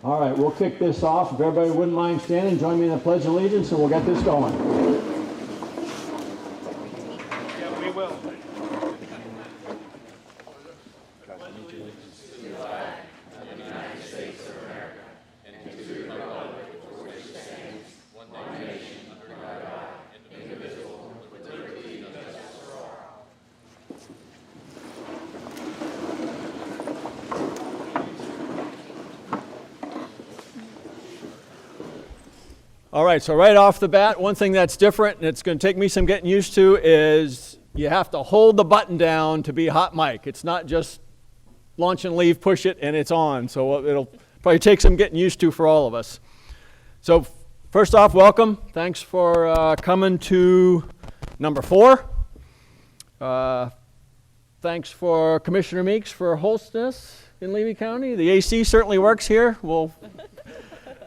All right, we'll kick this off. If everybody wouldn't mind standing, join me in the Pledge of Allegiance, and we'll get this going. Yeah, we will. All right, so right off the bat, one thing that's different, and it's going to take me some getting used to, is you have to hold the button down to be hot mic. It's not just launch and leave, push it, and it's on. So it'll probably take some getting used to for all of us. So first off, welcome. Thanks for coming to number 4. Thanks for Commissioner Meeks for hosting us in Levy County. The AC certainly works here.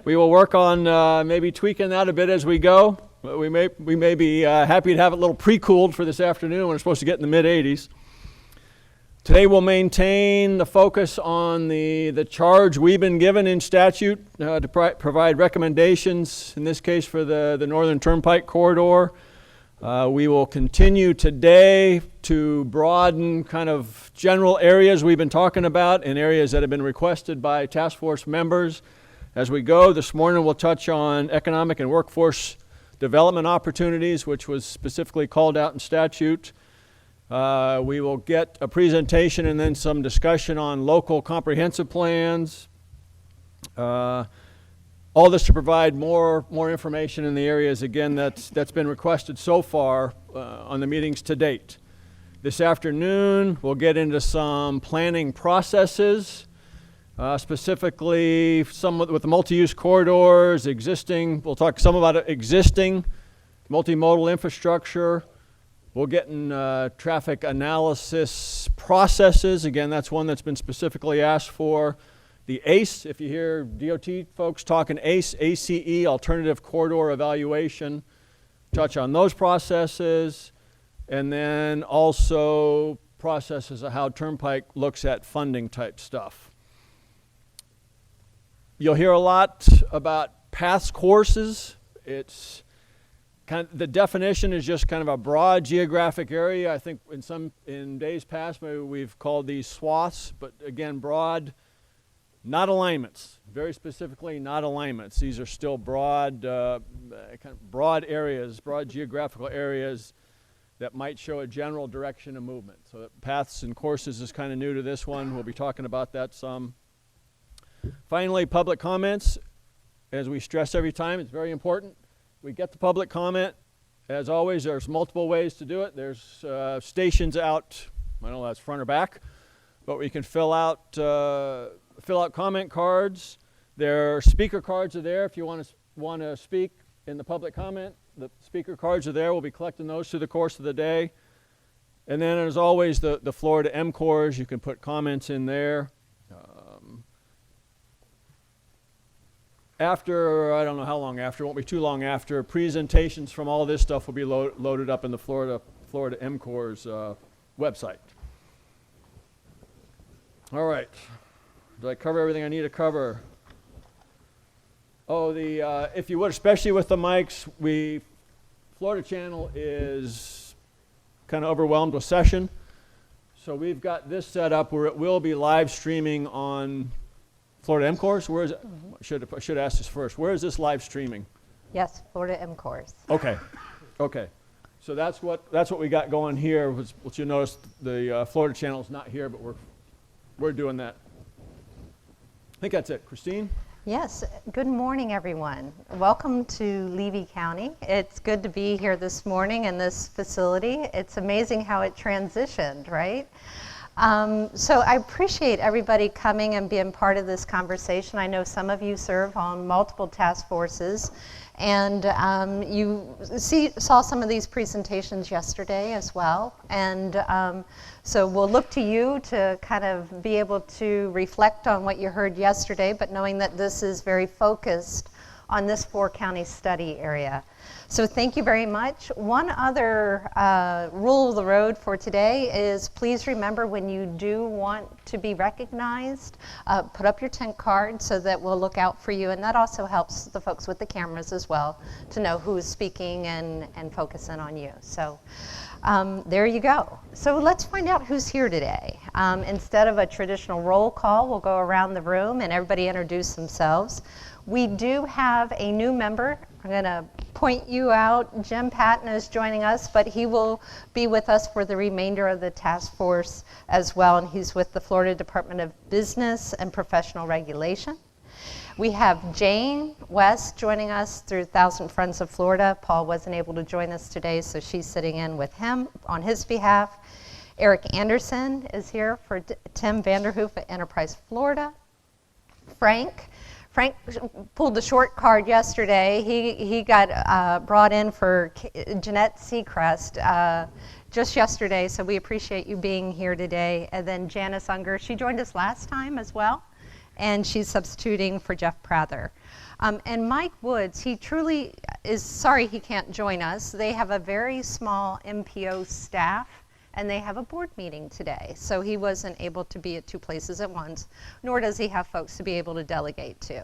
We will work on maybe tweaking that a bit as we go. But we may be happy to have it a little pre-cooled for this afternoon when it's supposed to get in the mid-80s. Today we'll maintain the focus on the charge we've been given in statute to provide recommendations, in this case for the Northern Turnpike corridor. We will continue today to broaden kind of general areas we've been talking about and areas that have been requested by task force members. As we go, this morning we'll touch on economic and workforce development opportunities, which was specifically called out in statute. We will get a presentation and then some discussion on local comprehensive plans. All this to provide more information in the areas, again, that's been requested so far on the meetings to date. This afternoon, we'll get into some planning processes. Specifically, some with the multi-use corridors, we'll talk some about existing multimodal infrastructure. We'll get in traffic analysis processes. Again, that's one that's been specifically asked for. The ACE, if you hear DOT folks talking ACE, ACE, Alternative Corridor Evaluation, touch on those processes. And then also processes of how Turnpike looks at funding type stuff. You'll hear a lot about paths courses. It's kind of, the definition is just kind of a broad geographic area. I think in days past maybe we've called these swaths, but again, broad, not alignments. Very specifically, not alignments. These are still broad, kind of broad areas, broad geographical areas that might show a general direction of movement. So paths and courses is kind of new to this one. We'll be talking about that some. Finally, public comments. As we stress every time, it's very important. We get the public comment. As always, there's multiple ways to do it. There's stations out, I don't know if that's front or back, but we can fill out comment cards. Their speaker cards are there if you want to speak in the public comment. The speaker cards are there. We'll be collecting those through the course of the day. And then, as always, the Florida CORES. You can put comments in there. After, I don't know how long after, it won't be too long after, presentations from all this stuff will be loaded up in the Florida CORES website. All right. Did I cover everything I need to cover? Oh, if you would, especially with the mics, Florida Channel is kind of overwhelmed with session. So we've got this set up where it will be live streaming on Florida CORES. Where is it? Mm-hmm. I should ask this first. Where is this live streaming? Yes, Florida CORES. Okay. So that's what we got going here. Which you'll notice the Florida Channel is not here, but we're doing that. I think that's it. Christine? Yes, good morning, everyone. Welcome to Levy County. It's good to be here this morning in this facility. It's amazing how it transitioned, right? So I appreciate everybody coming and being part of this conversation. I know some of you serve on multiple task forces, and you saw some of these presentations yesterday as well. And so we'll look to you to kind of be able to reflect on what you heard yesterday, but knowing that this is very focused on this 4-county study area. So thank you very much. One other rule of the road for today is please remember when you do want to be recognized, put up your tent card so that we'll look out for you, and that also helps the folks with the cameras as well to know who's speaking and focus in on you. So there you go. So let's find out who's here today. Instead of a traditional roll call, we'll go around the room and everybody introduce themselves. We do have a new member. I'm going to point you out. Jim Patton is joining us, but he will be with us for the remainder of the task force as well, and he's with the Florida Department of Business and Professional Regulation. We have Jane West joining us through Thousand Friends of Florida. Paul wasn't able to join us today, so she's sitting in with him on his behalf. Eric Anderson is here for Tim Vanderhoof at Enterprise Florida. Frank pulled the short card yesterday. He got brought in for Jeanette Seacrest just yesterday, so we appreciate you being here today. And then Janice Unger, she joined us last time as well, and she's substituting for Jeff Prather. And Mike Woods, he truly is sorry he can't join us. They have a very small MPO staff, and they have a board meeting today. So he wasn't able to be at 2 places at once, nor does he have folks to be able to delegate to.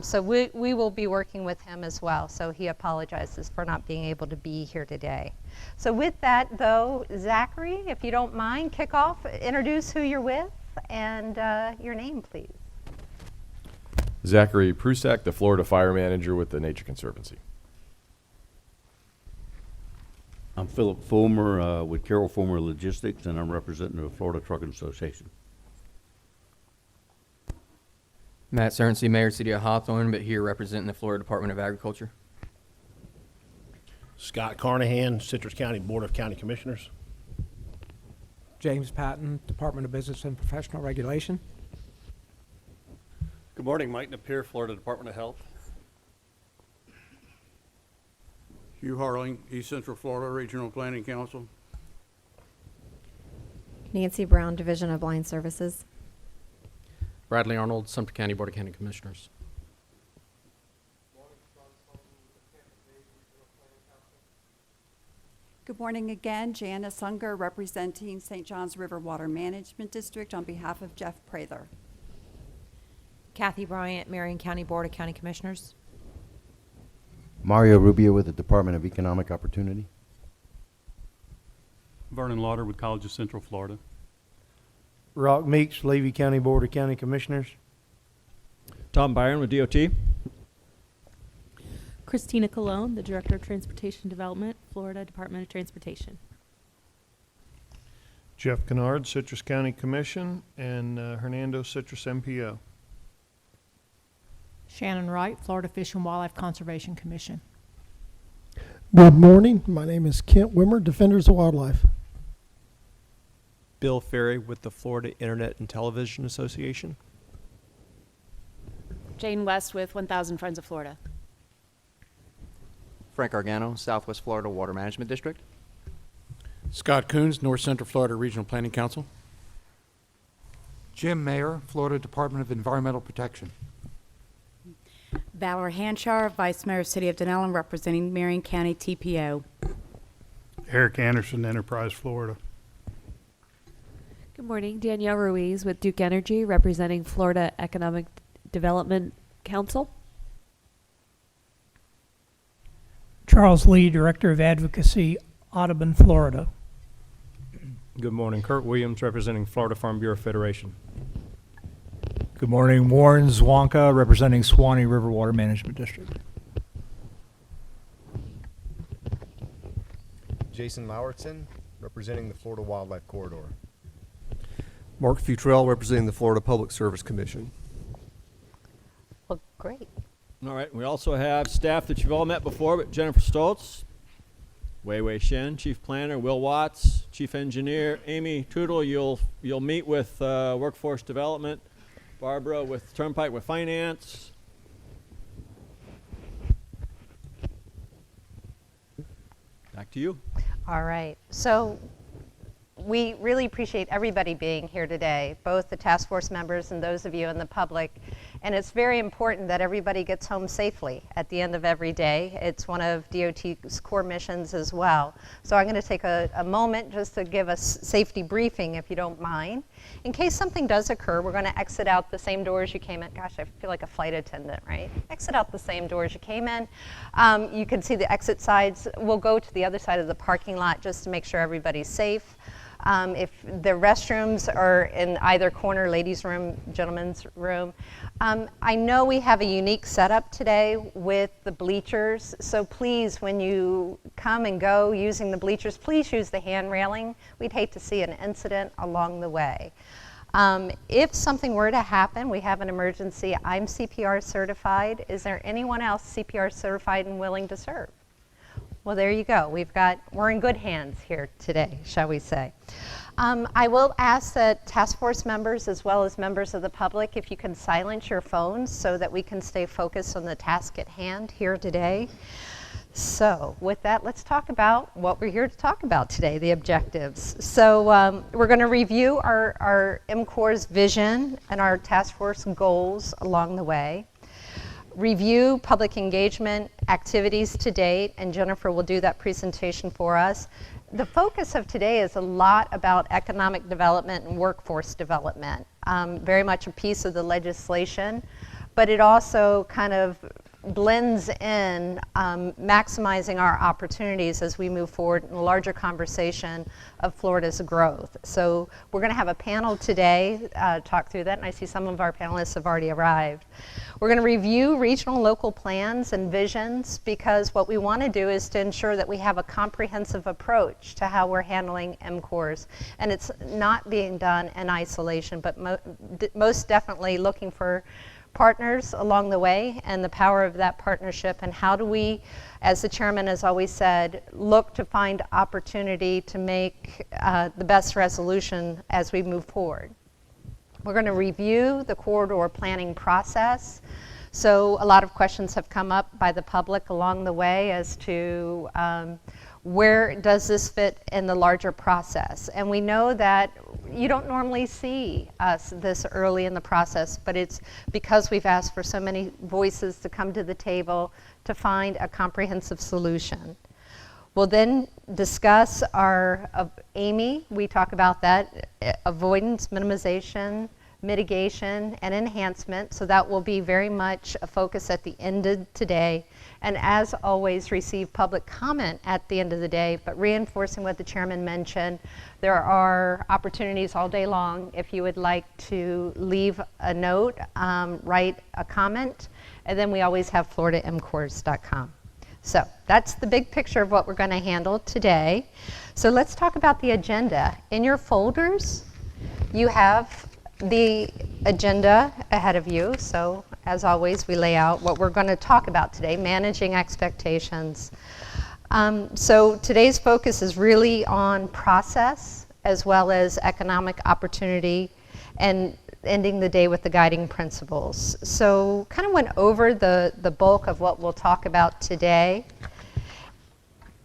So we will be working with him as well. So he apologizes for not being able to be here today. So with that, though, Zachary, if you don't mind, kick off, introduce who you're with, and your name, please. Zachary Prusak, the Florida Fire Manager with the Nature Conservancy. I'm Philip Fulmer with Carroll Fulmer Logistics, and I'm representing the Florida Trucking Association. Matt Cerncy, Mayor, City of Hawthorne, but here representing the Florida Department of Agriculture. Scott Carnahan, Citrus County Board of County Commissioners. James Patton, Department of Business and Professional Regulation. Good morning, Mike Napier, Florida Department of Health. Hugh Harling, East Central Florida Regional Planning Council. Nancy Brown, Division of Line Services. Bradley Arnold, Sumter County Board of County Commissioners. Good morning again. Janice Unger, representing St. Johns River Water Management District on behalf of Jeff Prather. Kathy Bryant, Marion County Board of County Commissioners. Mario Rubio with the Department of Economic Opportunity. Vernon Lauder with College of Central Florida. Rock Meeks, Levy County Board of County Commissioners. Tom Byron with DOT. Christina Colon, the Director of Transportation Development, Florida Department of Transportation. Jeff Kennard, Citrus County Commission, and Hernando Citrus MPO. Shannon Wright, Florida Fish and Wildlife Conservation Commission. Good morning. My name is Kent Wimmer, Defenders of Wildlife. Bill Ferry with the Florida Internet and Television Association. Jane West with 1000 Friends of Florida. Frank Argano, Southwest Florida Water Management District. Scott Coons, North Central Florida Regional Planning Council. Jim Mayer, Florida Department of Environmental Protection. Valerie Hanchar, Vice Mayor, City of Denellen, representing Marion County TPO. Eric Anderson, Enterprise Florida. Good morning. Danielle Ruiz with Duke Energy, representing Florida Economic Development Council. Charles Lee, Director of Advocacy, Audubon, Florida. Good morning. Kurt Williams, representing Florida Farm Bureau Federation. Good morning. Warren Zwanka, representing Swanee River Water Management District. Jason Lauritsen, representing the Florida Wildlife Corridor. Mark Futrell, representing the Florida Public Service Commission. Well, great. All right. We also have staff that you've all met before, but Jennifer Stoltz, Wei Wei Shen, Chief Planner, Will Watts, Chief Engineer, Amy Tootle, you'll meet with Workforce Development, Barbara with Turnpike with Finance. Back to you. All right. So we really appreciate everybody being here today, both the task force members and those of you in the public. And it's very important that everybody gets home safely at the end of every day. It's one of DOT's core missions as well. So I'm going to take a moment just to give a safety briefing, if you don't mind. In case something does occur, we're going to exit out the same doors you came in. Gosh, I feel like a flight attendant, right? Exit out the same doors you came in. You can see the exit sides. We'll go to the other side of the parking lot just to make sure everybody's safe. If the restrooms are in either corner, ladies' room, gentlemen's room. I know we have a unique setup today with the bleachers, so please, when you come and go using the bleachers, please use the hand railing. We'd hate to see an incident along the way. If something were to happen, we have an emergency. I'm CPR certified. Is there anyone else CPR certified and willing to serve? Well, there you go. We're in good hands here today, shall we say. I will ask that task force members as well as members of the public, if you can silence your phones so that we can stay focused on the task at hand here today. So with that, let's talk about what we're here to talk about today, the objectives. So we're going to review our CORES vision and our task force goals along the way. Review public engagement activities to date, and Jennifer will do that presentation for us. The focus of today is a lot about economic development and workforce development, very much a piece of the legislation, but it also kind of blends in maximizing our opportunities as we move forward in a larger conversation of Florida's growth. So we're going to have a panel today talk through that, and I see some of our panelists have already arrived. We're going to review regional local plans and visions, because what we want to do is to ensure that we have a comprehensive approach to how we're handling CORES. And it's not being done in isolation, but most definitely looking for partners along the way and the power of that partnership, and how do we, as the chairman has always said, look to find opportunity to make the best resolution as we move forward. We're going to review the corridor planning process. So a lot of questions have come up by the public along the way as to where does this fit in the larger process? And we know that you don't normally see us this early in the process, but it's because we've asked for so many voices to come to the table to find a comprehensive solution. We'll then discuss our AMI. We talk about that, avoidance, minimization, mitigation, and enhancement. So that will be very much a focus at the end of today. And as always, receive public comment at the end of the day, but reinforcing what the chairman mentioned, there are opportunities all day long if you would like to leave a note, write a comment, and then we always have floridamcores.com. So that's the big picture of what we're going to handle today. So let's talk about the agenda. In your folders, you have the agenda ahead of you. So as always, we lay out what we're going to talk about today, managing expectations. So today's focus is really on process as well as economic opportunity, and ending the day with the guiding principles. So kind of went over the bulk of what we'll talk about today.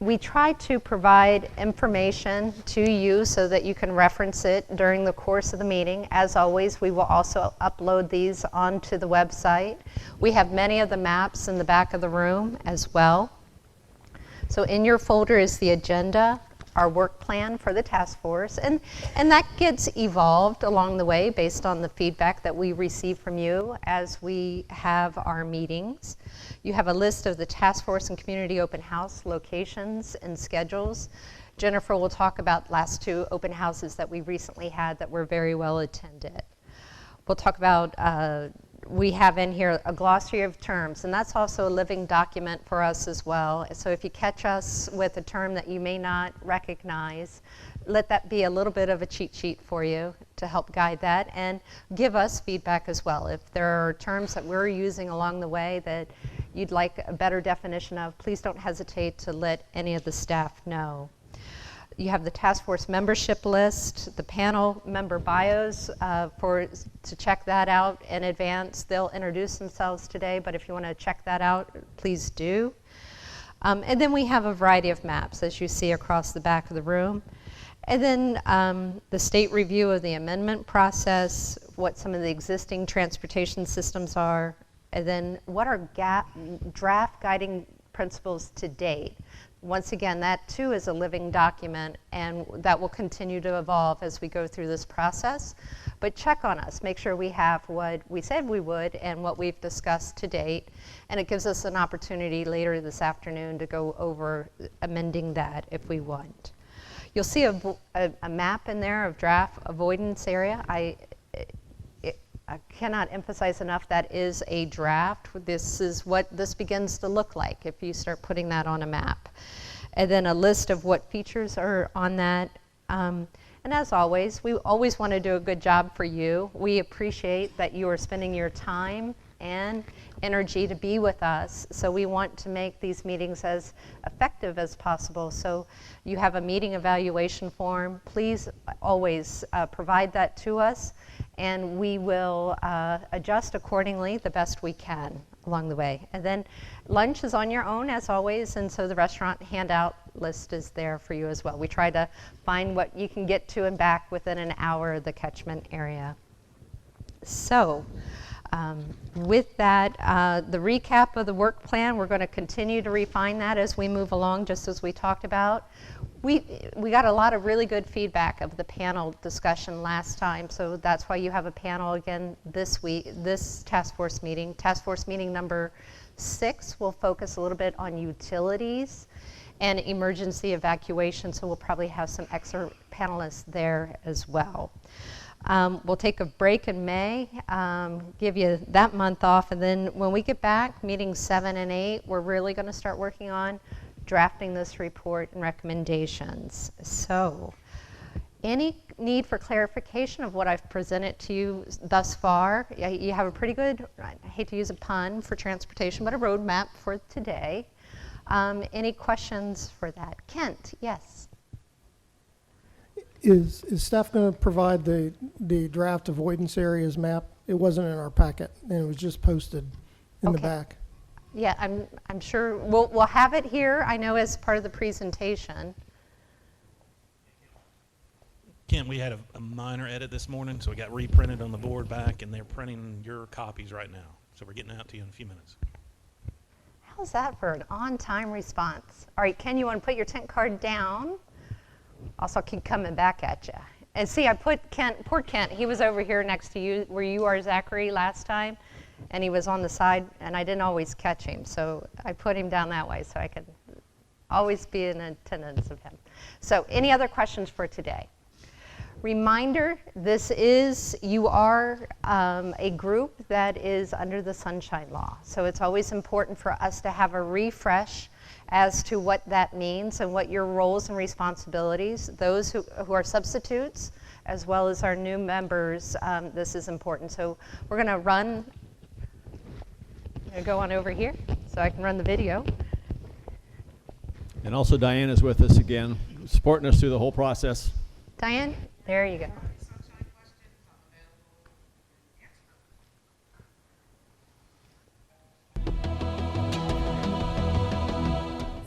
We try to provide information to you so that you can reference it during the course of the meeting. As always, we will also upload these onto the website. We have many of the maps in the back of the room as well. So in your folder is the agenda, our work plan for the task force, and that gets evolved along the way based on the feedback that we receive from you as we have our meetings. You have a list of the task force and community open house locations and schedules. Jennifer will talk about last two open houses that we recently had that were very well attended. We'll talk about we have in here a glossary of terms, and that's also a living document for us as well. So if you catch us with a term that you may not recognize, let that be a little bit of a cheat sheet for you to help guide that, and give us feedback as well. If there are terms that we're using along the way that you'd like a better definition of, please don't hesitate to let any of the staff know. You have the task force membership list, the panel member bios to check that out in advance. They'll introduce themselves today, but if you want to check that out, please do. And then we have a variety of maps, as you see across the back of the room. And then the state review of the amendment process, what some of the existing transportation systems are, and then what are draft guiding principles to date. Once again, that too is a living document, and that will continue to evolve as we go through this process. But check on us, make sure we have what we said we would and what we've discussed to date, and it gives us an opportunity later this afternoon to go over amending that if we want. You'll see a map in there of draft avoidance area. I cannot emphasize enough that is a draft. This is what this begins to look like if you start putting that on a map. And then a list of what features are on that. And as always, we always want to do a good job for you. We appreciate that you are spending your time and energy to be with us. So we want to make these meetings as effective as possible. So you have a meeting evaluation form. Please always provide that to us, and we will adjust accordingly the best we can along the way. And then lunch is on your own as always, and so the restaurant handout list is there for you as well. We try to find what you can get to and back within an hour of the catchment area. So with that, the recap of the work plan, we're going to continue to refine that as we move along, just as we talked about. We got a lot of really good feedback of the panel discussion last time, so that's why you have a panel again this week, this task force meeting. Task force meeting number 6 will focus a little bit on utilities and emergency evacuation, so we'll probably have some extra panelists there as well. We'll take a break in May, give you that month off, and then when we get back, meetings 7 and 8, we're really going to start working on drafting this report and recommendations. So, any need for clarification of what I've presented to you thus far? You have a pretty good, I hate to use a pun for transportation, but a roadmap for today. Any questions for that? Kent, yes. Is staff going to provide the draft avoidance areas map? It wasn't in our packet, and it was just posted in the back. Yeah, I'm sure we'll have it here, I know, as part of the presentation. Ken, we had a minor edit this morning, so we got reprinted on the board back, and they're printing your copies right now. So we're getting out to you in a few minutes. How's that for an on-time response? All right, Ken, you want to put your tent card down? Also, I'll keep coming back at you. And see, I put Kent, poor Kent, he was over here next to you, where you are, Zachary, last time, and he was on the side, and I didn't always catch him, so I put him down that way so I could always be in attendance of him. So, any other questions for today? Reminder, you are a group that is under the Sunshine Law, so it's always important for us to have a refresh as to what that means and what your roles and responsibilities, those who are substitutes, as well as our new members, this is important. So we're going to go on over here so I can run the video. And also Diane is with us again, supporting us through the whole process. Diane, there you go.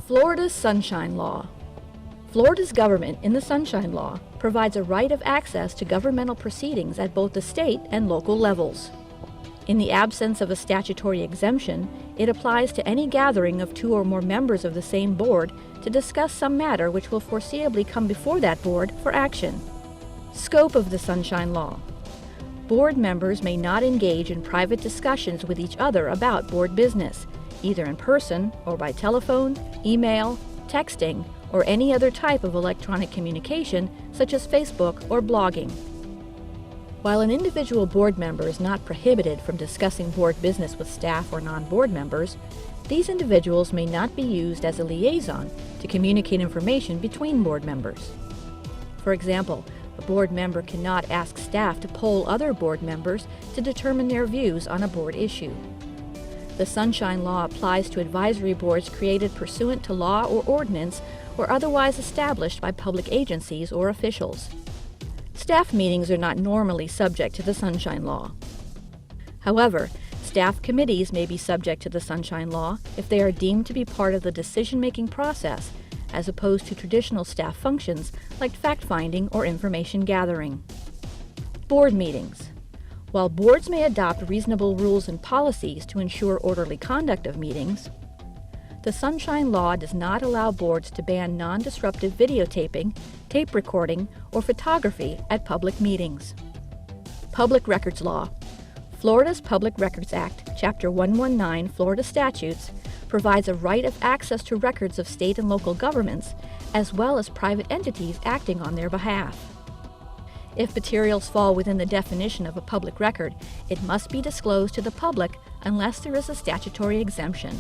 Florida's Sunshine Law. Florida's government, in the Sunshine Law, provides a right of access to governmental proceedings at both the state and local levels. In the absence of a statutory exemption, it applies to any gathering of 2 or more members of the same board to discuss some matter which will foreseeably come before that board for action. Scope of the Sunshine Law. Board members may not engage in private discussions with each other about board business, either in person or by telephone, email, texting, or any other type of electronic communication, such as Facebook or blogging. While an individual board member is not prohibited from discussing board business with staff or non-board members, these individuals may not be used as a liaison to communicate information between board members. For example, a board member cannot ask staff to poll other board members to determine their views on a board issue. The Sunshine Law applies to advisory boards created pursuant to law or ordinance or otherwise established by public agencies or officials. Staff meetings are not normally subject to the Sunshine Law. However, staff committees may be subject to the Sunshine Law if they are deemed to be part of the decision-making process as opposed to traditional staff functions like fact-finding or information gathering. Board meetings. While boards may adopt reasonable rules and policies to ensure orderly conduct of meetings, the Sunshine Law does not allow boards to ban non-disruptive videotaping, tape recording, or photography at public meetings. Public Records Law. Florida's Public Records Act, Chapter 119, Florida Statutes, provides a right of access to records of state and local governments, as well as private entities acting on their behalf. If materials fall within the definition of a public record, it must be disclosed to the public unless there is a statutory exemption.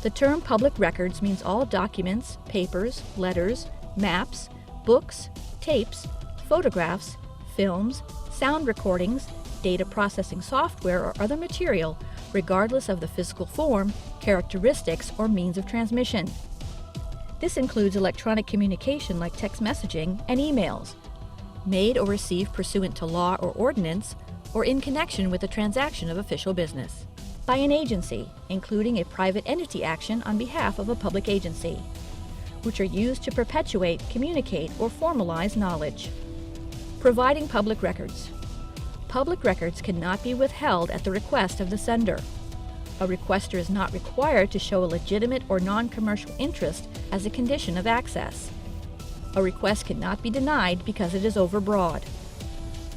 The term public records means all documents, papers, letters, maps, books, tapes, photographs, films, sound recordings, data processing software, or other material, regardless of the physical form, characteristics, or means of transmission. This includes electronic communication like text messaging and emails, made or received pursuant to law or ordinance, or in connection with the transaction of official business, by an agency, including a private entity action on behalf of a public agency, which are used to perpetuate, communicate, or formalize knowledge. Providing public records. Public records cannot be withheld at the request of the sender. A requester is not required to show a legitimate or non-commercial interest as a condition of access. A request cannot be denied because it is overbroad.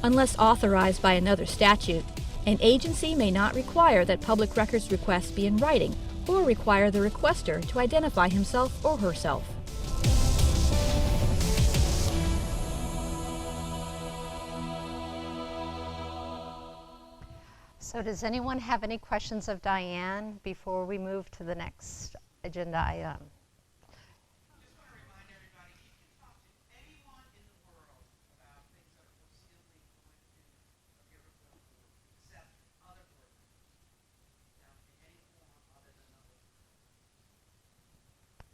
Unless authorized by another statute, an agency may not require that public records requests be in writing or require the requester to identify himself or herself. So does anyone have any questions of Diane before we move to the next agenda item?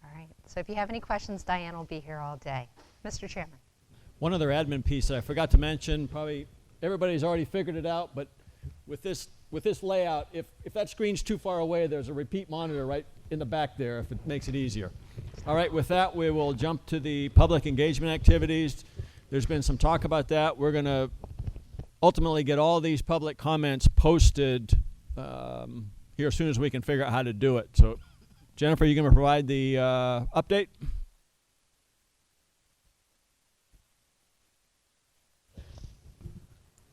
All right, so if you have any questions, Diane will be here all day. Mr. Chairman. One other admin piece I forgot to mention, probably everybody's already figured it out, but with this layout, if that screen's too far away, there's a repeat monitor right in the back there if it makes it easier. All right, with that, we will jump to the public engagement activities. There's been some talk about that. We're going to ultimately get all these public comments posted here as soon as we can figure out how to do it. So, Jennifer, you going to provide the update?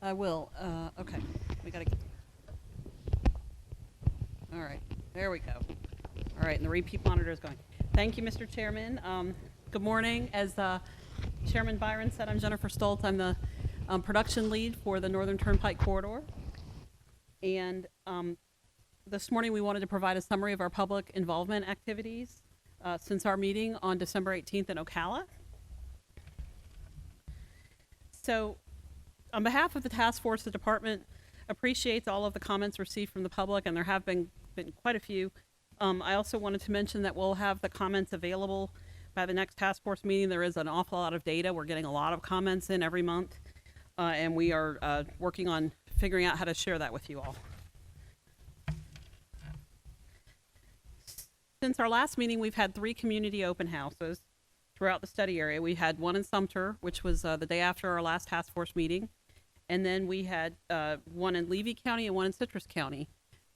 I will. Okay. We got to. All right. There we go. All right. And the repeat monitor is going. Thank you, Mr. Chairman. Good morning. As Chairman Byron said, I'm Jennifer Stoltz. I'm the production lead for the Northern Turnpike Corridor. And this morning we wanted to provide a summary of our public involvement activities since our meeting on December 18th in Ocala. So, on behalf of the task force, the department appreciates all of the comments received from the public, and there have been quite a few. I also wanted to mention that we'll have the comments available by the next task force meeting. There is an awful lot of data. We're getting a lot of comments in every month, and we are working on figuring out how to share that with you all. Since our last meeting, we've had 3 community open houses throughout the study area. We had one in Sumter, which was the day after our last task force meeting. And then we had one in Levy County and one in Citrus County.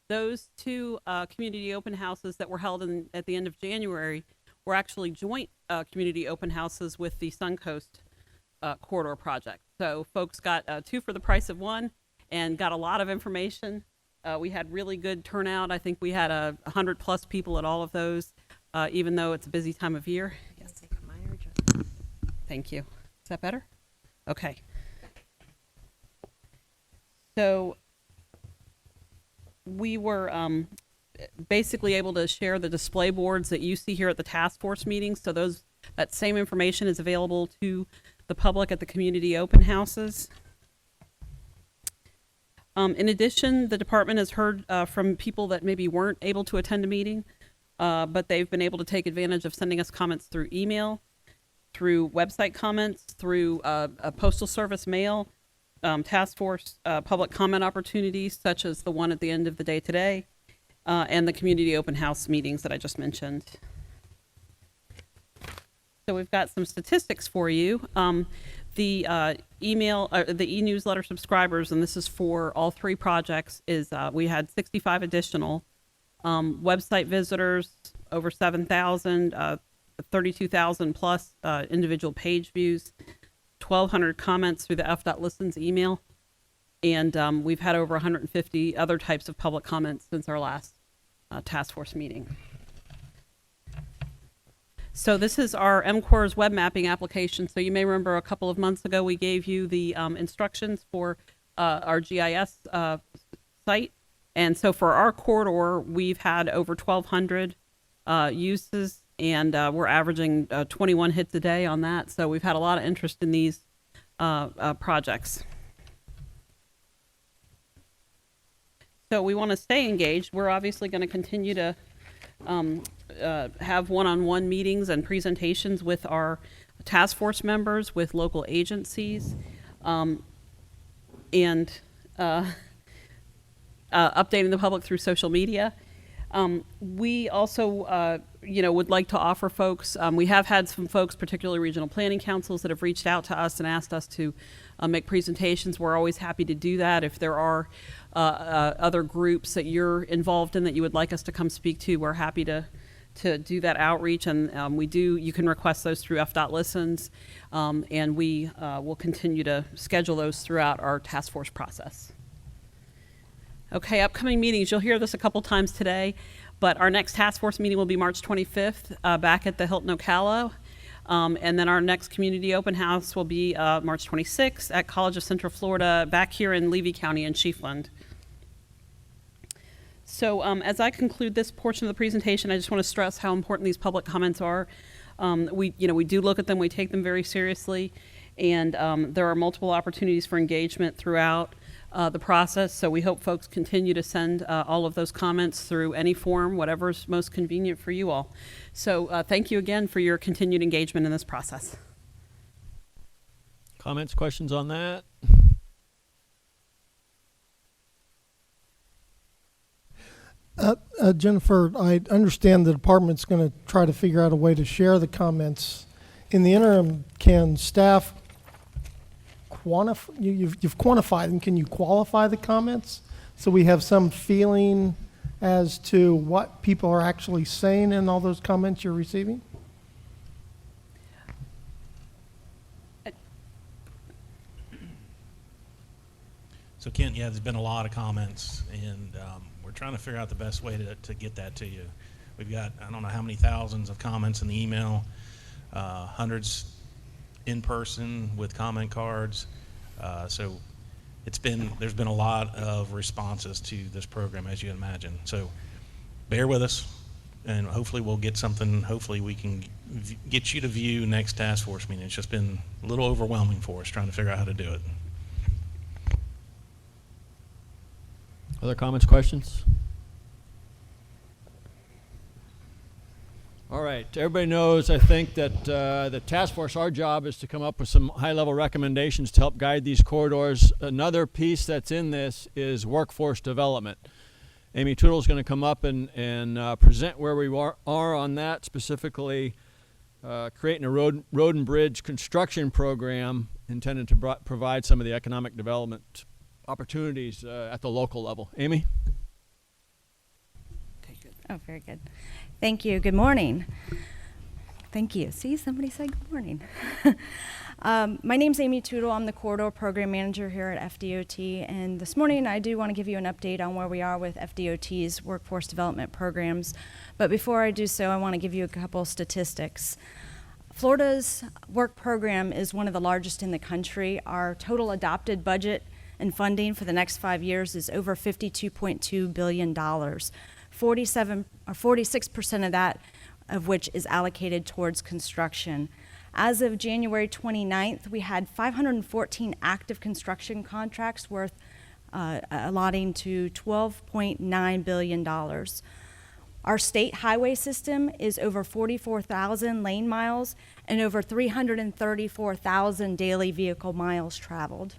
Those 2 community open houses that were held at the end of January were actually joint community open houses with the Suncoast Corridor project. So folks got 2 for the price of 1 and got a lot of information. We had really good turnout. I think we had 100+ people at all of those, even though it's a busy time of year. Yes. Thank you. Is that better? Okay. So we were basically able to share the display boards that you see here at the task force meetings. So that same information is available to the public at the community open houses. In addition, the department has heard from people that maybe weren't able to attend a meeting, but they've been able to take advantage of sending us comments through email, through website comments, through a postal service mail, task force public comment opportunities, such as the one at the end of the day today, and the community open house meetings that I just mentioned. So we've got some statistics for you. The the e-newsletter subscribers, and this is for all three projects, is we had 65 additional. Website visitors, over 7,000, 32,000 plus individual page views, 1,200 comments through the f.listens email, and we've had over 150 other types of public comments since our last task force meeting. So this is our CORES web mapping application. So you may remember a couple of months ago we gave you the instructions for our GIS site. And so for our corridor, we've had over 1,200 uses, and we're averaging 21 hits a day on that. So we've had a lot of interest in these projects. So we want to stay engaged. We're obviously going to continue to have one-on-one meetings and presentations with our task force members, with local agencies, and updating the public through social media. We also, would like to offer folks, we have had some folks, particularly regional planning councils, that have reached out to us and asked us to make presentations. We're always happy to do that. If there are other groups that you're involved in that you would like us to come speak to, we're happy to do that outreach. And you can request those through f.listens, and we will continue to schedule those throughout our task force process. Okay, upcoming meetings. You'll hear this a couple times today, but our next task force meeting will be March 25th back at the Hilton Ocala. And then our next community open house will be March 26th at College of Central Florida, back here in Levy County in Chiefland. So as I conclude this portion of the presentation, I just want to stress how important these public comments are. We do look at them, we take them very seriously, and there are multiple opportunities for engagement throughout the process. So we hope folks continue to send all of those comments through any form, whatever's most convenient for you all. So thank you again for your continued engagement in this process. Comments, questions on that? Jennifer, I understand the department's going to try to figure out a way to share the comments. In the interim, can staff you've quantified them. Can you qualify the comments so we have some feeling as to what people are actually saying in all those comments you're receiving? So Kent, yeah, there's been a lot of comments, and we're trying to figure out the best way to get that to you. We've got, I don't know how many thousands of comments in the email, hundreds in person with comment cards. So there's been a lot of responses to this program, as you imagine. So bear with us, and hopefully we'll get something. Hopefully we can get you to view next task force meeting. It's just been a little overwhelming for us trying to figure out how to do it. Other comments, questions? All right, everybody knows, I think, that the task force, our job is to come up with some high-level recommendations to help guide these corridors. Another piece that's in this is workforce development. Amy Toodle is going to come up and present where we are on that, specifically creating a road and bridge construction program intended to provide some of the economic development opportunities at the local level. Amy? Oh, very good. Thank you. Good morning. Thank you. See, somebody said good morning. My name's Amy Toodle. I'm the Corridor Program Manager here at FDOT, and this morning I do want to give you an update on where we are with FDOT's workforce development programs. But before I do so, I want to give you a couple statistics. Florida's work program is one of the largest in the country. Our total adopted budget and funding for the next 5 years is over $52.2 billion. 46% of that of which is allocated towards construction. As of January 29th, we had 514 active construction contracts worth allotting to $12.9 billion. Our state highway system is over 44,000 lane miles and over 334,000 daily vehicle miles traveled.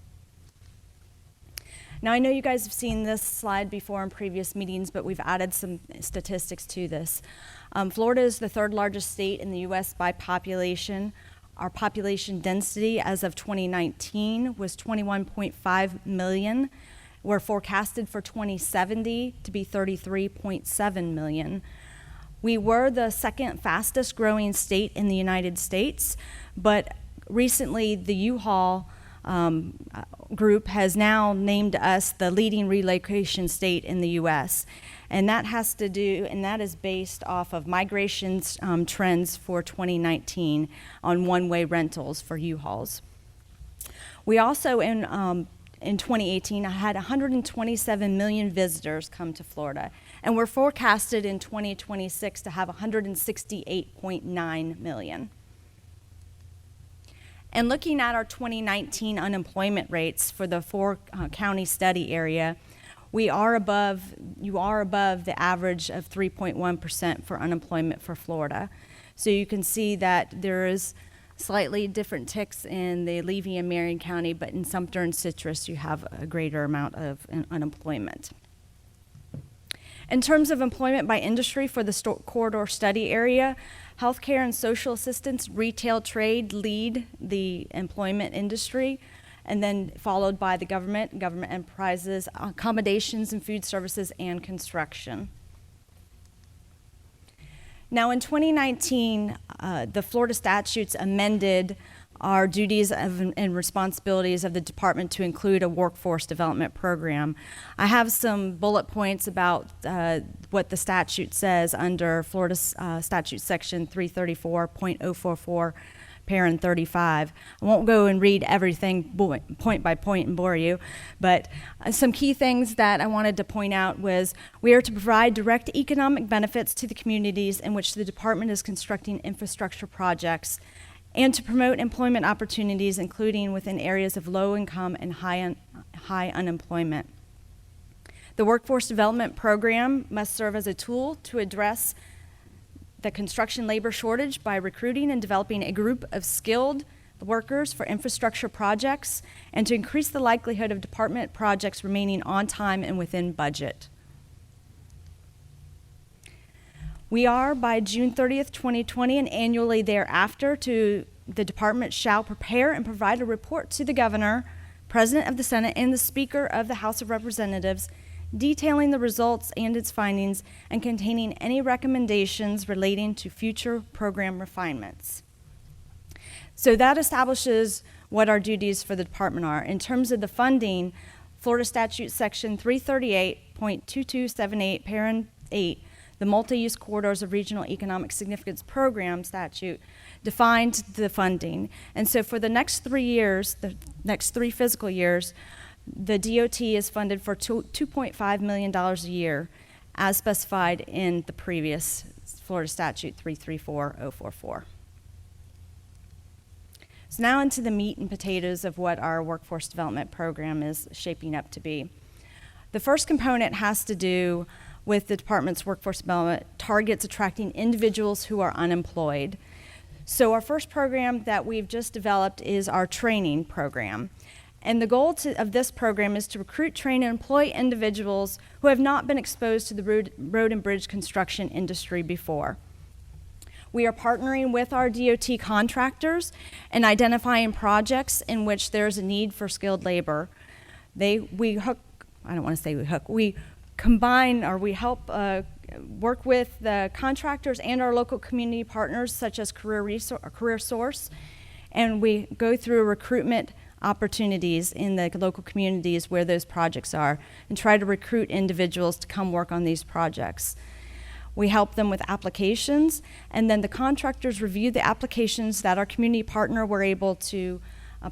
Now, I know you guys have seen this slide before in previous meetings, but we've added some statistics to this. Florida is the third largest state in the U.S. by population. Our population density as of 2019 was 21.5 million. We're forecasted for 2070 to be 33.7 million. We were the second fastest growing state in the United States, but recently the U-Haul group has now named us the leading relocation state in the U.S. And that has to do, and that is based off of migration trends for 2019 on one-way rentals for U-Hauls. We also, in 2018, had 127 million visitors come to Florida, and we're forecasted in 2026 to have 168.9 million. And looking at our 2019 unemployment rates for the four-county study area, you are above the average of 3.1% for unemployment for Florida. So you can see that there is slightly different ticks in the Levy and Marion County, but in Sumter and Citrus, you have a greater amount of unemployment. In terms of employment by industry for the corridor study area, healthcare and social assistance, retail trade lead the employment industry, and then followed by the government enterprises, accommodations and food services, and construction. Now in 2019, the Florida statutes amended our duties and responsibilities of the department to include a workforce development program. I have some bullet points about what the statute says under Florida Statute Section 334.044, parent 35. I won't go and read everything point by point and bore you, but some key things that I wanted to point out was we are to provide direct economic benefits to the communities in which the department is constructing infrastructure projects, and to promote employment opportunities, including within areas of low income and high unemployment. The Workforce Development Program must serve as a tool to address the construction labor shortage by recruiting and developing a group of skilled workers for infrastructure projects, and to increase the likelihood of department projects remaining on time and within budget. We are, by June 30th, 2020, and annually thereafter, the department shall prepare and provide a report to the governor, president of the Senate, and the Speaker of the House of Representatives, detailing the results and its findings and containing any recommendations relating to future program refinements. So that establishes what our duties for the department are. In terms of the funding, Florida Statute Section 338.2278, parent 8, the Multi-Use Corridors of Regional Economic Significance Program statute, defined the funding. And so for the next 3 years, the next 3 fiscal years, the DOT is funded for $2.5 million a year, as specified in the previous Florida Statute 334.044. So now into the meat and potatoes of what our workforce development program is shaping up to be. The first component has to do with the department's workforce development targets attracting individuals who are unemployed. So our first program that we've just developed is our training program. And the goal of this program is to recruit, train, and employ individuals who have not been exposed to the road and bridge construction industry before. We are partnering with our DOT contractors and identifying projects in which there's a need for skilled labor. We combine, or we help work with the contractors and our local community partners such as Career Source, and we go through recruitment opportunities in the local communities where those projects are and try to recruit individuals to come work on these projects. We help them with applications, and then the contractors review the applications that our community partner were able to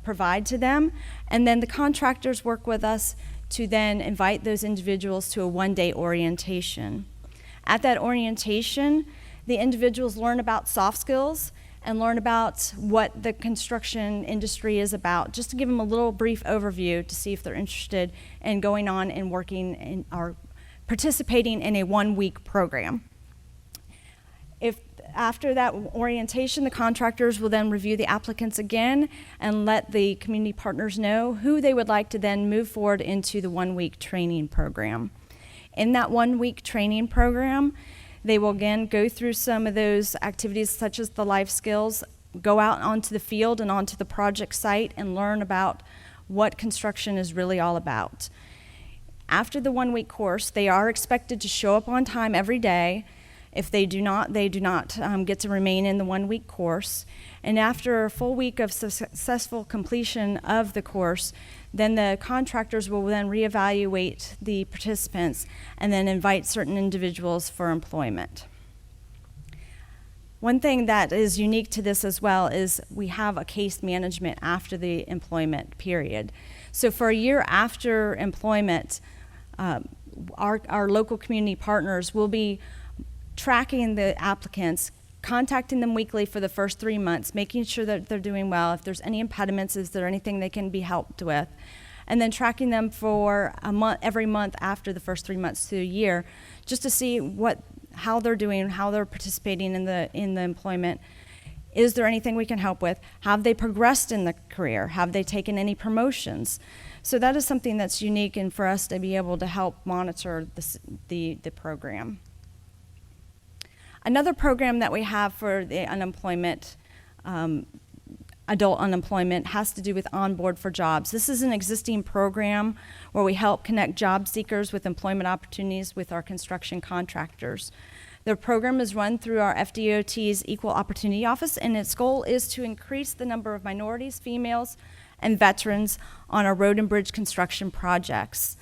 provide to them, and then the contractors work with us to then invite those individuals to a one-day orientation. At that orientation, the individuals learn about soft skills and learn about what the construction industry is about, just to give them a little brief overview to see if they're interested in going on and working in or participating in a one-week program. If after that orientation, the contractors will then review the applicants again and let the community partners know who they would like to then move forward into the 1-week training program. In that 1-week training program, they will again go through some of those activities such as the life skills, go out onto the field and onto the project site and learn about what construction is really all about. After the 1-week course, they are expected to show up on time every day. If they do not, they do not get to remain in the 1-week course. And after a full week of successful completion of the course, then the contractors will then reevaluate the participants and then invite certain individuals for employment. One thing that is unique to this as well is we have a case management after the employment period. So for a year after employment, our local community partners will be tracking the applicants, contacting them weekly for the first 3 months, making sure that they're doing well. If there's any impediments, is there anything they can be helped with? And then tracking them for a month, every month after the first 3 months to a year, just to see how they're doing, how they're participating in the employment. Is there anything we can help with? Have they progressed in the career? Have they taken any promotions? So that is something that's unique and for us to be able to help monitor the program. Another program that we have for the unemployment, adult unemployment, has to do with Onboard for Jobs. This is an existing program where we help connect job seekers with employment opportunities with our construction contractors. The program is run through our FDOT's Equal Opportunity Office, and its goal is to increase the number of minorities, females, and veterans on our road and bridge construction projects.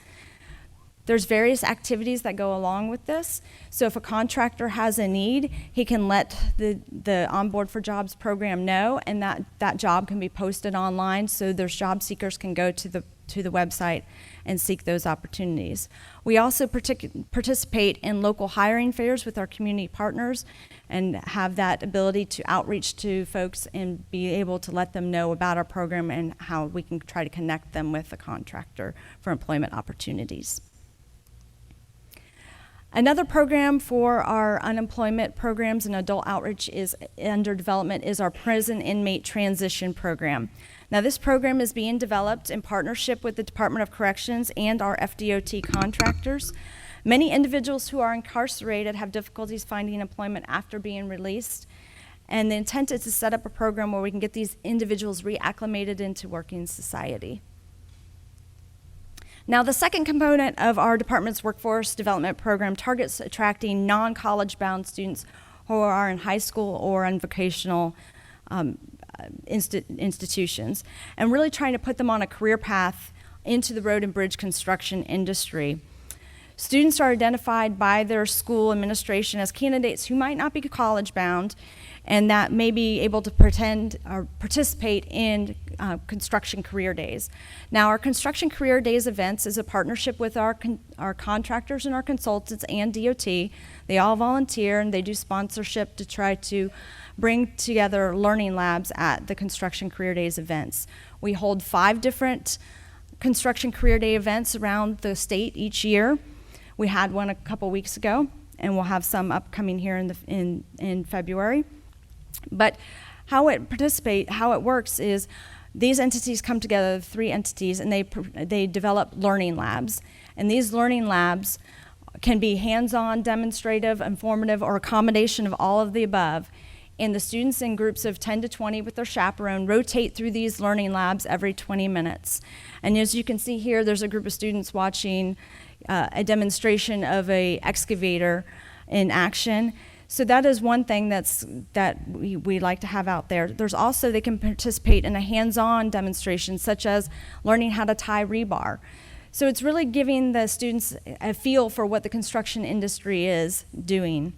There's various activities that go along with this. So if a contractor has a need, he can let the Onboard for Jobs program know, and that job can be posted online so there's job seekers can go to the website and seek those opportunities. We also participate in local hiring fairs with our community partners and have that ability to outreach to folks and be able to let them know about our program and how we can try to connect them with the contractor for employment opportunities. Another program for our unemployment programs and adult outreach is under development is our prison inmate transition program. Now this program is being developed in partnership with the Department of Corrections and our FDOT contractors. Many individuals who are incarcerated have difficulties finding employment after being released, and the intent is to set up a program where we can get these individuals reacclimated into working society. Now, the second component of our department's workforce development program targets attracting non-college bound students who are in high school or in vocational institutions, and really trying to put them on a career path into the road and bridge construction industry. Students are identified by their school administration as candidates who might not be college bound and that may be able to participate in construction career days. Now, our construction career days events is a partnership with our contractors and our consultants and DOT. They all volunteer and they do sponsorship to try to bring together learning labs at the construction career days events. We hold 5 different construction career day events around the state each year. We had one a couple weeks ago, and we'll have some upcoming here in February. But how it works is these entities come together, 3 entities, and they develop learning labs. And these learning labs can be hands-on, demonstrative, informative, or a combination of all of the above. And the students in groups of 10 to 20 with their chaperone rotate through these learning labs every 20 minutes. And as you can see here, there's a group of students watching a demonstration of an excavator in action. So that is one thing that we like to have out there. There's also, they can participate in a hands-on demonstration, such as learning how to tie rebar. So it's really giving the students a feel for what the construction industry is doing.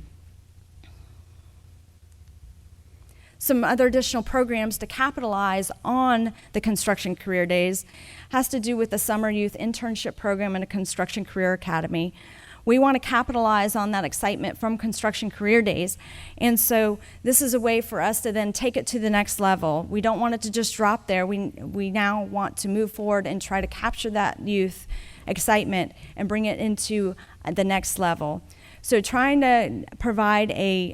Some other additional programs to capitalize on the construction career days has to do with the summer youth internship program and a construction career academy. We want to capitalize on that excitement from construction career days, and so this is a way for us to then take it to the next level. We don't want it to just drop there. We now want to move forward and try to capture that youth excitement and bring it into the next level. So trying to provide a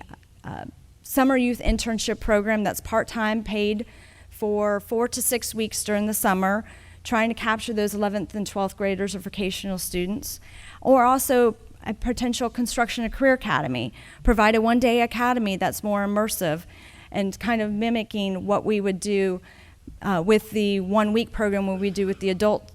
summer youth internship program that's part-time, paid for 4 to 6 weeks during the summer, trying to capture those 11th and 12th graders or vocational students, or also a potential construction and career academy, provide a one-day academy that's more immersive and kind of mimicking what we would do with the 1 week program what we do with the adult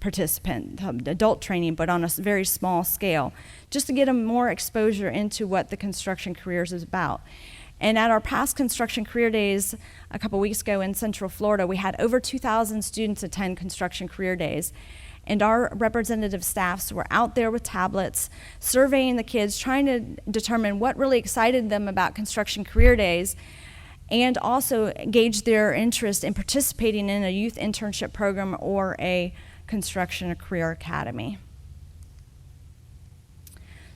participant, adult training, but on a very small scale, just to get them more exposure into what the construction careers is about. And at our past construction career days a couple weeks ago in Central Florida, we had over 2,000 students attend construction career days. And our representative staffs were out there with tablets, surveying the kids, trying to determine what really excited them about construction career days, and also gauge their interest in participating in a youth internship program or a construction or career academy.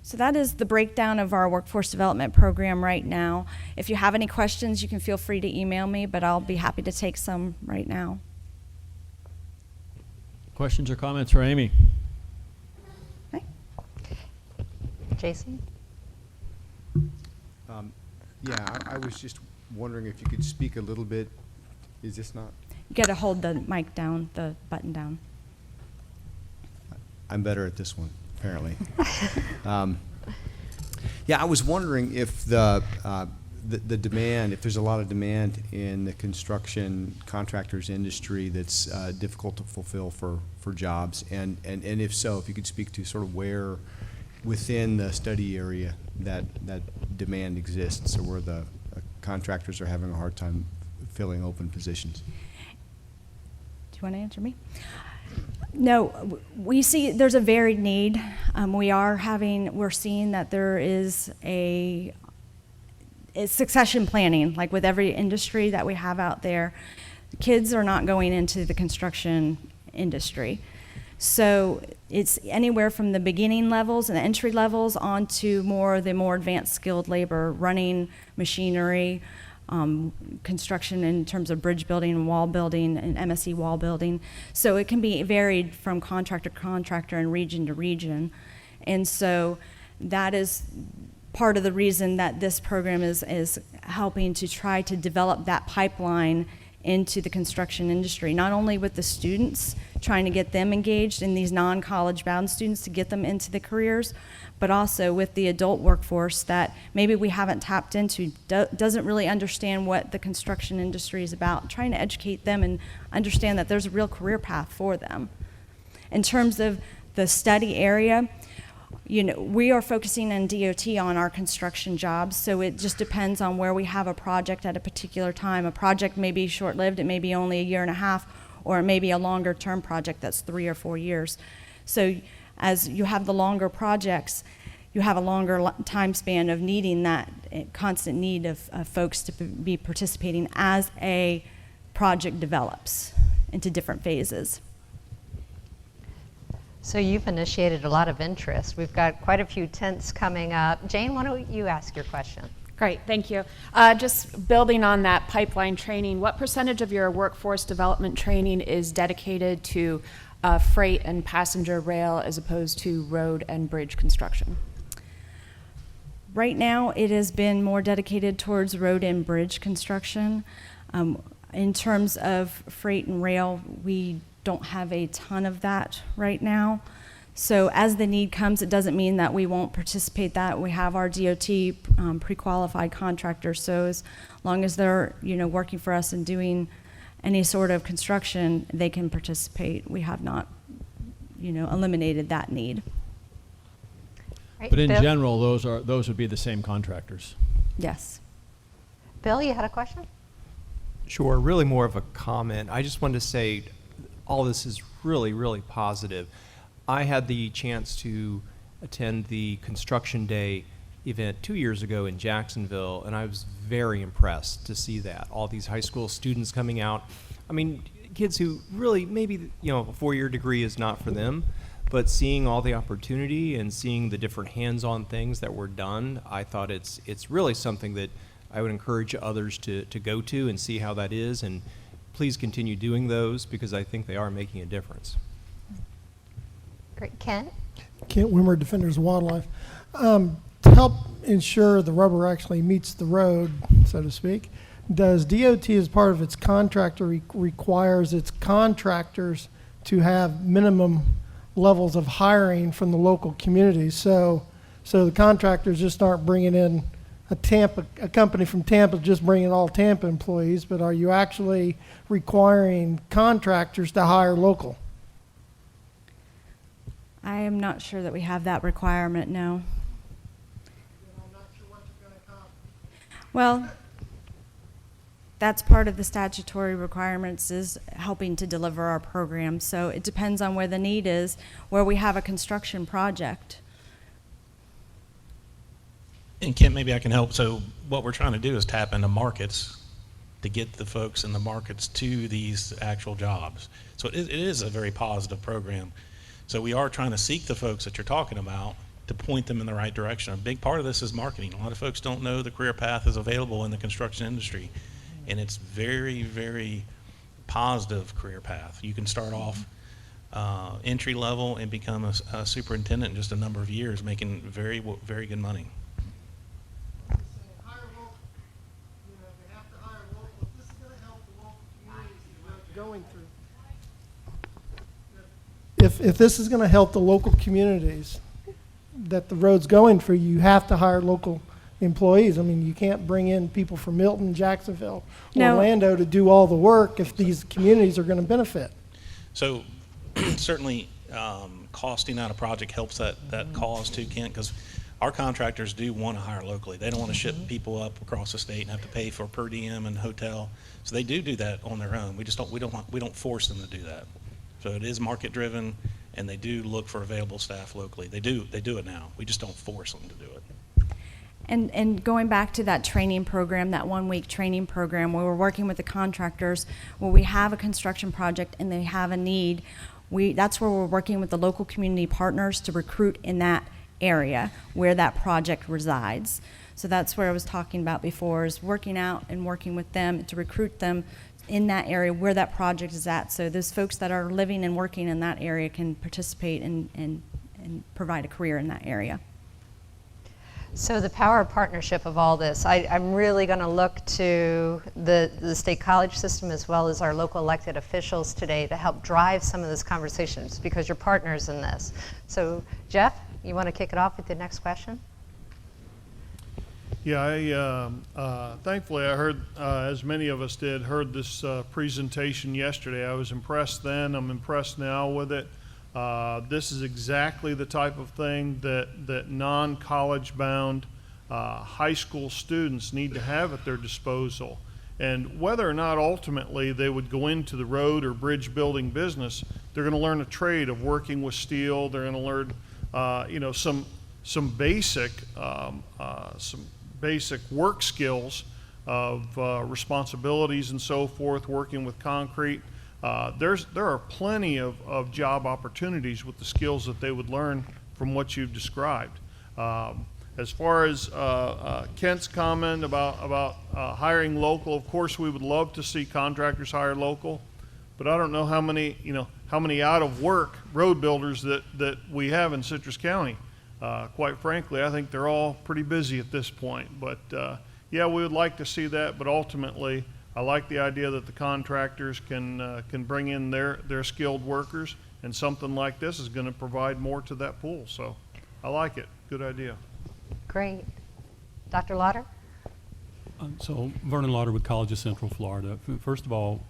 So that is the breakdown of our workforce development program right now. If you have any questions, you can feel free to email me, but I'll be happy to take some right now. Questions or comments for Amy? Okay. Jason? Yeah, I was just wondering if you could speak a little bit. Is this not? You got to hold the mic down, the button down. I'm better at this one, apparently. Yeah, I was wondering if the demand, if there's a lot of demand in the construction contractors industry that's difficult to fulfill for jobs, and if so, if you could speak to sort of where within the study area that demand exists, or where the contractors are having a hard time filling open positions. Do you want to answer me? No, we see there's a varied need. We're seeing that there is a succession planning, like with every industry that we have out there. Kids are not going into the construction industry. So it's anywhere from the beginning levels and the entry levels on to the more advanced skilled labor, running machinery, construction in terms of bridge building and wall building and MSE wall building. So it can be varied from contractor to contractor and region to region. And so that is part of the reason that this program is helping to try to develop that pipeline into the construction industry, not only with the students, trying to get them engaged in these non-college bound students to get them into the careers, but also with the adult workforce that maybe we haven't tapped into, doesn't really understand what the construction industry is about, trying to educate them and understand that there's a real career path for them. In terms of the study area, we are focusing in DOT on our construction jobs, so it just depends on where we have a project at a particular time. A project may be short-lived, it may be only a year and a half, or it may be a longer-term project that's 3 or 4 years. So as you have the longer projects, you have a longer time span of needing that constant need of folks to be participating as a project develops into different phases. So you've initiated a lot of interest. We've got quite a few tents coming up. Jane, why don't you ask your question? Great, thank you. Just building on that pipeline training, what percentage of your workforce development training is dedicated to freight and passenger rail as opposed to road and bridge construction? Right now, it has been more dedicated towards road and bridge construction. In terms of freight and rail, we don't have a ton of that right now. So as the need comes, it doesn't mean that we won't participate that. We have our DOT pre-qualified contractors, so as long as they're working for us and doing any sort of construction, they can participate. We have not eliminated that need. Right, But in Bill? general, those would be the same contractors. Yes. Bill, you had a question? Sure, really more of a comment. I just wanted to say all this is really, really positive. I had the chance to attend the Construction Day event 2 years ago in Jacksonville, and I was very impressed to see that. All these high school students coming out. I mean, kids who really maybe, a four-year degree is not for them, but seeing all the opportunity and seeing the different hands-on things that were done, I thought it's really something that I would encourage others to go to and see how that is, and please continue doing those because I think they are making a difference. Great. Ken? Kent Wimmer, Defenders of Wildlife. to help ensure the rubber actually meets the road, so to speak, does DOT, as part of its contractor, requires its contractors to have minimum levels of hiring from the local communities? So the contractors just aren't bringing in a company from Tampa just bringing all Tampa employees, but are you actually requiring contractors to hire local? I am not sure that we have that requirement, no. Well, that's part of the statutory requirements, is helping to deliver our program. So it depends on where the need is, where we have a construction project. And Kent, maybe I can help. So what we're trying to do is tap into markets to get the folks in the markets to these actual jobs. So it is a very positive program. So we are trying to seek the folks that you're talking about to point them in the right direction. A big part of this is marketing. A lot of folks don't know the career path is available in the construction industry. And it's very, very positive career path. You can start off entry level and become a superintendent in just a number of years, making very, very good money. If this is going to help the local communities that the road's going through, you have to hire local employees. I mean, you can't bring in people from Milton, Jacksonville, Orlando to do all the work if these communities are going to benefit. So certainly costing out a project helps that cause too, Kent, because our contractors do want to hire locally. They don't want to ship people up across the state and have to pay for per diem and hotel. So they do that on their own. We don't force them to do that. So it is market driven, and they do look for available staff locally. They do it now. We just don't force them to do it. And going back to that training program, that 1-week training program, where we're working with the contractors, where we have a construction project and they have a need, that's where we're working with the local community partners to recruit in that area where that project resides. So that's where I was talking about before, is working out and working with them to recruit them in that area where that project is at. So those folks that are living and working in that area can participate and provide a career in that area. So the power of partnership of all this, I'm really going to look to the state college system as well as our local elected officials today to help drive some of these conversations, because you're partners in this. So Jeff, you want to kick it off with the next question? Yeah, thankfully I heard, as many of us did, heard this presentation yesterday. I was impressed then, I'm impressed now with it. This is exactly the type of thing that non-college bound high school students need to have at their disposal. And whether or not ultimately they would go into the road or bridge building business, they're going to learn a trade of working with steel. They're going to learn, some basic work skills of responsibilities and so forth, working with concrete. There are plenty of job opportunities with the skills that they would learn from what you've described. As far as Kent's comment about hiring local, of course we would love to see contractors hire local, but I don't know how many out of work road builders that we have in Citrus County. Quite frankly, I think they're all pretty busy at this point. But yeah, we would like to see that, but ultimately I like the idea that the contractors can bring in their skilled workers, and something like this is going to provide more to that pool. So I like it. Good idea. Great. Dr. Lauder? So Vernon Lauder with College of Central Florida. First of all,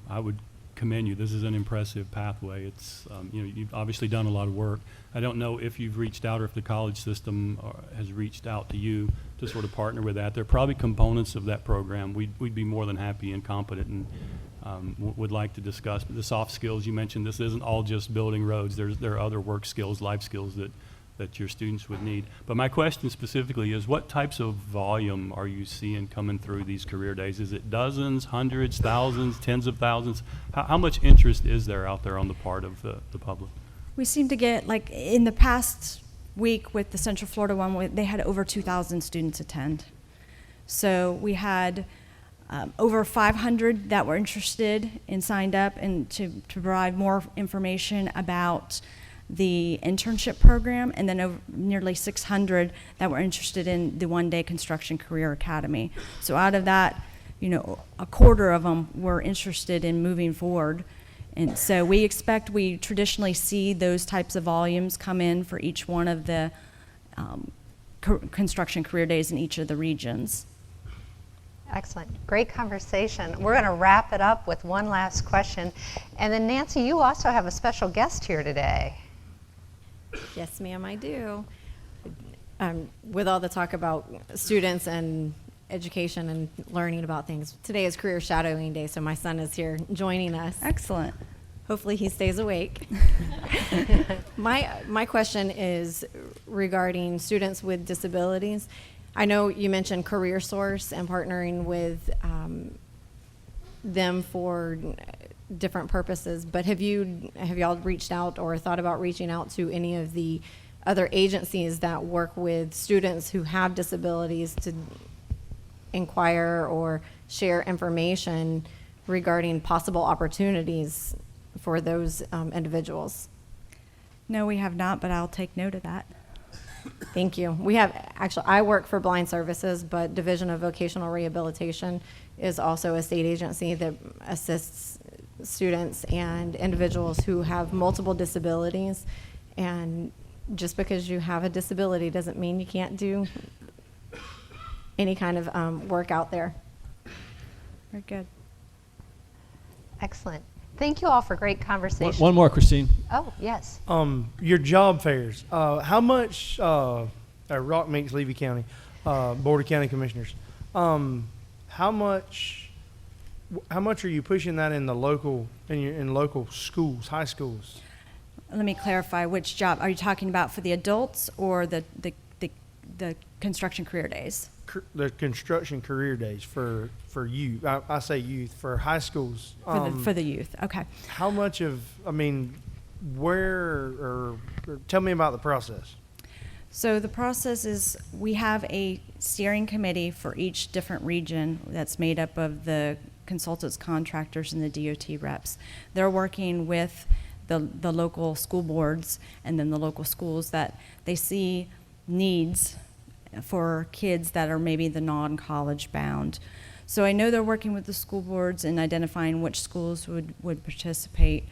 I would commend you. This is an impressive pathway. It's you've obviously done a lot of work. I don't know if you've reached out or if the college system has reached out to you to sort of partner with that. There are probably components of that program we'd be more than happy and competent and would like to discuss. But the soft skills you mentioned, this isn't all just building roads. There are other work skills, life skills that your students would need. But my question specifically is, what types of volume are you seeing coming through these career days? Is it dozens, hundreds, thousands, tens of thousands? How much interest is there out there on the part of the public? We seem to get, like in the past week with the Central Florida one, they had over 2,000 students attend. So we had over 500 that were interested and signed up and to provide more information about the internship program, and then over nearly 600 that were interested in the one-day construction career academy. So out of that, you know, a quarter of them were interested in moving forward. And so we traditionally see those types of volumes come in for each one of the construction career days in each of the regions. Excellent. Great conversation. We're going to wrap it up with one last question. And then Nancy, you also have a special guest here today. Yes, ma'am, I do. With all the talk about students and education and learning about things, today is career shadowing day, so my son is here joining us. Excellent. Hopefully he stays awake. My question is regarding students with disabilities. I know you mentioned Career Source and partnering with them for different purposes, but have y'all reached out or thought about reaching out to any of the other agencies that work with students who have disabilities to inquire or share information regarding possible opportunities for those individuals? No, we have not, but I'll take note of that. Thank you. We have, actually, I work for Blind Services, but Division of Vocational Rehabilitation is also a state agency that assists students and individuals who have multiple disabilities. And just because you have a disability doesn't mean you can't do any kind of work out there. Very good. Excellent. Thank you all for great conversation. One more, Christine. Oh, yes. Your job fairs, how much, Rock Meeks, Levy County, Board of County Commissioners, how much are you pushing that in the local, in local schools, high schools? Let me clarify, which job are you talking about, for the adults or the construction career days? The construction career days for youth. I say youth, for high schools. For the youth, okay. How much of, or tell me about the process. So the process is, we have a steering committee for each different region that's made up of the consultants, contractors, and the DOT reps. They're working with the local school boards and then the local schools that they see needs for kids that are maybe the non-college bound. So I know they're working with the school boards and identifying which schools would participate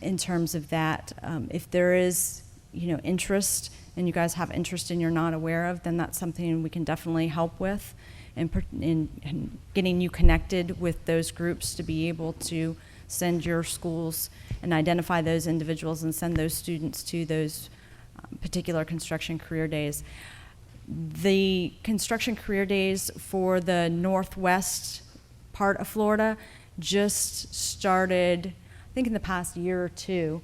in terms of that. If there is, interest, and you guys have interest and you're not aware of, then that's something we can definitely help with in getting you connected with those groups to be able to send your schools and identify those individuals and send those students to those particular construction career days. The construction career days for the northwest part of Florida just started, I think, in the past year or two.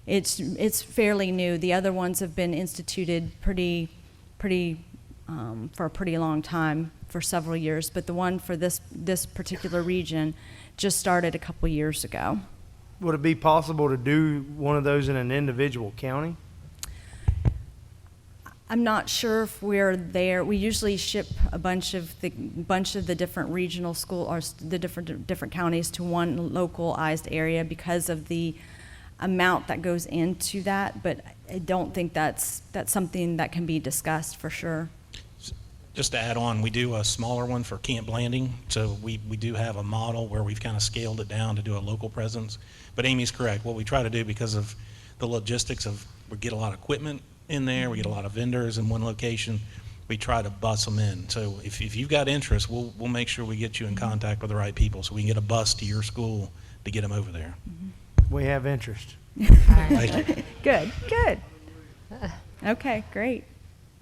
It's fairly new. The other ones have been instituted for a pretty long time, for several years. But the one for this particular region just started a couple years ago. Would it be possible to do one of those in an individual county? I'm not sure if we're there. We usually ship a bunch of the different regional school or the different counties to one localized area because of the amount that goes into that. But I don't think that's something that can be discussed for sure. Just to add on, we do a smaller one for Camp Blanding, so we do have a model where we've kind of scaled it down to do a local presence. But Amy's correct. What we try to do, because of the logistics of, we get a lot of equipment in there, we get a lot of vendors in one location, we try to bus them in. So if you've got interest, we'll make sure we get you in contact with the right people so we can get a bus to your school to get them over there. We have interest. Thank you. Good. Okay, great.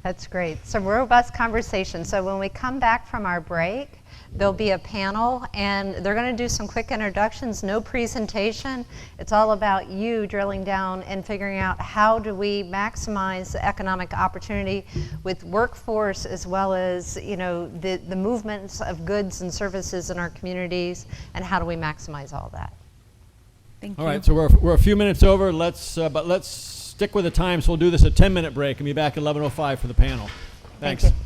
That's great. Some robust conversation. So when we come back from our break, there'll be a panel, and they're going to do some quick introductions, no presentation. It's all about you drilling down and figuring out how do we maximize the economic opportunity with workforce, as well as the movements of goods and services in our communities, and how do we maximize all that. Thank you. All right, so we're a few minutes over. But let's stick with the time. So we'll do this a 10-minute break and be back at 11:05 for the panel. Thanks. Thank you.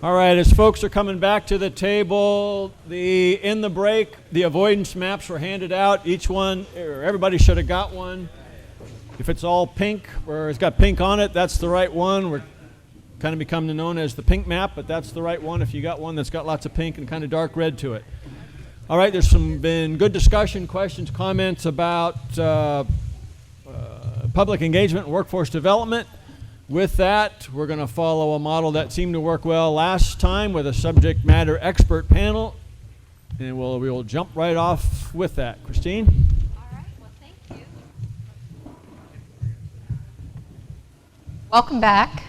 All right, as folks are coming back to the table, in the break, the avoidance maps were handed out. Each one, or everybody should have got one. If it's all pink, or it's got pink on it, that's the right one. We're kind of becoming known as the pink map, but that's the right one if you got one that's got lots of pink and kind of dark red to it. All right, there's been good discussion, questions, comments about public engagement and workforce development. With that, we're going to follow a model that seemed to work well last time with a subject matter expert panel, and we will jump right off with that. Christine? All right, well, thank you. Welcome back.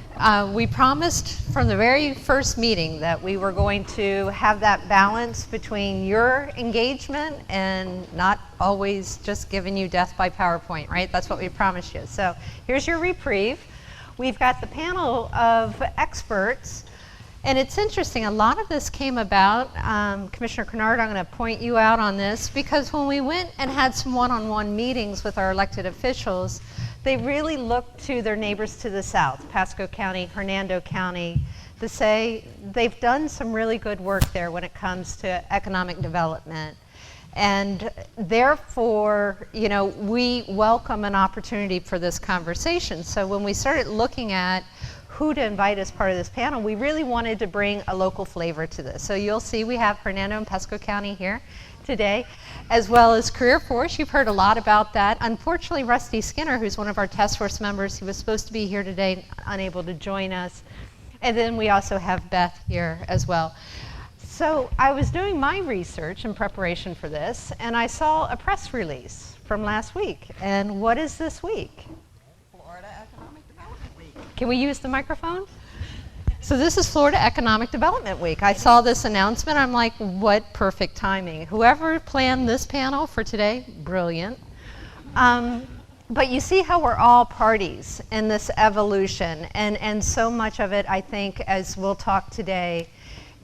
We promised from the very first meeting that we were going to have that balance between your engagement and not always just giving you death by PowerPoint, right? That's what we promised you. So here's your reprieve. We've got the panel of experts, and it's interesting, a lot of this came about, Commissioner Kennard, I'm going to point you out on this, because when we went and had some one-on-one meetings with our elected officials, they really looked to their neighbors to the south, Pasco County, Hernando County, to say they've done some really good work there when it comes to economic development. And therefore, you know, we welcome an opportunity for this conversation. So when we started looking at who to invite as part of this panel, we really wanted to bring a local flavor to this. So you'll see we have Hernando and Pasco County here today, as well as Career Force. You've heard a lot about that. Unfortunately, Rusty Skinner, who's one of our task force members, he was supposed to be here today, unable to join us. And then we also have Beth here as well. So I was doing my research in preparation for this, and I saw a press release from last week. And what is this week? Florida Economic Development Week. Can we use the microphone? So this is Florida Economic Development Week. I saw this announcement. I'm like, what perfect timing. Whoever planned this panel for today, brilliant. But you see how we're all parties in this evolution. And so much of it, I think, as we'll talk today,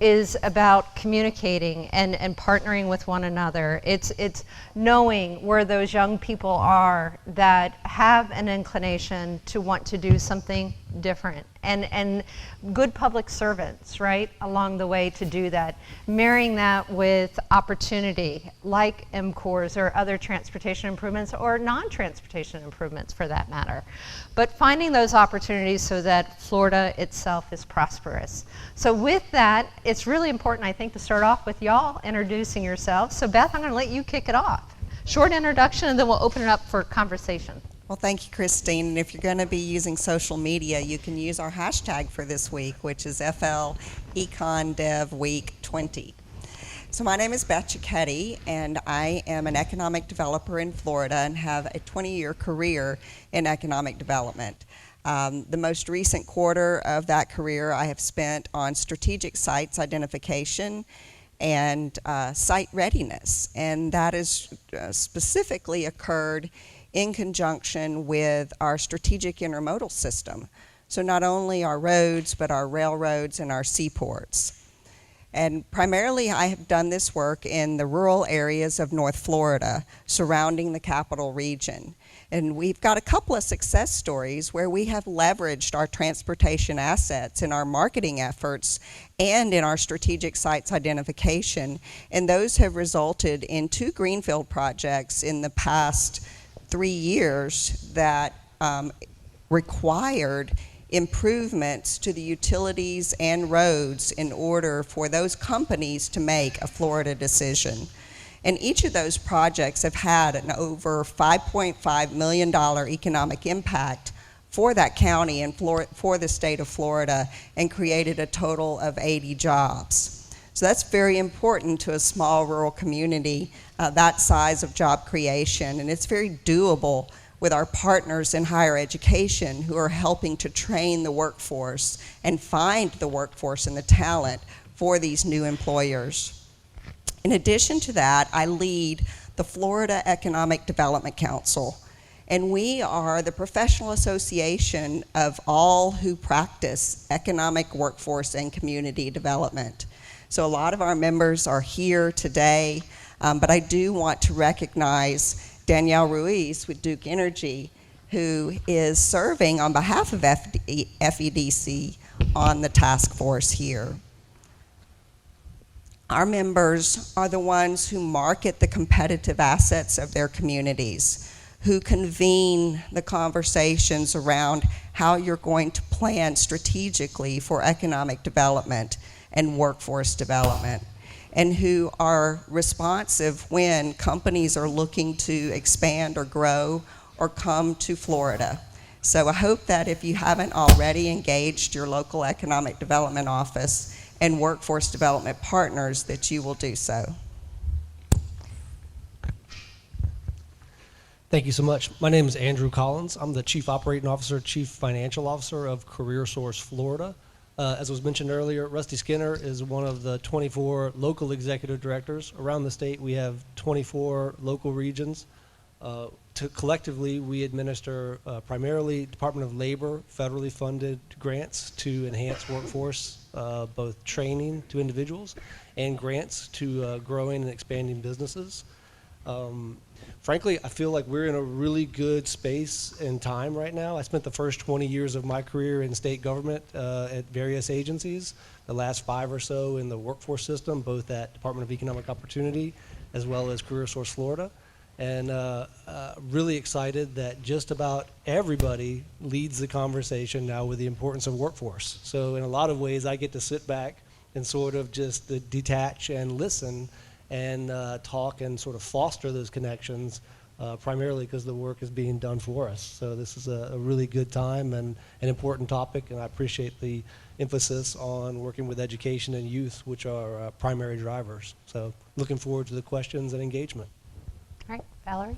is about communicating and partnering with one another. It's knowing where those young people are that have an inclination to want to do something different, and good public servants, right, along the way to do that. Marrying that with opportunity, like CORES or other transportation improvements or non-transportation improvements for that matter. But finding those opportunities so that Florida itself is prosperous. So with that, it's really important, I think, to start off with y'all introducing yourselves. So Beth, I'm going to let you kick it off. Short introduction, and then we'll open it up for conversation. Well, thank you, Christine. And if you're going to be using social media, you can use our hashtag for this week, which is FL Econ Dev Week 20. So my name is Beth Cicchetti, and I am an economic developer in Florida and have a 20-year career in economic development. The most recent quarter of that career I have spent on strategic sites identification and site readiness, and that has specifically occurred in conjunction with our strategic intermodal system. So not only our roads, but our railroads and our seaports. And primarily I have done this work in the rural areas of North Florida surrounding the capital region. And we've got a couple of success stories where we have leveraged our transportation assets in our marketing efforts and in our strategic sites identification. And those have resulted in 2 greenfield projects in the past 3 years that required improvements to the utilities and roads in order for those companies to make a Florida decision. And each of those projects have had an over $5.5 million economic impact for that county and for the state of Florida, and created a total of 80 jobs. So that's very important to a small rural community, that size of job creation, and it's very doable with our partners in higher education who are helping to train the workforce and find the workforce and the talent for these new employers. In addition to that, I lead the Florida Economic Development Council, and we are the professional association of all who practice economic, workforce, and community development. So a lot of our members are here today, but I do want to recognize Danielle Ruiz with Duke Energy, who is serving on behalf of FEDC on the task force here. Our members are the ones who market the competitive assets of their communities, who convene the conversations around how you're going to plan strategically for economic development and workforce development, and who are responsive when companies are looking to expand or grow or come to Florida. So I hope that if you haven't already engaged your local economic development office and workforce development partners, that you will do so. Thank you so much. My name is Andrew Collins. I'm the Chief Operating Officer, Chief Financial Officer of CareerSource Florida. As was mentioned earlier, Rusty Skinner is one of the 24 local executive directors. Around the state, we have 24 local regions. Collectively, we administer primarily Department of Labor federally funded grants to enhance workforce, both training to individuals and grants to growing and expanding businesses. Frankly, I feel like we're in a really good space and time right now. I spent the first 20 years of my career in state government at various agencies, the last 5 or so in the workforce system, both at Department of Economic Opportunity as well as CareerSource Florida. And really excited that just about everybody leads the conversation now with the importance of workforce. So in a lot of ways, I get to sit back and sort of just detach and listen and talk and sort of foster those connections, primarily because the work is being done for us. So this is a really good time and an important topic, and I appreciate the emphasis on working with education and youth, which are primary drivers. So looking forward to the questions and engagement. All right, Valerie.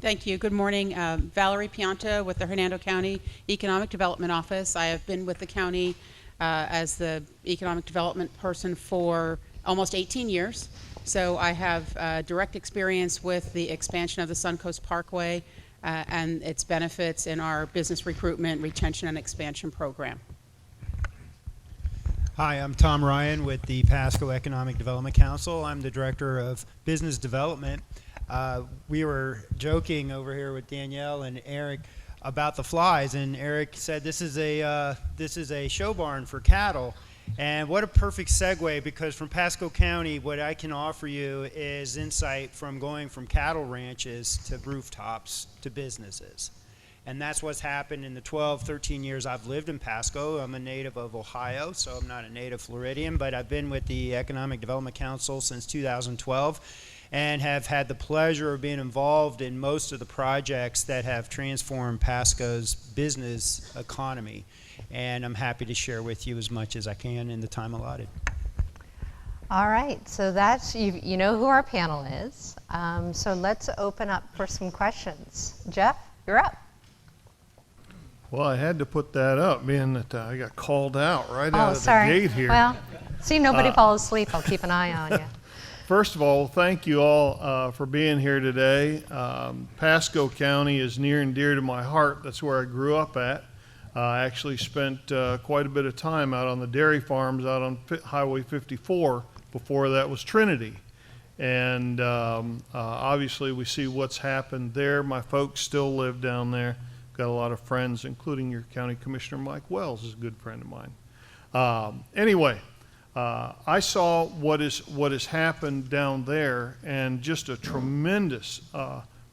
Thank you. Good morning. Valerie Pianta with the Hernando County Economic Development Office. I have been with the county as the economic development person for almost 18 years. So I have direct experience with the expansion of the Suncoast Parkway and its benefits in our business recruitment, retention, and expansion program. Hi, I'm Tom Ryan with the Pasco Economic Development Council. I'm the Director of Business Development. We were joking over here with Danielle and Eric about the flies, and Eric said this is a show barn for cattle. And what a perfect segue, because from Pasco County, what I can offer you is insight from going from cattle ranches to rooftops to businesses. And that's what's happened in the 12, 13 years I've lived in Pasco. I'm a native of Ohio, so I'm not a native Floridian, but I've been with the Economic Development Council since 2012 and have had the pleasure of being involved in most of the projects that have transformed Pasco's business economy. And I'm happy to share with you as much as I can in the time allotted. All right, so that's, you know who our panel is. So let's open up for some questions. Jeff, you're up. Well, I had to put that up, being that I got called out right out of sorry. the gate here. Well, see, nobody falls asleep. I'll keep an eye on you. First of all, thank you all for being here today. Pasco County is near and dear to my heart. That's where I grew up at. I actually spent quite a bit of time out on the dairy farms out on Highway 54. Before that was Trinity. And obviously we see what's happened there. My folks still live down there. Got a lot of friends, including your County Commissioner Mike Wells is a good friend of mine. Anyway, I saw what has happened down there, and just a tremendous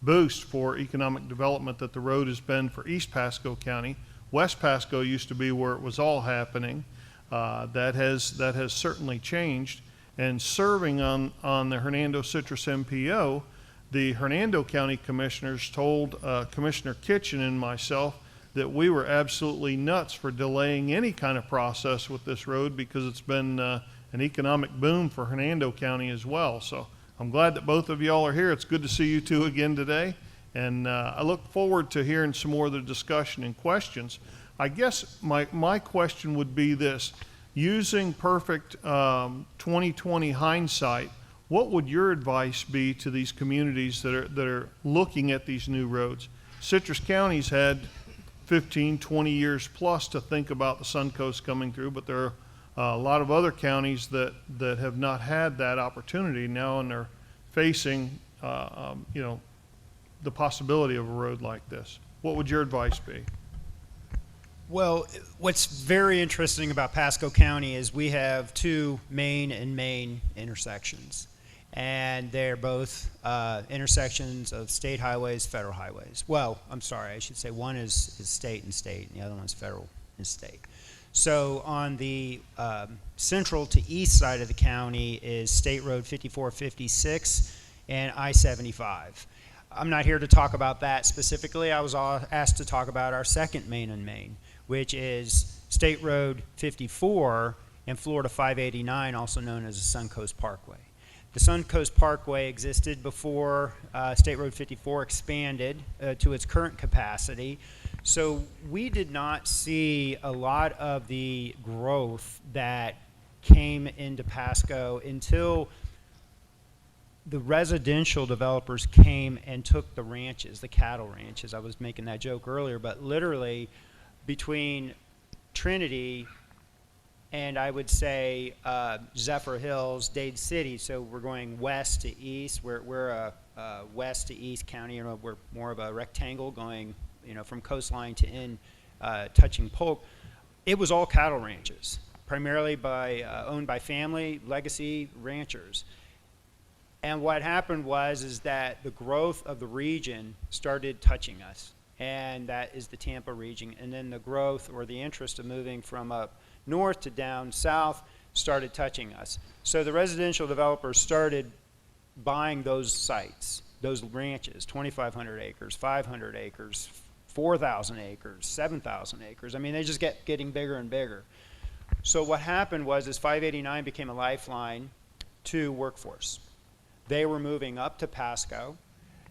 boost for economic development that the road has been for East Pasco County. West Pasco used to be where it was all happening. That has certainly changed. And serving on the Hernando Citrus MPO, the Hernando County Commissioners told Commissioner Kitchen and myself that we were absolutely nuts for delaying any kind of process with this road, because it's been an economic boom for Hernando County as well. So I'm glad that both of y'all are here. It's good to see you two again today. And I look forward to hearing some more of the discussion and questions. I guess my question would be this. Using perfect 2020 hindsight, what would your advice be to these communities that are looking at these new roads? Citrus County's had 15, 20 years plus to think about the Suncoast coming through, but there are a lot of other counties that have not had that opportunity now, and they're facing the possibility of a road like this. What would your advice be? Well, what's very interesting about Pasco County is we have two main and main intersections. And they're both intersections of state highways, federal highways. Well, I'm sorry, I should say one is state and state, and the other one's federal and state. So on the central to east side of the county is State Road 5456 and I-75. I'm not here to talk about that specifically. I was asked to talk about our second main and main, which is State Road 54 and Florida 589, also known as the Suncoast Parkway. The Suncoast Parkway existed before State Road 54 expanded to its current capacity. So we did not see a lot of the growth that came into Pasco until the residential developers came and took the ranches, the cattle ranches. I was making that joke earlier, but literally between Trinity and I would say Zephyr Hills, Dade City, so we're going west to east. We're a west to east county, you know, we're more of a rectangle going, you know, from coastline to in, touching Polk. It was all cattle ranches, primarily owned by family, legacy ranchers. And what happened is that the growth of the region started touching us, and that is the Tampa region. And then the growth or the interest of moving from up north to down south started touching us. So the residential developers started buying those sites, those ranches, 2,500 acres, 500 acres, 4,000 acres, 7,000 acres. I mean, they just kept getting bigger and bigger. So what happened was 589 became a lifeline to workforce. They were moving up to Pasco,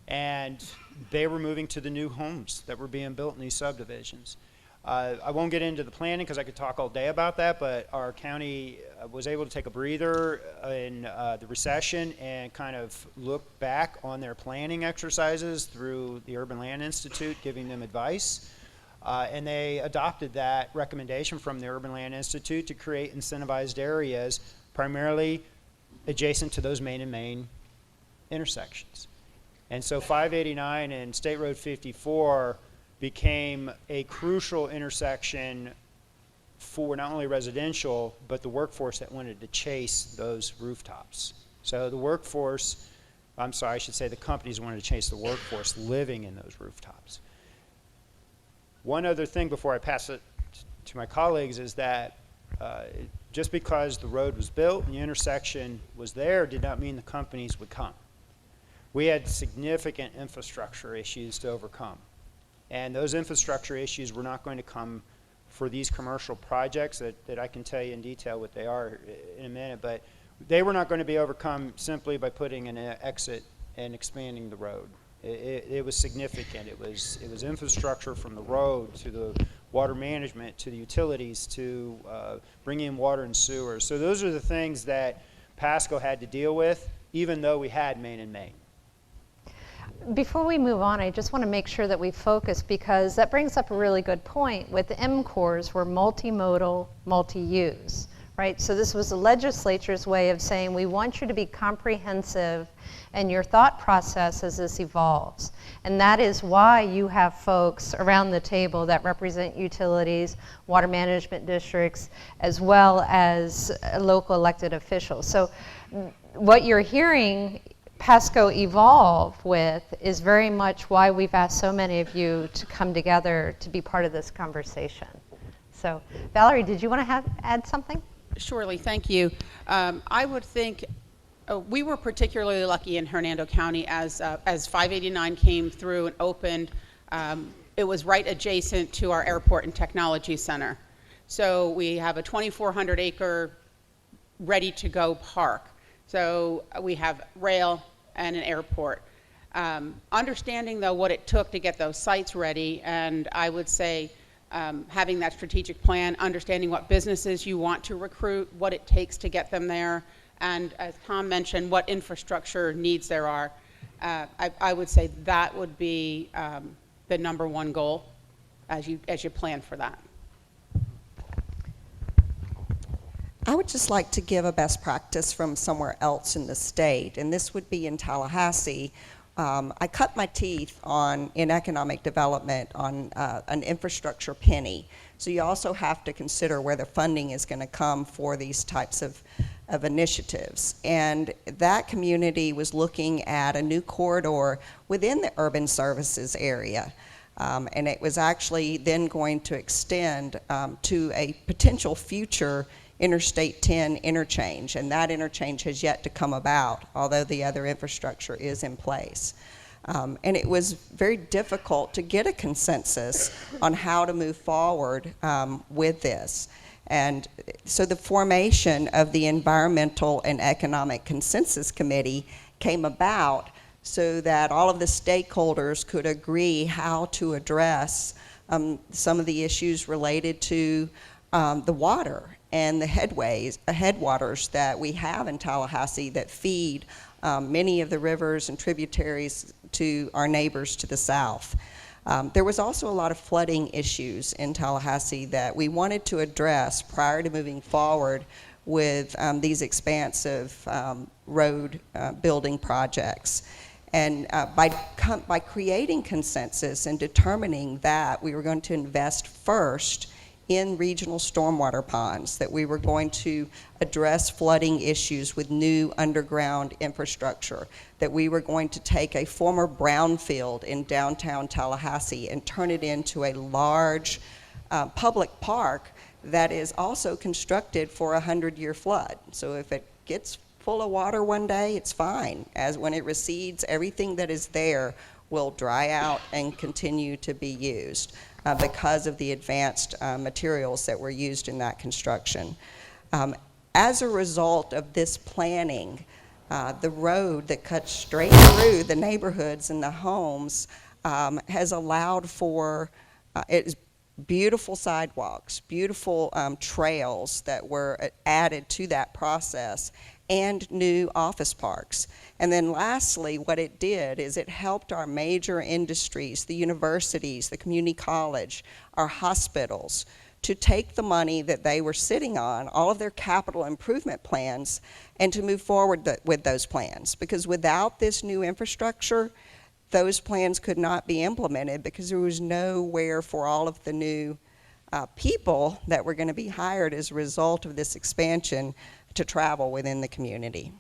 and they were moving to the new homes that were being built in these subdivisions. I won't get into the planning because I could talk all day about that, but our county was able to take a breather in the recession and kind of look back on their planning exercises through the Urban Land Institute, giving them advice. And they adopted that recommendation from the Urban Land Institute to create incentivized areas, primarily adjacent to those main and main intersections. And so 589 and State Road 54 became a crucial intersection for not only residential, but the workforce that wanted to chase those rooftops. So the workforce, I'm sorry, I should say the companies wanted to chase the workforce living in those rooftops. One other thing before I pass it to my colleagues is that just because the road was built and the intersection was there did not mean the companies would come. We had significant infrastructure issues to overcome. And those infrastructure issues were not going to come for these commercial projects that I can tell you in detail what they are in a minute, but they were not going to be overcome simply by putting an exit and expanding the road. It was significant. It was infrastructure from the road to the water management to the utilities to bringing in water and sewer. So those are the things that Pasco had to deal with, even though we had main and main. Before we move on, I just want to make sure that we focus, because that brings up a really good point. With the MCORES, we're multimodal, multi-use, right? So this was the legislature's way of saying, we want you to be comprehensive in your thought process as this evolves. And that is why you have folks around the table that represent utilities, water management districts, as well as local elected officials. So what you're hearing Pasco evolve with is very much why we've asked so many of you to come together to be part of this conversation. So Valerie, did you want to add something? Surely, thank you. I would think we were particularly lucky in Hernando County as 589 came through and opened. It was right adjacent to our airport and technology center. So we have a 2,400 acre ready to go park. So we have rail and an airport. Understanding, though, what it took to get those sites ready, and I would say having that strategic plan, understanding what businesses you want to recruit, what it takes to get them there, and as Tom mentioned, what infrastructure needs there are. I would say that would be the #1 goal as you plan for that. I would just like to give a best practice from somewhere else in the state, and this would be in Tallahassee, I cut my teeth in economic development on an infrastructure penny. So you also have to consider where the funding is going to come for these types of initiatives. And that community was looking at a new corridor within the urban services area. And it was actually then going to extend to a potential future Interstate 10 interchange, and that interchange has yet to come about, although the other infrastructure is in place. And it was very difficult to get a consensus on how to move forward with this. And so the formation of the Environmental and Economic Consensus Committee came about so that all of the stakeholders could agree how to address some of the issues related to the water and the headwaters that we have in Tallahassee that feed many of the rivers and tributaries to our neighbors to the south. There was also a lot of flooding issues in Tallahassee that we wanted to address prior to moving forward with these expansive road building projects. And by creating consensus and determining that we were going to invest first in regional stormwater ponds, that we were going to address flooding issues with new underground infrastructure, that we were going to take a former brownfield in downtown Tallahassee and turn it into a large public park that is also constructed for a 100-year flood. So if it gets full of water one day, it's fine. As when it recedes, everything that is there will dry out and continue to be used because of the advanced materials that were used in that construction. As a result of this planning, the road that cuts straight through the neighborhoods and the homes has allowed for beautiful sidewalks, beautiful trails that were added to that process, and new office parks. And then lastly, what it did is it helped our major industries, the universities, the community college, our hospitals, to take the money that they were sitting on, all of their capital improvement plans, and to move forward with those plans. Because without this new infrastructure, those plans could not be implemented because there was nowhere for all of the new people that were going to be hired as a result of this expansion to travel within the community.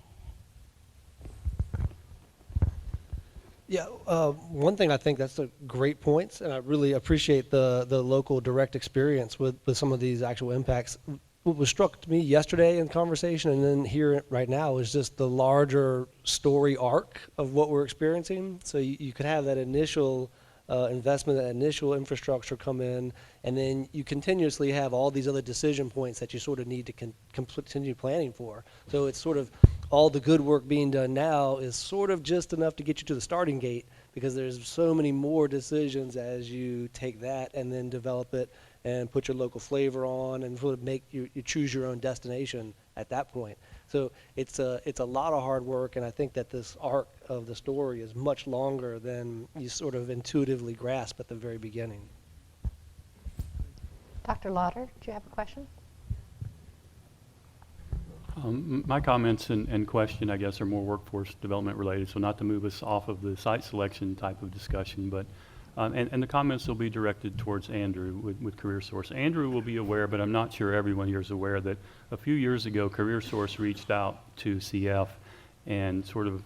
Yeah, one thing I think that's a great point, and I really appreciate the local direct experience with some of these actual impacts. What was struck to me yesterday in conversation and then here right now is just the larger story arc of what we're experiencing. So you could have that initial investment, that initial infrastructure come in, and then you continuously have all these other decision points that you sort of need to continue planning for. So it's sort of all the good work being done now is sort of just enough to get you to the starting gate, because there's so many more decisions as you take that and then develop it and put your local flavor on and sort of make you choose your own destination at that point. So it's a lot of hard work, and I think that this arc of the story is much longer than you sort of intuitively grasp at the very beginning. Dr. Lauder, do you have a question? My comments and question, I guess, are more workforce development related, so not to move us off of the site selection type of discussion, but and the comments will be directed towards Andrew with CareerSource. Andrew will be aware, but I'm not sure everyone here is aware, that a few years ago, CareerSource reached out to CF and sort of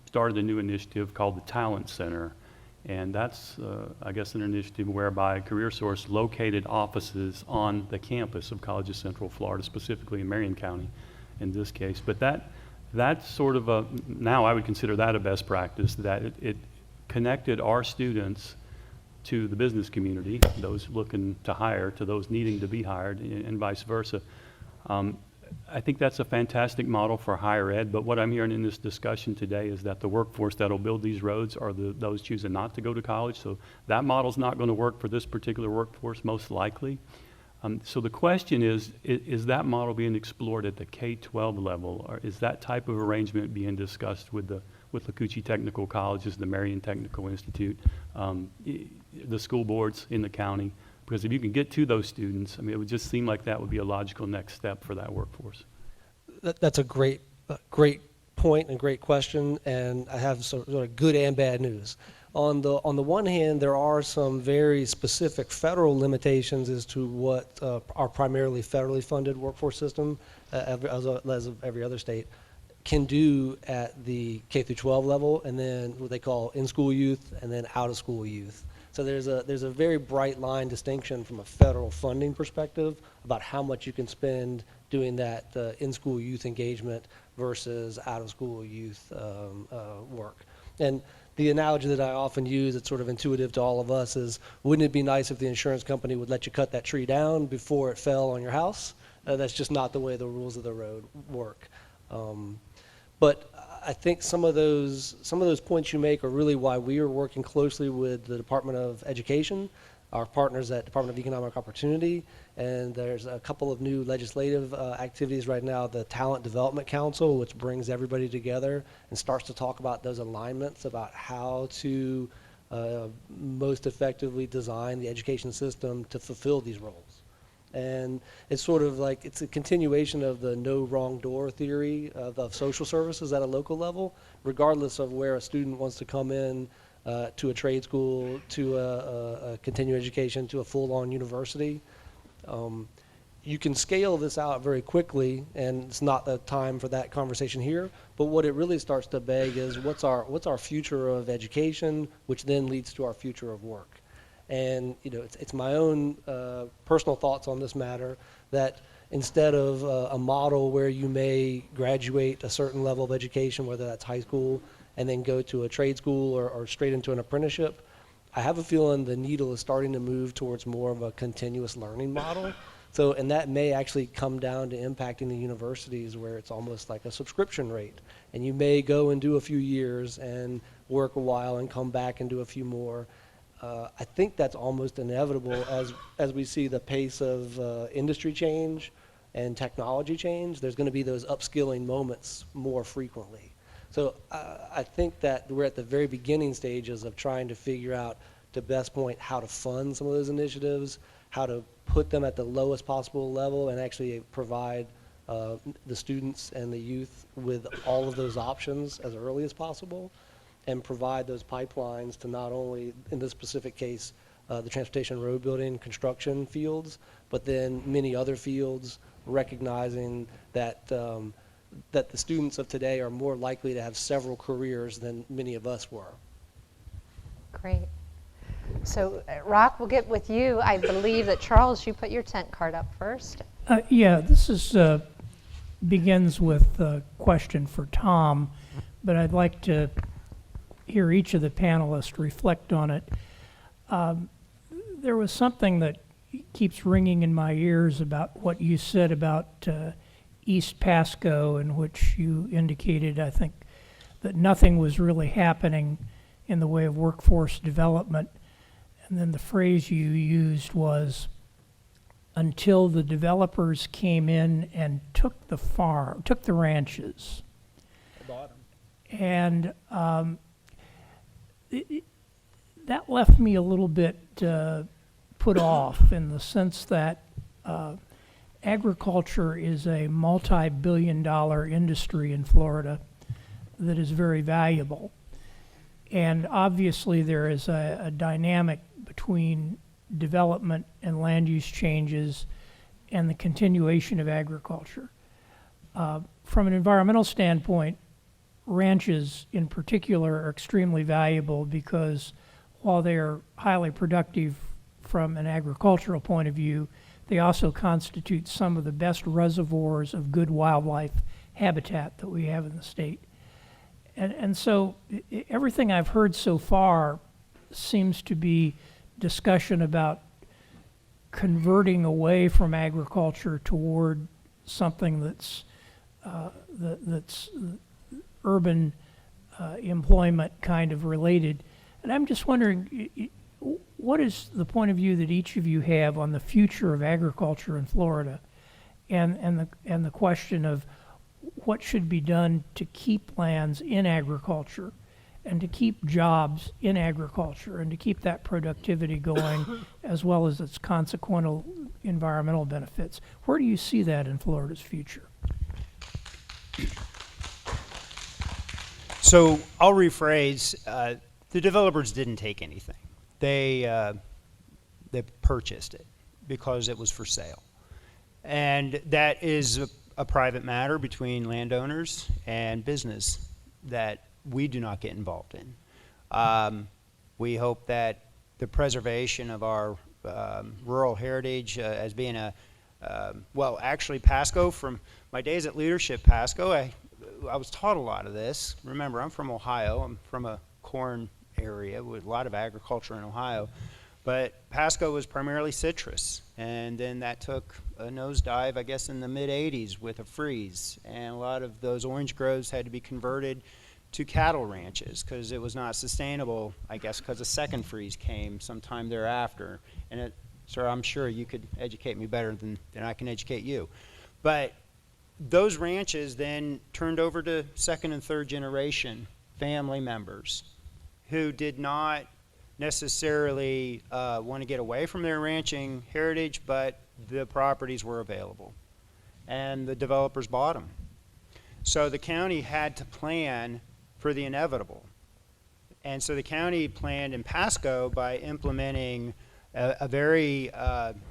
started a new initiative called the Talent Center. And that's, I guess, an initiative whereby CareerSource located offices on the campus of College of Central Florida, specifically in Marion County in this case. But that's sort of now I would consider that a best practice, that it connected our students to the business community, those looking to hire, to those needing to be hired, and vice versa. I think that's a fantastic model for higher ed, but what I'm hearing in this discussion today is that the workforce that'll build these roads are those choosing not to go to college, so that model's not going to work for this particular workforce, most likely. So the question is that model being explored at the K-12 level, or is that type of arrangement being discussed with the Kikuchi Technical Colleges, the Marion Technical Institute, the school boards in the county? Because if you can get to those students, I mean, it would just seem like that would be a logical next step for that workforce. That's a great point and great question, and I have sort of good and bad news. On the one hand, there are some very specific federal limitations as to what our primarily federally funded workforce system, as of every other state, can do at the K through 12 level, and then what they call in-school youth, and then out-of-school youth. So there's a very bright line distinction from a federal funding perspective about how much you can spend doing that in-school youth engagement versus out-of-school youth work. And the analogy that I often use, it's sort of intuitive to all of us, is wouldn't it be nice if the insurance company would let you cut that tree down before it fell on your house? That's just not the way the rules of the road work. But I think some of those points you make are really why we are working closely with the Department of Education, our partners at Department of Economic Opportunity, and there's a couple of new legislative activities right now, the Talent Development Council, which brings everybody together and starts to talk about those alignments about how to most effectively design the education system to fulfill these roles. And it's sort of like, it's a continuation of the no wrong door theory of social services at a local level, regardless of where a student wants to come in to a trade school, to a continuing education, to a full-on university. You can scale this out very quickly, and it's not the time for that conversation here, but what it really starts to beg is what's our future of education, which then leads to our future of work. And it's my own personal thoughts on this matter that instead of a model where you may graduate a certain level of education, whether that's high school, and then go to a trade school or straight into an apprenticeship, I have a feeling the needle is starting to move towards more of a continuous learning model. So, and that may actually come down to impacting the universities where it's almost like a subscription rate. And you may go and do a few years and work a while and come back and do a few more. I think that's almost inevitable as we see the pace of industry change and technology change. There's going to be those upskilling moments more frequently. So I think that we're at the very beginning stages of trying to figure out, to best point, how to fund some of those initiatives, how to put them at the lowest possible level and actually provide the students and the youth with all of those options as early as possible, and provide those pipelines to not only, in this specific case, the transportation, road building, construction fields, but then many other fields, recognizing that that the students of today are more likely to have several careers than many of us were. Great. So, Rock, we'll get with you. I believe that, Charles, you put your tent card up first. Yeah, this is begins with a question for Tom, but I'd like to hear each of the panelists reflect on it. There was something that keeps ringing in my ears about what you said about East Pasco, in which you indicated, I think, that nothing was really happening in the way of workforce development. And then the phrase you used was, until the developers came in and took the ranches. I bought them. And that left me a little bit put off, in the sense that agriculture is a multi-billion-dollar industry in Florida that is very valuable. And obviously there is a dynamic between development and land use changes and the continuation of agriculture. From an environmental standpoint, ranches in particular are extremely valuable because while they are highly productive from an agricultural point of view, they also constitute some of the best reservoirs of good wildlife habitat that we have in the state. And so everything I've heard so far seems to be discussion about converting away from agriculture toward something that's urban employment kind of related. And I'm just wondering, what is the point of view that each of you have on the future of agriculture in Florida, and the question of what should be done to keep lands in agriculture and to keep jobs in agriculture and to keep that productivity going, as well as its consequential environmental benefits? Where do you see that in Florida's future? So I'll rephrase. The developers didn't take anything. They purchased it because it was for sale. And that is a private matter between landowners and business that we do not get involved in. We hope that the preservation of our rural heritage as being well, actually Pasco, from my days at Leadership Pasco, I was taught a lot of this. Remember, I'm from Ohio. I'm from a corn area with a lot of agriculture in Ohio. But Pasco was primarily citrus, and then that took a nosedive, I guess, in the mid-'80s with a freeze, and a lot of those orange groves had to be converted to cattle ranches because it was not sustainable, I guess, because a second freeze came sometime thereafter. And sir, I'm sure you could educate me better than I can educate you. But those ranches then turned over to second and third generation family members who did not necessarily want to get away from their ranching heritage, but the properties were available. And the developers bought them. So the county had to plan for the inevitable. And so the county planned in Pasco by implementing a very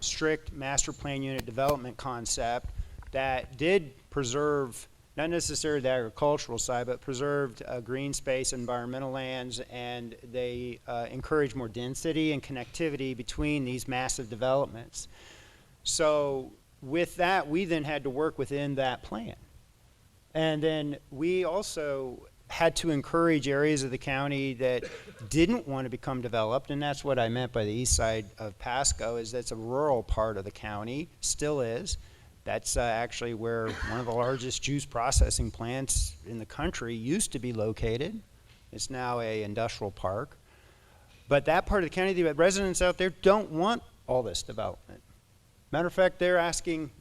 strict master plan unit development concept that did preserve, not necessarily the agricultural side, but preserved green space, environmental lands, and they encouraged more density and connectivity between these massive developments. So with that, we then had to work within that plan. And then we also had to encourage areas of the county that didn't want to become developed, and that's what I meant by the east side of Pasco, is that's a rural part of the county, still is. That's actually where one of the largest juice processing plants in the country used to be located. It's now an industrial park. But that part of the county, the residents out there don't want all this development. Matter of fact, they're asking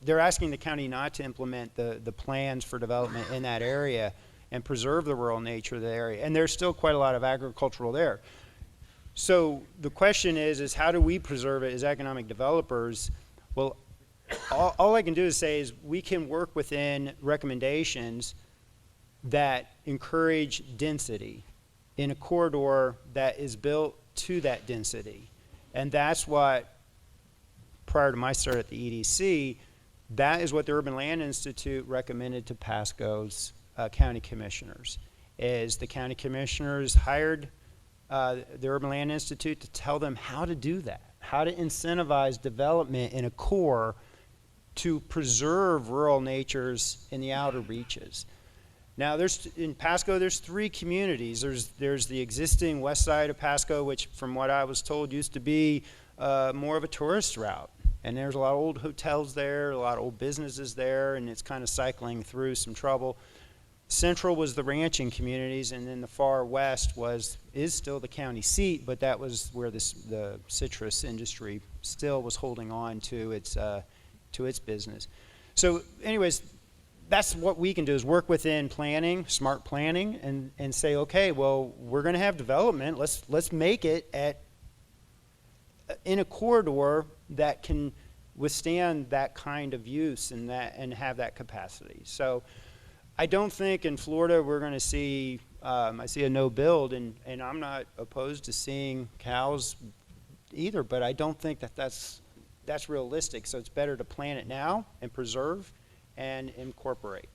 they're asking the county not to implement the plans for development in that area and preserve the rural nature of the area. And there's still quite a lot of agricultural there. So the question is how do we preserve it as economic developers? Well, all I can do is say is we can work within recommendations that encourage density in a corridor that is built to that density. And that's what, prior to my start at the EDC, that is what the Urban Land Institute recommended to Pasco's county commissioners, is the county commissioners hired the Urban Land Institute to tell them how to do that, how to incentivize development in a core to preserve rural natures in the outer reaches. Now, in Pasco, there's 3 communities. There's the existing west side of Pasco, which, from what I was told, used to be more of a tourist route. And there's a lot of old hotels there, a lot of old businesses there, and it's kind of cycling through some trouble. Central was the ranching communities, and then the far west is still the county seat, but that was where the citrus industry still was holding on to its business. So anyways, that's what we can do, is work within planning, smart planning, and say, okay, well, we're going to have development. Let's make it in a corridor that can withstand that kind of use and have that capacity. So I don't think in Florida we're going to see, I see a no build, and I'm not opposed to seeing cows either, but I don't think that's realistic. So it's better to plan it now and preserve and incorporate.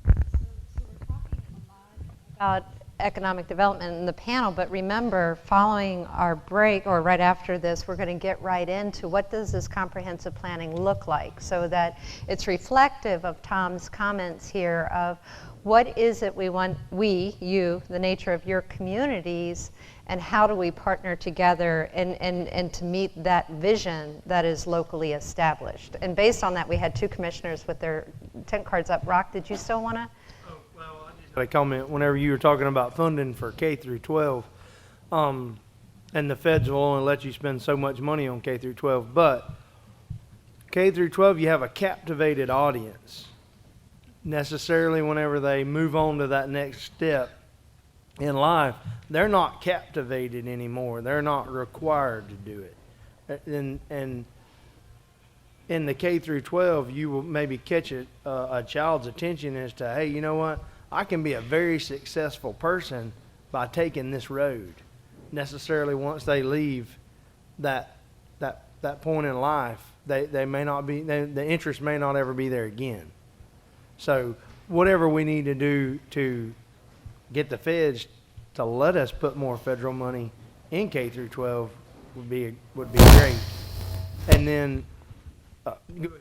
So we're talking a lot about economic development in the panel, but remember, following our break or right after this, we're going to get right into what does this comprehensive planning look like, so that it's reflective of Tom's comments here of what is it we want, you, the nature of your communities, and how do we partner together and to meet that vision that is locally established. And based on that, we had 2 commissioners with their tent cards up. Rock, did you still want to? I comment whenever you were talking about funding for K through 12, and the feds will only let you spend so much money on K through 12, but K through 12, you have a captivated audience. Necessarily whenever they move on to that next step in life, they're not captivated anymore. They're not required to do it. And in the K through 12, you will maybe catch a child's attention as to, hey, you know what? I can be a very successful person by taking this road. Necessarily, once they leave that point in life, they may not be, the interest may not ever be there again. So whatever we need to do to get the feds to let us put more federal money in K through 12 would be great. And then, go ahead.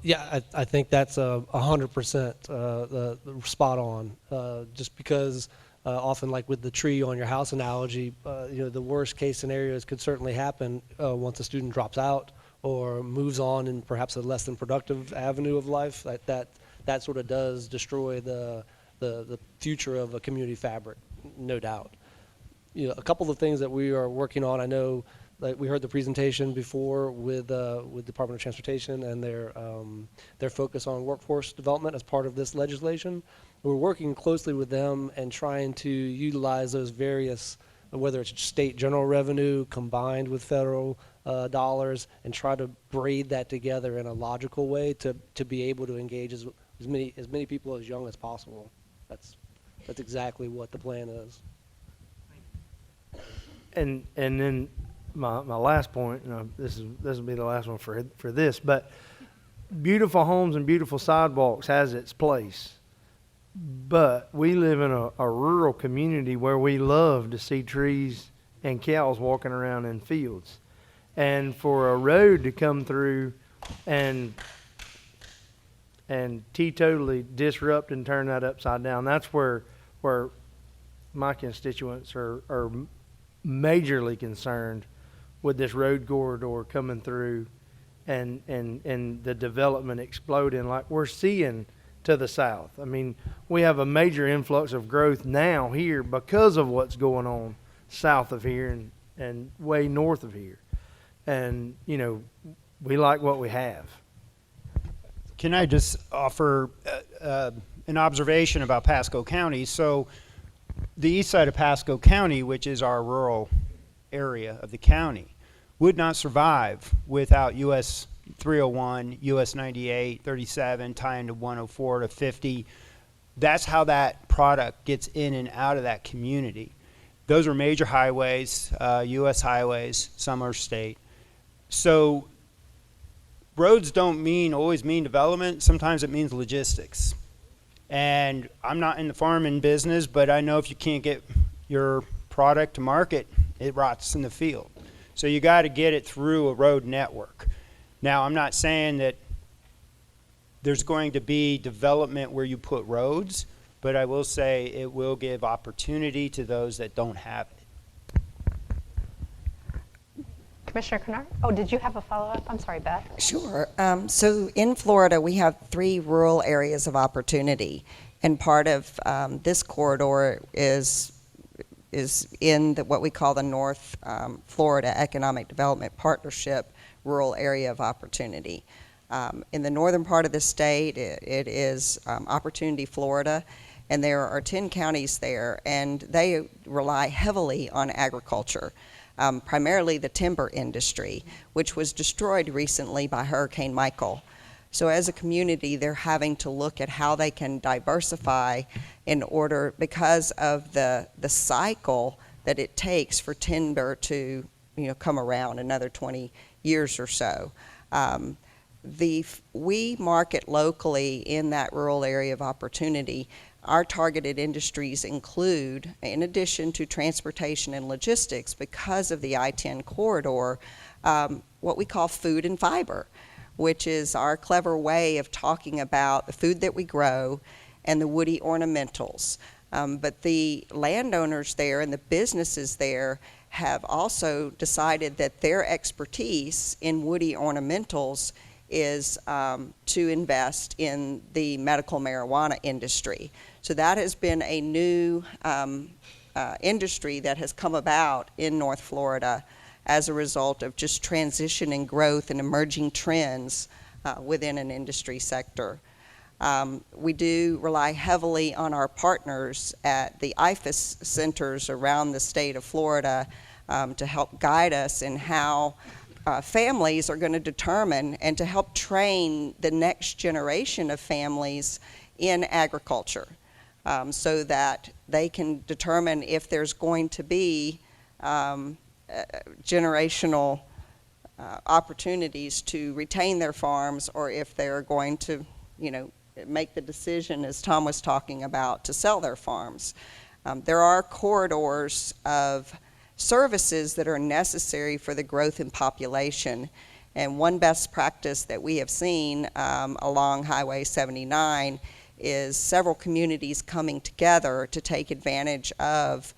Yeah, I think that's 100% the spot on. Just because often, like with the tree on your house analogy, the worst case scenarios could certainly happen once a student drops out or moves on in perhaps a less than productive avenue of life. That sort of does destroy the future of a community fabric, no doubt. A couple of things that we are working on. I know, like we heard the presentation before with Department of Transportation and their focus on workforce development as part of this legislation. We're working closely with them and trying to utilize those various, whether it's state general revenue combined with federal dollars, and try to braid that together in a logical way to be able to engage as many people as young as possible. That's exactly what the plan is. And then my last point, this will be the last one for this, but beautiful homes and beautiful sidewalks has its place. But we live in a rural community where we love to see trees and cows walking around in fields. And for a road to come through and teetotally disrupt and turn that upside down, that's where my constituents are majorly concerned with this road corridor coming through and the development exploding like we're seeing to the south. I mean, we have a major influx of growth now here because of what's going on south of here and way north of here. And, we like what we have. Can I just offer an observation about Pasco County? So the east side of Pasco County, which is our rural area of the county, would not survive without US 301, US 98, 37, tying to 104 to 50. That's how that product gets in and out of that community. Those are major highways, US highways, some are state. So roads don't always mean development. Sometimes it means logistics. And I'm not in the farming business, but I know if you can't get your product to market, it rots in the field. So you got to get it through a road network. Now, I'm not saying that there's going to be development where you put roads, but I will say it will give opportunity to those that don't have it. Commissioner Kennard? Oh, did you have a follow-up? I'm sorry, Beth. Sure. So in Florida, we have 3 rural areas of opportunity, and part of this corridor is in what we call the North Florida Economic Development Partnership rural area of opportunity. In the northern part of the state, it is Opportunity Florida, and there are 10 counties there, and they rely heavily on agriculture. Primarily the timber industry, which was destroyed recently by Hurricane Michael. So as a community, they're having to look at how they can diversify in order, because of the cycle that it takes for timber to come around another 20 years or so. We market locally in that rural area of opportunity. Our targeted industries include, in addition to transportation and logistics, because of the I-10 corridor, what we call food and fiber, which is our clever way of talking about the food that we grow and the woody ornamentals. But the landowners there and the businesses there have also decided that their expertise in woody ornamentals is to invest in the medical marijuana industry. So that has been a new industry that has come about in North Florida as a result of just transition and growth and emerging trends within an industry sector. We do rely heavily on our partners at the IFAS centers around the state of Florida to help guide us in how families are going to determine and to help train the next generation of families in agriculture, so that they can determine if there's going to be generational opportunities to retain their farms, or if they're going to, make the decision, as Tom was talking about, to sell their farms. There are corridors of services that are necessary for the growth in population. And one best practice that we have seen along Highway 79 is several communities coming together to take advantage of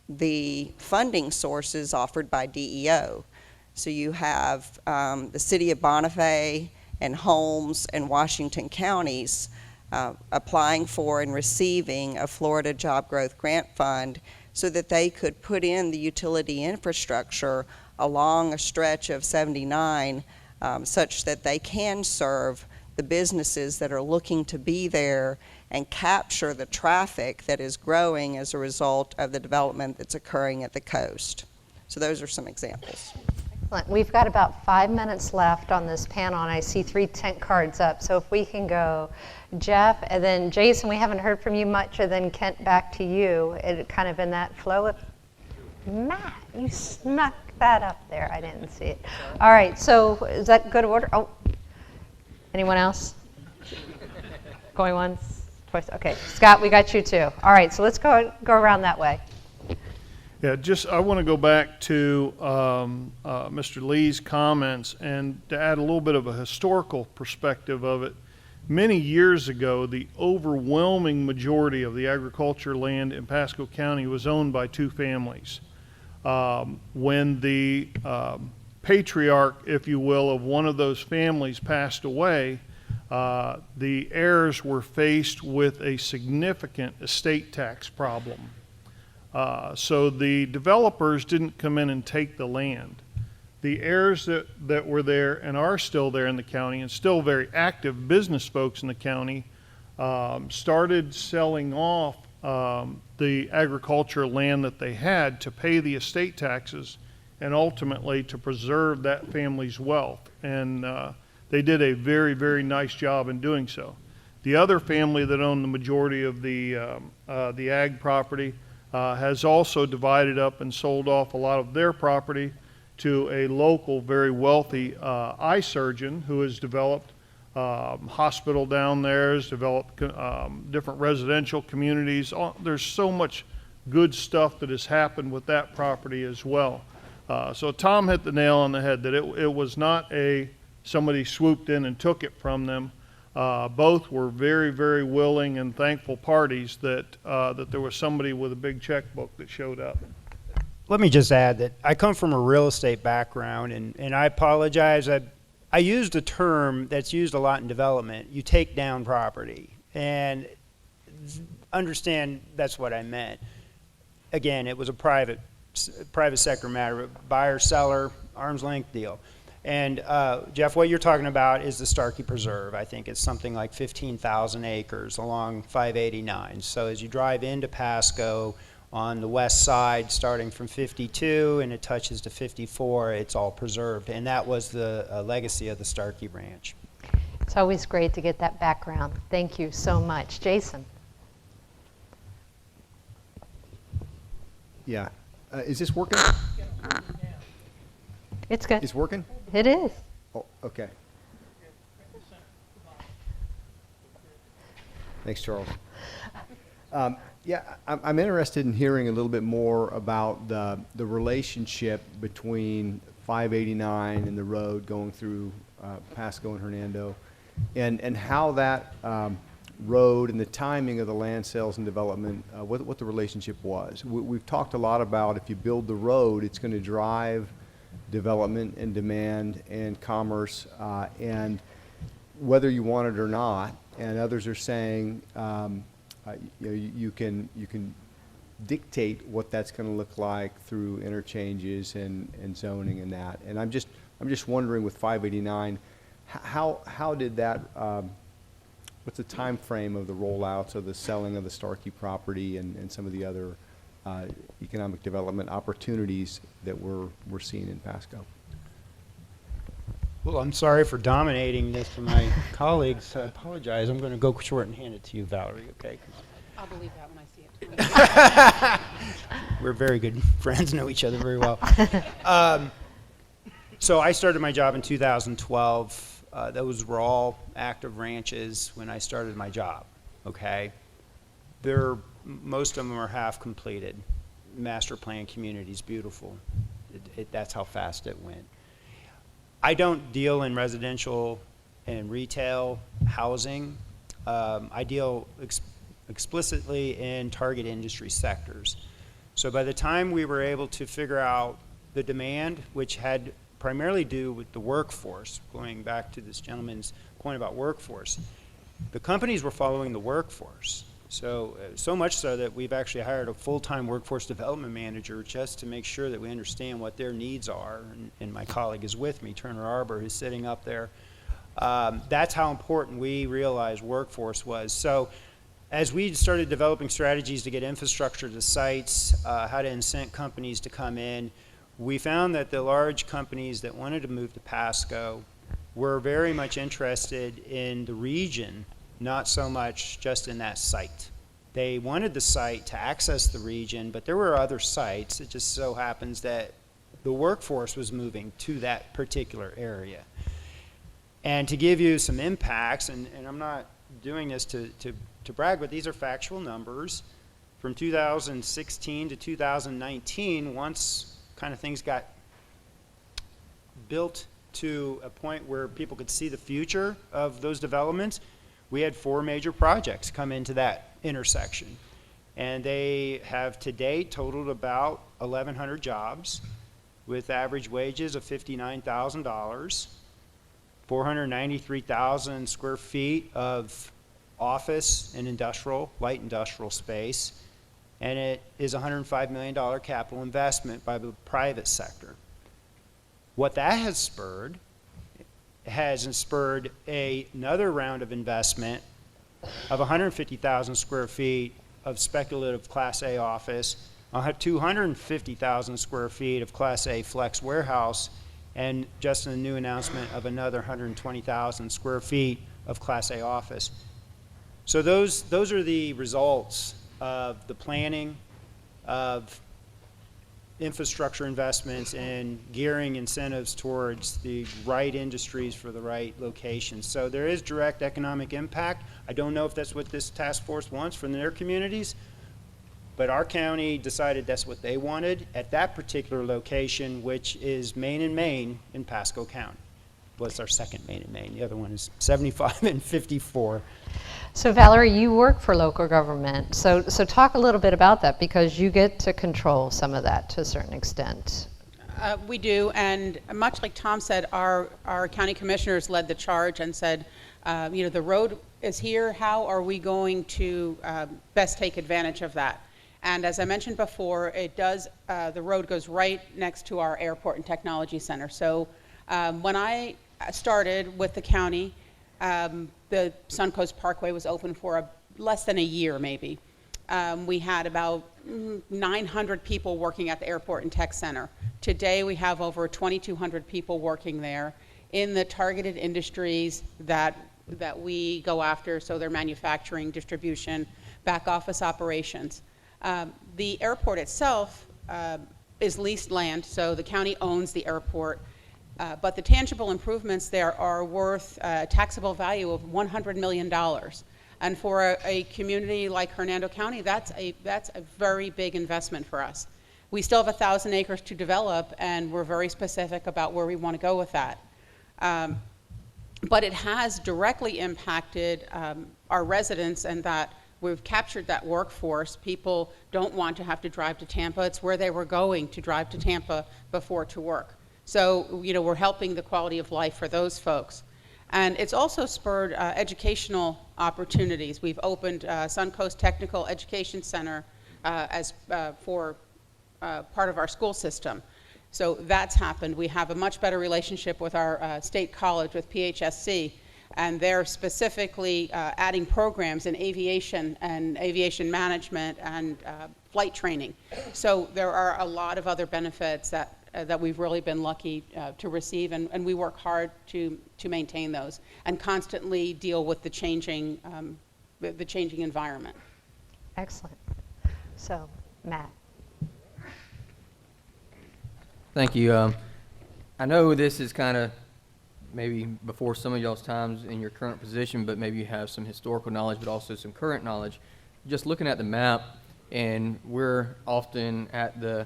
the funding sources offered by DEO. So you have the city of Bonifay and Holmes and Washington counties applying for and receiving a Florida Job Growth Grant Fund so that they could put in the utility infrastructure along a stretch of 79 such that they can serve the businesses that are looking to be there and capture the traffic that is growing as a result of the development that's occurring at the coast. So those are some examples. Excellent. We've got about 5 minutes left on this panel, and I see 3 tent cards up. So if we can go Jeff, and then Jason, we haven't heard from you much, and then Kent, back to you, kind of in that flow. Matt, you snuck that up there. I didn't see it. All right, so is that good order? Oh, anyone else? Going once, twice. Okay, Scott, we got you too. All right, so let's go around that way. Yeah, I want to go back to Mr. Lee's comments and to add a little bit of a historical perspective of it. Many years ago, the overwhelming majority of the agriculture land in Pasco County was owned by 2 families. When the patriarch, if you will, of one of those families passed away, the heirs were faced with a significant estate tax problem. So the developers didn't come in and take the land. The heirs that were there and are still there in the county, and still very active business folks in the county, started selling off the agriculture land that they had to pay the estate taxes and ultimately to preserve that family's wealth. And they did a very, very nice job in doing so. The other family that owned the majority of the ag property has also divided up and sold off a lot of their property to a local, very wealthy eye surgeon who has developed hospital down there, has developed different residential communities. There's so much good stuff that has happened with that property as well. So Tom hit the nail on the head that it was not somebody swooped in and took it from them. Both were very, very willing and thankful parties that there was somebody with a big checkbook that showed up. Let me just add that I come from a real estate background, and I apologize. I used a term that's used a lot in development. You take down property, and understand that's what I meant. Again, it was a private sector matter, buyer, seller, arm's length deal. And Jeff, what you're talking about is the Starkey Preserve. I think it's something like 15,000 acres along 589. So as you drive into Pasco on the west side, starting from 52 and it touches to 54, it's all preserved. And that was the legacy of the Starkey Ranch. It's always great to get that background. Thank you so much. Jason. Yeah. Is this working? It's good. It's working? It is. Oh, okay. Thanks, Charles. Yeah, I'm interested in hearing a little bit more about the relationship between 589 and the road going through Pasco and Hernando, and how that road and the timing of the land sales and development, what the relationship was. We've talked a lot about if you build the road, it's going to drive development and demand and commerce, and whether you want it or not. And others are saying you can dictate what that's going to look like through interchanges and zoning and that. And I'm just wondering with 589, how did that? What's the time frame of the rollouts of the selling of the Starkey property and some of the other economic development opportunities that we're seeing in Pasco? Well, I'm sorry for dominating this to my colleagues. I apologize. I'm going to go short and hand it to you, Valerie, okay? I'll believe that when I see it. We're very good friends, know each other very well. So I started my job in 2012. Those were all active ranches when I started my job, okay? Most of them are half completed. Master plan communities, beautiful. That's how fast it went. I don't deal in residential and retail housing. I deal explicitly in target industry sectors. So by the time we were able to figure out the demand, which had primarily do with the workforce, going back to this gentleman's point about workforce, the companies were following the workforce. So much so that we've actually hired a full-time workforce development manager just to make sure that we understand what their needs are. And my colleague is with me, Turner Arbor, who's sitting up there. That's how important we realized workforce was. So as we started developing strategies to get infrastructure to sites, how to incent companies to come in, we found that the large companies that wanted to move to Pasco were very much interested in the region, not so much just in that site. They wanted the site to access the region, but there were other sites. It just so happens that the workforce was moving to that particular area. And to give you some impacts, and I'm not doing this to brag, but these are factual numbers. From 2016 to 2019, once kind of things got built to a point where people could see the future of those developments, we had 4 major projects come into that intersection. And they have to date totaled about 1,100 jobs with average wages of $59,000, 493,000 square feet of office and industrial, light industrial space, and it is a $105 million capital investment by the private sector. What that has spurred another round of investment of 150,000 square feet of speculative Class A office, 250,000 square feet of Class A flex warehouse, and just a new announcement of another 120,000 square feet of Class A office. So those are the results of the planning, of infrastructure investments, and gearing incentives towards the right industries for the right locations. So there is direct economic impact. I don't know if that's what this task force wants from their communities, but our county decided that's what they wanted at that particular location, which is Main and Main in Pasco County. Was our second Main and Main. The other one is 75 and 54. So Valerie, you work for local government. So talk a little bit about that, because you get to control some of that to a certain extent. We do, and much like Tom said, our county commissioners led the charge and said, the road is here. How are we going to best take advantage of that? And as I mentioned before, the road goes right next to our airport and technology center. So when I started with the county, the Suncoast Parkway was open for less than a year, maybe. We had about 900 people working at the airport and tech center. Today we have over 2,200 people working there in the targeted industries that we go after. So they're manufacturing, distribution, back office operations. The airport itself is leased land, so the county owns the airport. But the tangible improvements there are worth a taxable value of $100 million. And for a community like Hernando County, that's a very big investment for us. We still have 1,000 acres to develop, and we're very specific about where we want to go with that. But it has directly impacted our residents, and that we've captured that workforce. People don't want to have to drive to Tampa. It's where they were going to drive to Tampa before to work. So, we're helping the quality of life for those folks. And it's also spurred educational opportunities. We've opened Suncoast Technical Education Center for part of our school system. So that's happened. We have a much better relationship with our state college, with PHSC, and they're specifically adding programs in aviation and aviation management and flight training. So there are a lot of other benefits that that we've really been lucky to receive, and we work hard to maintain those and constantly deal with the changing environment. Excellent. So, Matt. Thank you. I know this is kind of maybe before some of y'all's times in your current position, but maybe you have some historical knowledge, but also some current knowledge. Just looking at the map, and we're often at the,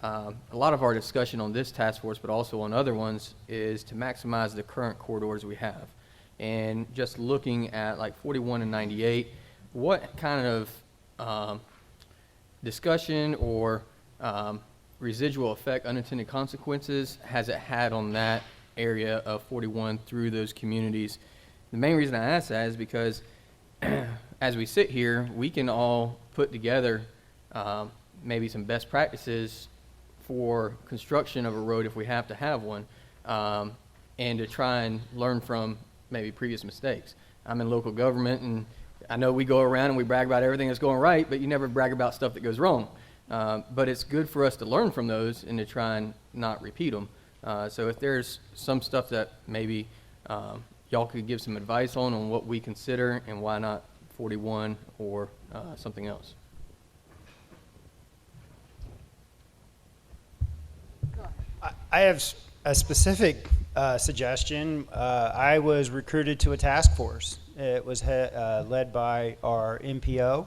a lot of our discussion on this task force, but also on other ones, is to maximize the current corridors we have. And just looking at like 41 and 98, what kind of discussion or residual effect, unintended consequences, has it had on that area of 41 through those communities? The main reason I ask that is because as we sit here, we can all put together maybe some best practices for construction of a road if we have to have one, and to try and learn from maybe previous mistakes. I'm in local government, and I know we go around and we brag about everything that's going right, but you never brag about stuff that goes wrong. But it's good for us to learn from those and to try and not repeat them. So if there's some stuff that maybe y'all could give some advice on what we consider and why not 41 or something else. I have a specific suggestion. I was recruited to a task force. It was led by our MPO.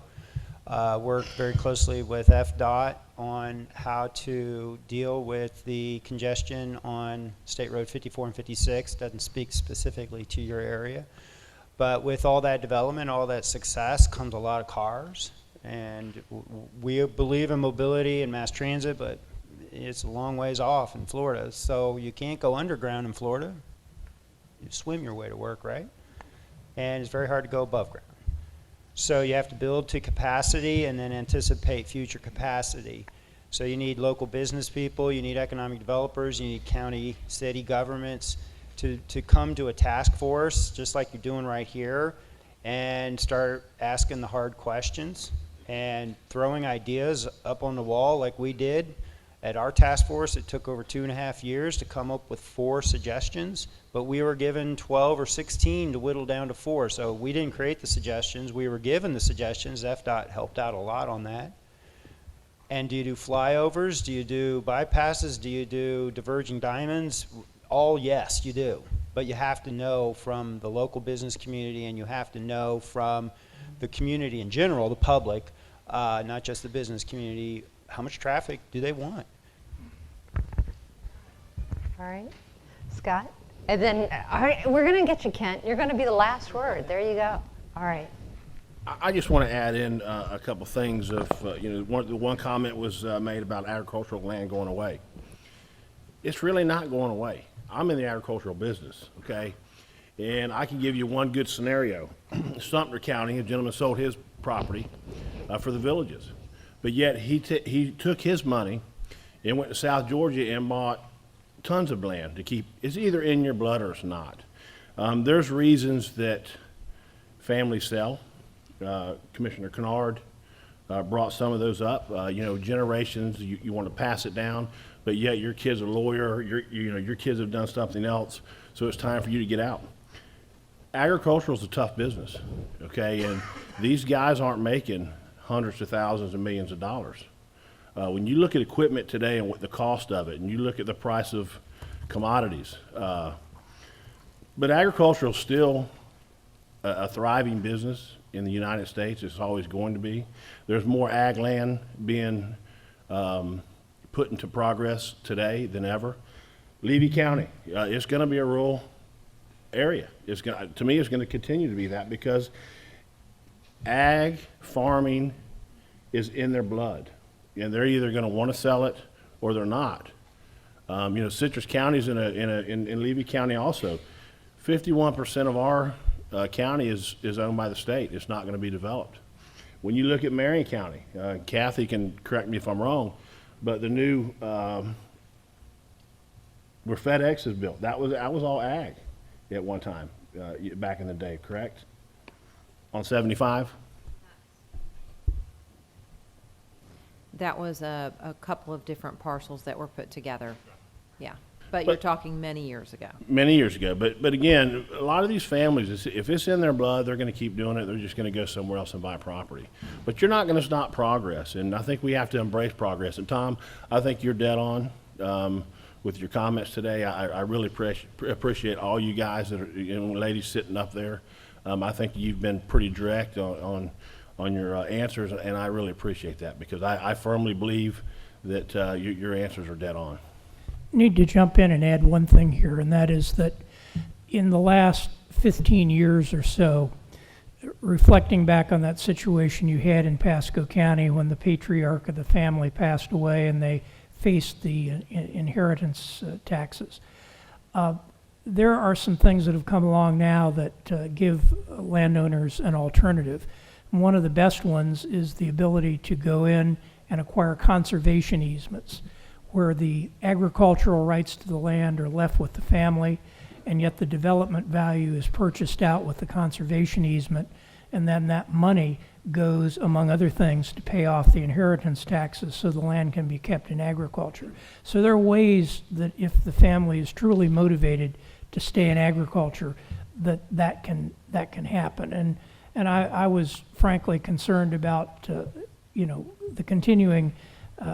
Worked very closely with FDOT on how to deal with the congestion on State Road 54 and 56. Doesn't speak specifically to your area. But with all that development, all that success, comes a lot of cars. And we believe in mobility and mass transit, but it's a long ways off in Florida. So you can't go underground in Florida. You swim your way to work, right? And it's very hard to go above ground. So you have to build to capacity and then anticipate future capacity. So you need local business people, you need economic developers, you need county, city governments to come to a task force, just like you're doing right here, and start asking the hard questions and throwing ideas up on the wall like we did. At our task force, it took over 2.5 years to come up with 4 suggestions, but we were given 12 or 16 to whittle down to 4. So we didn't create the suggestions, we were given the suggestions. FDOT helped out a lot on that. And do you do flyovers? Do you do bypasses? Do you do diverging diamonds? All yes, you do. But you have to know from the local business community, and you have to know from the community in general, the public, not just the business community, how much traffic do they want? All right. Scott? And then, all right, we're going to get you, Kent. You're going to be the last word. There you go. All right. I just want to add in a couple things. One comment was made about agricultural land going away. It's really not going away. I'm in the agricultural business, okay? And I can give you one good scenario. Sumter County, a gentleman sold his property for the villages. But yet he took his money and went to South Georgia and bought tons of land to keep. It's either in your blood or it's not. There's reasons that families sell. Commissioner Kennard brought some of those up. Generations, you want to pass it down, but yet your kid's a lawyer, your kids have done something else, so it's time for you to get out. Agricultural is a tough business, okay? And these guys aren't making hundreds of thousands and millions of dollars. When you look at equipment today and what the cost of it, and you look at the price of commodities, but agricultural is still a thriving business in the United States. It's always going to be. There's more ag land being put into progress today than ever. Levy County, it's going to be a rural area. To me, it's going to continue to be that because ag farming is in their blood, and they're either going to want to sell it or they're not. Citrus County's in Levy County also. 51% of our county is owned by the state. It's not going to be developed. When you look at Marion County, Kathy can correct me if I'm wrong, but the new where FedEx is built, that was all ag at one time back in the day, correct? On 75? That was a couple of different parcels that were put together. Yeah. But you're talking many years ago. Many years ago. But again, a lot of these families, if it's in their blood, they're going to keep doing it. They're just going to go somewhere else and buy property. But you're not going to stop progress. And I think we have to embrace progress. And Tom, I think you're dead on with your comments today. I really appreciate all you guys that are, ladies sitting up there. I think you've been pretty direct on your answers, and I really appreciate that because I firmly believe that your answers are dead on. Need to jump in and add one thing here, and that is that in the last 15 years or so, reflecting back on that situation you had in Pasco County when the patriarch of the family passed away and they faced the inheritance taxes, there are some things that have come along now that give landowners an alternative. And one of the best ones is the ability to go in and acquire conservation easements, where the agricultural rights to the land are left with the family, and yet the development value is purchased out with the conservation easement, and then that money goes, among other things, to pay off the inheritance taxes so the land can be kept in agriculture. So there are ways that if the family is truly motivated to stay in agriculture, that can happen. And I was frankly concerned about the continuing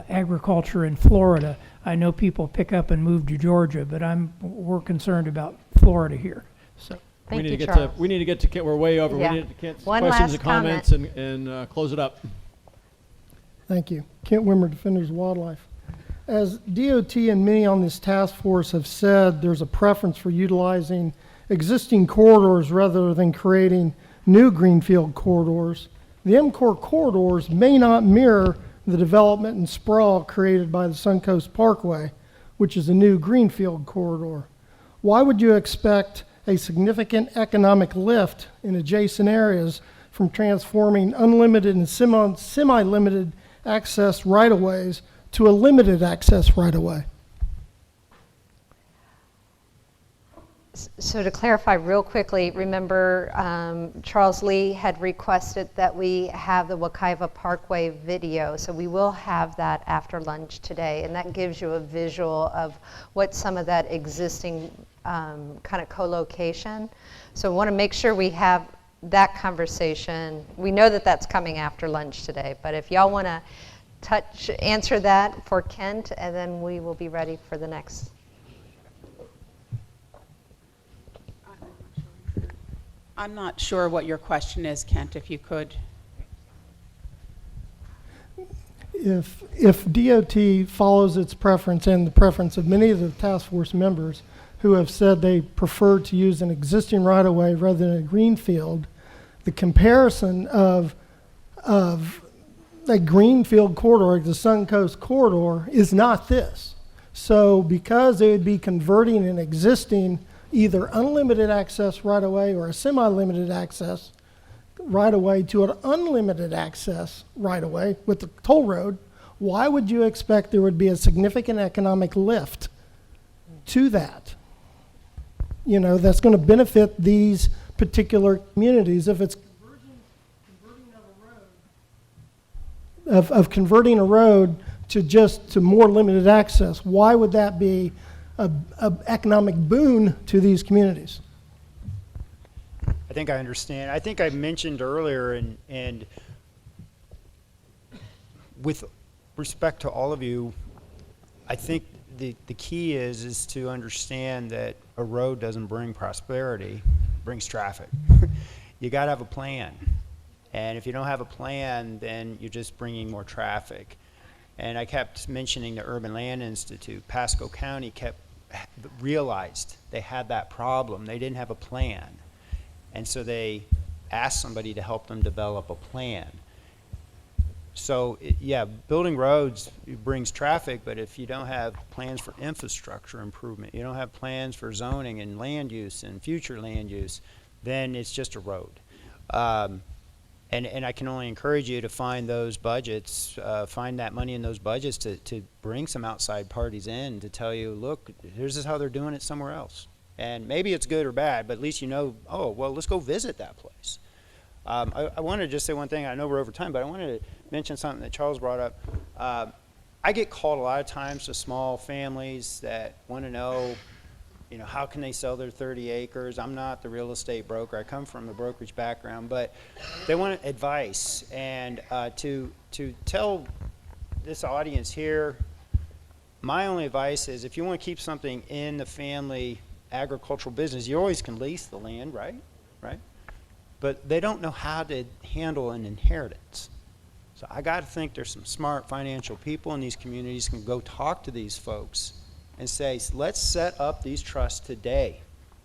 agriculture in Florida. I know people pick up and move to Georgia, but we're concerned about Florida here. So we need to get to we're way over. Yeah. We need to get One questions last and comments and close it up. Thank you. Kent Wimmer, Defenders of Wildlife. As DOT and many on this task force have said, there's a preference for utilizing existing corridors rather than creating new greenfield corridors. The MCOR corridors may not mirror the development and sprawl created by the Suncoast Parkway, which is a new greenfield corridor. Why would you expect a significant economic lift in adjacent areas from transforming unlimited and semi-limited access right-of-ways to a limited access right-of-way? So to clarify real quickly, remember Charles Lee had requested that we have the Wekiva Parkway video, so we will have that after lunch today, and that gives you a visual of what some of that existing kind of co-location. So I want to make sure we have that conversation. We know that that's coming after lunch today, but if y'all want to answer that for Kent, and then we will be ready for the next. I'm not sure what your question is, Kent, if you could. If DOT follows its preference and the preference of many of the task force members who have said they prefer to use an existing right-of-way rather than a greenfield, the comparison of a greenfield corridor, the Suncoast corridor, is not this. So because they would be converting an existing either unlimited access right-of-way or a semi-limited access right-of-way to an unlimited access right-of-way with the toll road, why would you expect there would be a significant economic lift to that? That's going to benefit these particular communities. If it's converting a road to more limited access, why would that be a economic boon to these communities? I think I understand. I think I mentioned earlier, and with respect to all of you, I think the key is to understand that a road doesn't bring prosperity, it brings traffic. You got to have a plan. And if you don't have a plan, then you're just bringing more traffic. And I kept mentioning the Urban Land Institute. Pasco County realized they had that problem. They didn't have a plan. And so they asked somebody to help them develop a plan. So, building roads brings traffic, but if you don't have plans for infrastructure improvement, you don't have plans for zoning and land use and future land use, then it's just a road. And I can only encourage you to find those budgets, find that money in those budgets to bring some outside parties in to tell you, look, here's how they're doing it somewhere else. And maybe it's good or bad, but at least oh, well, let's go visit that place. I wanted to just say one thing. I know we're over time, but I wanted to mention something that Charles brought up. I get called a lot of times to small families that want to know, how can they sell their 30 acres? I'm not the real estate broker. I come from a brokerage background, but they want advice. And to tell this audience here, my only advice is if you want to keep something in the family agricultural business, you always can lease the land, right? But they don't know how to handle an inheritance. So I got to think there's some smart financial people in these communities can go talk to these folks and say, let's set up these trusts today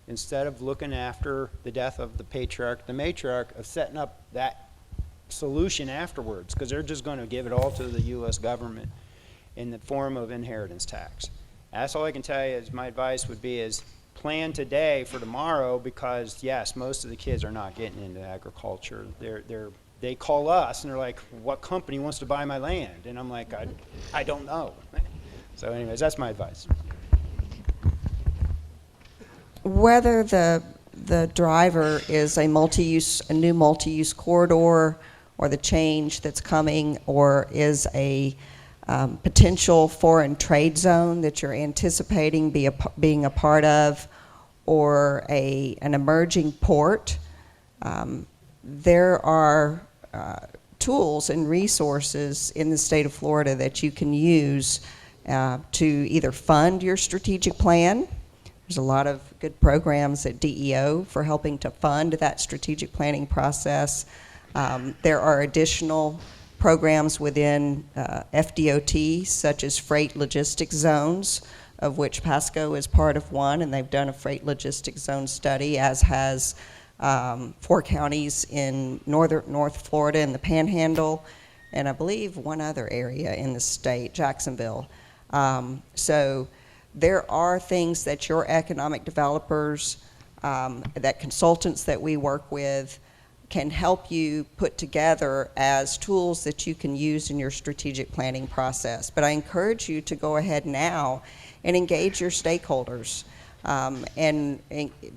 instead of looking after the death of the patriarch, the matriarch, of setting up that solution afterwards, because they're just going to give it all to the U.S. government in the form of inheritance tax. That's all I can tell you is my advice would be is plan today for tomorrow, because yes, most of the kids are not getting into agriculture. They call us and they're like, what company wants to buy my land? And I'm like, I don't know. So anyways, that's my advice. Whether the driver is a new multi-use corridor, or the change that's coming, or is a potential foreign trade zone that you're anticipating being a part of, or an emerging port, there are tools and resources in the state of Florida that you can use to either fund your strategic plan. There's a lot of good programs at DEO for helping to fund that strategic planning process. There are additional programs within FDOT, such as freight logistics zones, of which Pasco is part of one, and they've done a freight logistics zone study, as has 4 counties in North Florida in the Panhandle, and I believe one other area in the state, Jacksonville. So there are things that your economic developers, that consultants that we work with, can help you put together as tools that you can use in your strategic planning process. But I encourage you to go ahead now and engage your stakeholders, and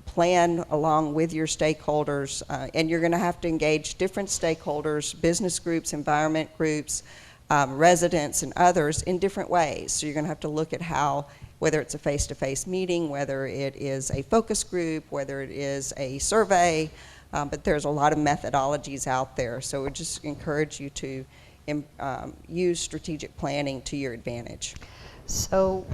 plan along with your stakeholders. And you're going to have to engage different stakeholders, business groups, environment groups, residents, and others in different ways. So you're going to have to look at how, whether it's a face-to-face meeting, whether it is a focus group, whether it is a survey, but there's a lot of methodologies out there. So we just encourage you to use strategic planning to your advantage. So,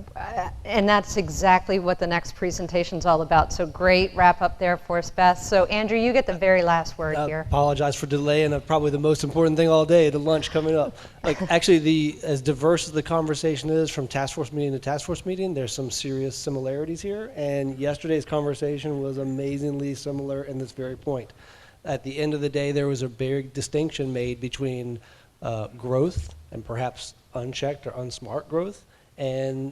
and that's exactly what the next presentation is all about. So great wrap up there for us, Beth. So Andrew, you get the very last word here. Apologize for delaying probably the most important thing all day, the lunch coming up. Actually, as diverse as the conversation is from task force meeting to task force meeting, there's some serious similarities here. And yesterday's conversation was amazingly similar in this very point. At the end of the day, there was a big distinction made between growth and perhaps unchecked or unsmart growth, and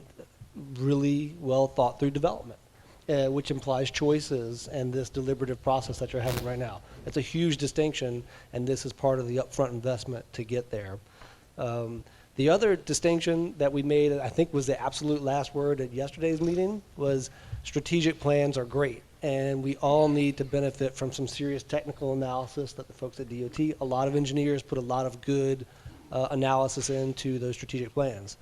really well thought through development, which implies choices and this deliberative process that you're having right now. It's a huge distinction, and this is part of the upfront investment to get there. The other distinction that we made, I think was the absolute last word at yesterday's meeting, was strategic plans are great, and we all need to benefit from some serious technical analysis that the folks at DOT, a lot of engineers put a lot of good analysis into those strategic plans.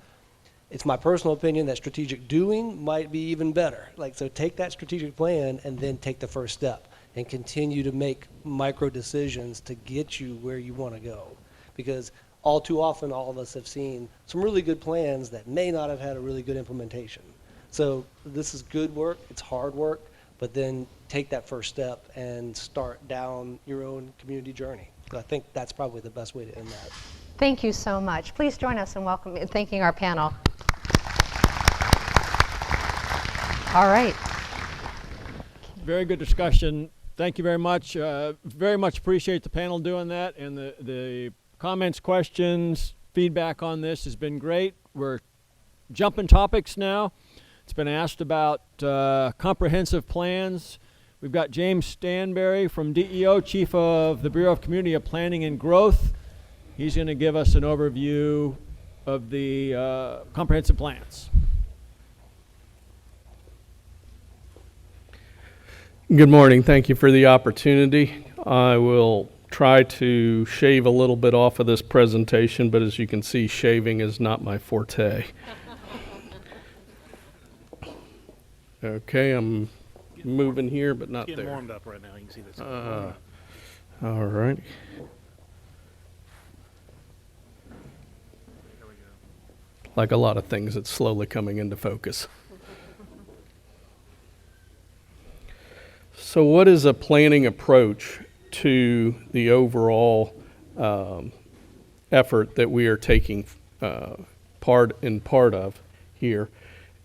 It's my personal opinion that strategic doing might be even better. So take that strategic plan and then take the first step and continue to make micro decisions to get you where you want to go. Because all too often, all of us have seen some really good plans that may not have had a really good implementation. So this is good work, it's hard work, but then take that first step and start down your own community journey. So I think that's probably the best way to end that. Thank you so much. Please join us in thanking our panel. All right. Very good discussion. Thank you very much. Very much appreciate the panel doing that, and the comments, questions, feedback on this has been great. We're jumping topics now. It's been asked about comprehensive plans. We've got James Stanberry from DEO, Chief of the Bureau of Community Planning and Growth. He's going to give us an overview of the comprehensive plans. Good morning. Thank you for the opportunity. I will try to shave a little bit off of this presentation, but as you can see, shaving is not my forte. Okay, I'm moving here, but not Getting there. warmed up right now. You can see this. All right. Like a lot of things, it's slowly coming into focus. So what is a planning approach to the overall effort that we are taking part of here?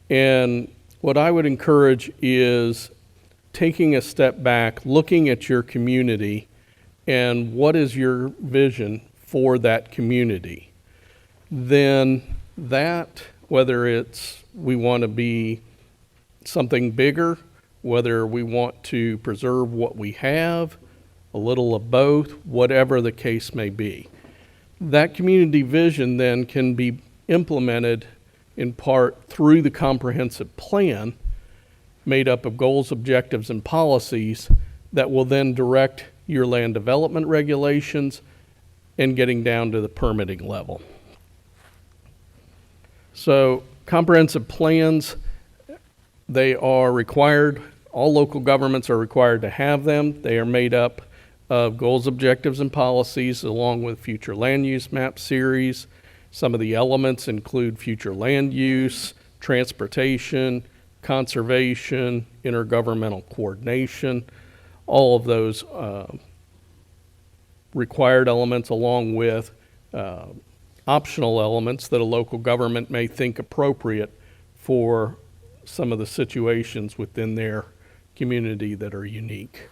And what I would encourage is taking a step back, looking at your community, and what is your vision for that community. Then that, whether it's we want to be something bigger, whether we want to preserve what we have, a little of both, whatever the case may be. That community vision then can be implemented in part through the comprehensive plan made up of goals, objectives, and policies that will then direct your land development regulations and getting down to the permitting level. So comprehensive plans, they are required, all local governments are required to have them. They are made up of goals, objectives, and policies along with future land use map series. Some of the elements include future land use, transportation, conservation, intergovernmental coordination, all of those required elements along with optional elements that a local government may think appropriate for some of the situations within their community that are unique.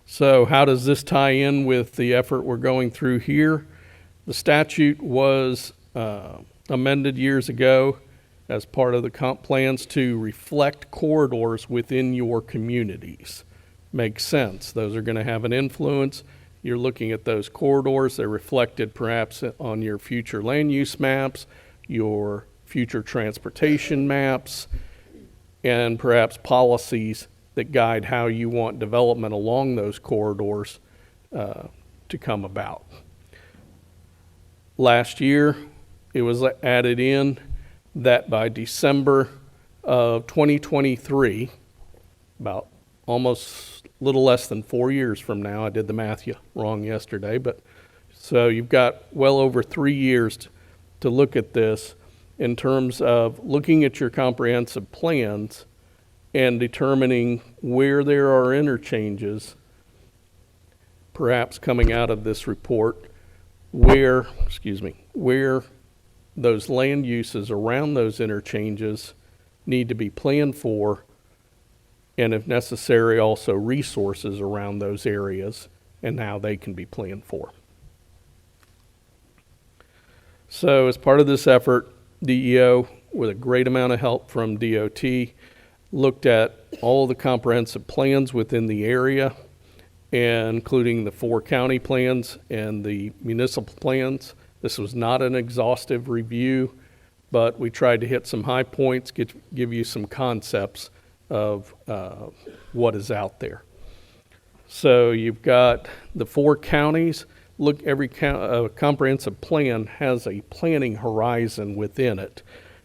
So how does this tie in with the effort we're going through here? The statute was amended years ago as part of the comp plans to reflect corridors within your communities. Makes sense. Those are going to have an influence. You're looking at those corridors. They're reflected perhaps on your future land use maps, your future transportation maps, and perhaps policies that guide how you want development along those corridors to come about. Last year, it was added in that by December of 2023, about almost a little less than 4 years from now, I did the math wrong yesterday, but so you've got well over 3 years to look at this in terms of looking at your comprehensive plans and determining where there are interchanges, perhaps coming out of this report, where those land uses around those interchanges need to be planned for, and if necessary, also resources around those areas and how they can be planned for. So as part of this effort, DEO, with a great amount of help from DOT, looked at all the comprehensive plans within the area, and including the 4 county plans and the municipal plans. This was not an exhaustive review, but we tried to hit some high points, give you some concepts of what is out there. So you've got the 4 counties. Look, every comprehensive plan has a planning horizon within it.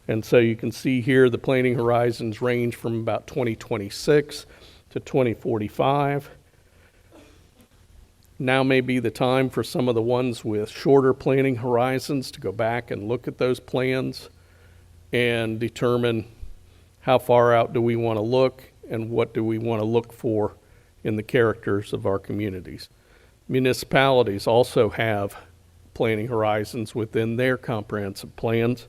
And so you can see here the planning horizons range from about 2026 to 2045. Now may be the time for some of the ones with shorter planning horizons to go back and look at those plans and determine how far out do we want to look and what do we want to look for in the characters of our communities. Municipalities also have planning horizons within their comprehensive plans.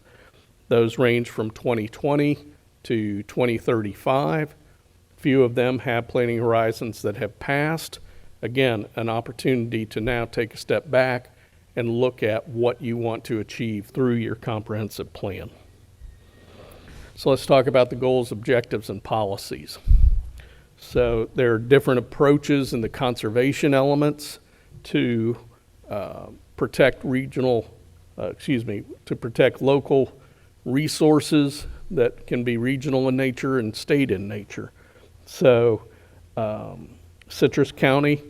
Those range from 2020 to 2035. Few of them have planning horizons that have passed. Again, an opportunity to now take a step back and look at what you want to achieve through your comprehensive plan. So let's talk about the goals, objectives, and policies. So there are different approaches in the conservation elements to protect local resources that can be regional in nature and state in nature. So Citrus County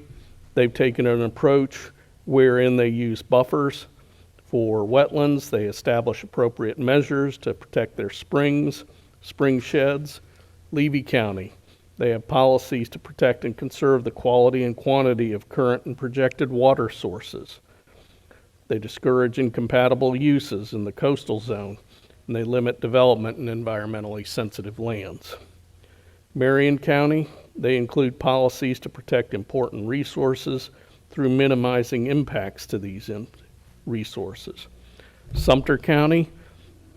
They've taken an approach wherein they use buffers for wetlands. They establish appropriate measures to protect their springs, spring sheds. Levy County, they have policies to protect and conserve the quality and quantity of current and projected water sources. They discourage incompatible uses in the coastal zone, and they limit development in environmentally sensitive lands. Marion County, they include policies to protect important resources through minimizing impacts to these resources. Sumter County,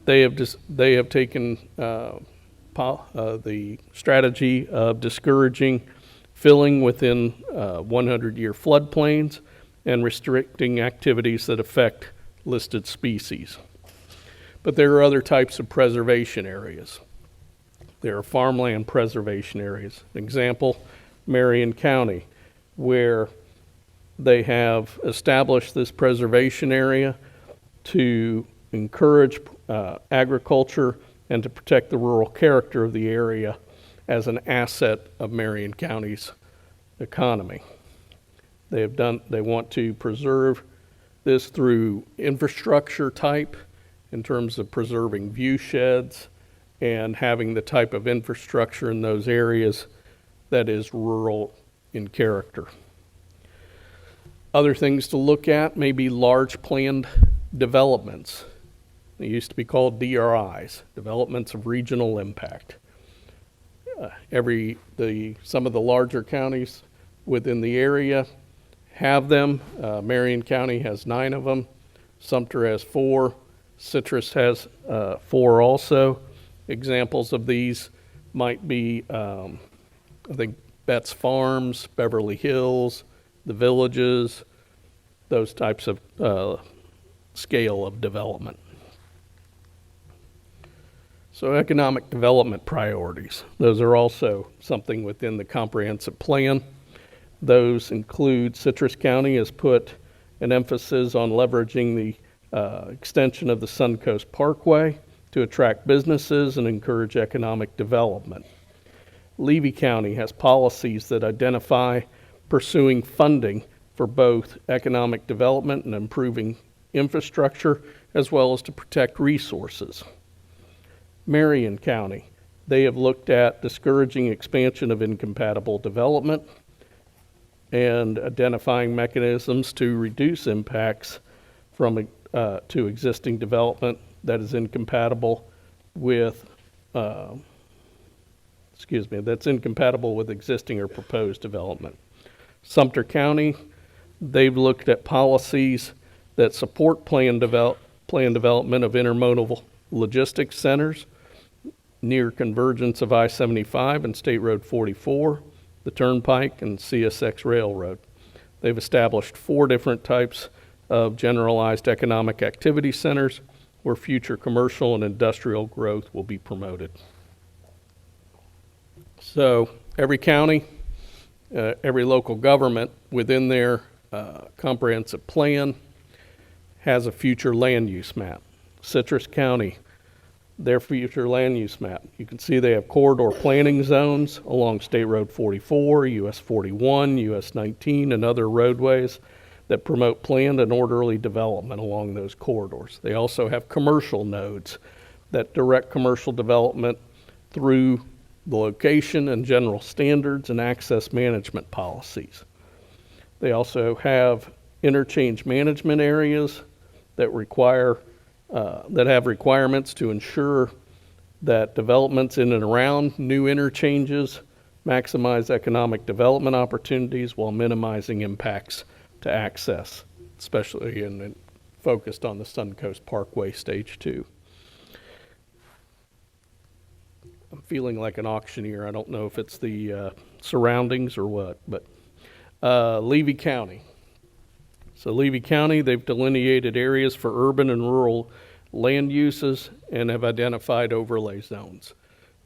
they have taken the strategy of discouraging filling within 100-year floodplains and restricting activities that affect listed species. But there are other types of preservation areas. There are farmland preservation areas. An example, Marion County, where they have established this preservation area to encourage agriculture and to protect the rural character of the area as an asset of Marion County's economy. They want to preserve this through infrastructure type in terms of preserving view sheds and having the type of infrastructure in those areas that is rural in character. Other things to look at may be large planned developments. They used to be called DRIs, developments of regional impact. Some of the larger counties within the area have them. Marion County has 9 of them. Sumter has 4. Citrus has 4 also. Examples of these might be, I think, Betts Farms, Beverly Hills, the Villages, those types of scale of development. So economic development priorities, those are also something within the comprehensive plan. Those include Citrus County has put an emphasis on leveraging the extension of the Suncoast Parkway to attract businesses and encourage economic development. Levy County has policies that identify pursuing funding for both economic development and improving infrastructure, as well as to protect resources. Marion County, they have looked at discouraging expansion of incompatible development and identifying mechanisms to reduce impacts from to existing development that is incompatible with that's incompatible with existing or proposed development. Sumter County, they've looked at policies that support planned development of intermodal logistics centers near convergence of I-75 and State Road 44, the Turnpike, and CSX Railroad. They've established 4 different types of generalized economic activity centers where future commercial and industrial growth will be promoted. So every county, every local government within their comprehensive plan has a future land use map. Citrus County, their future land use map. You can see they have corridor planning zones along State Road 44, US 41, US 19, and other roadways that promote planned and orderly development along those corridors. They also have commercial nodes that direct commercial development through the location and general standards and access management policies. They also have interchange management areas that have requirements to ensure that developments in and around new interchanges maximize economic development opportunities while minimizing impacts to access, especially focused on the Suncoast Parkway Stage 2. I'm feeling like an auctioneer. I don't know if it's the surroundings or what, but Levy County. So Levy County, they've delineated areas for urban and rural land uses and have identified overlay zones.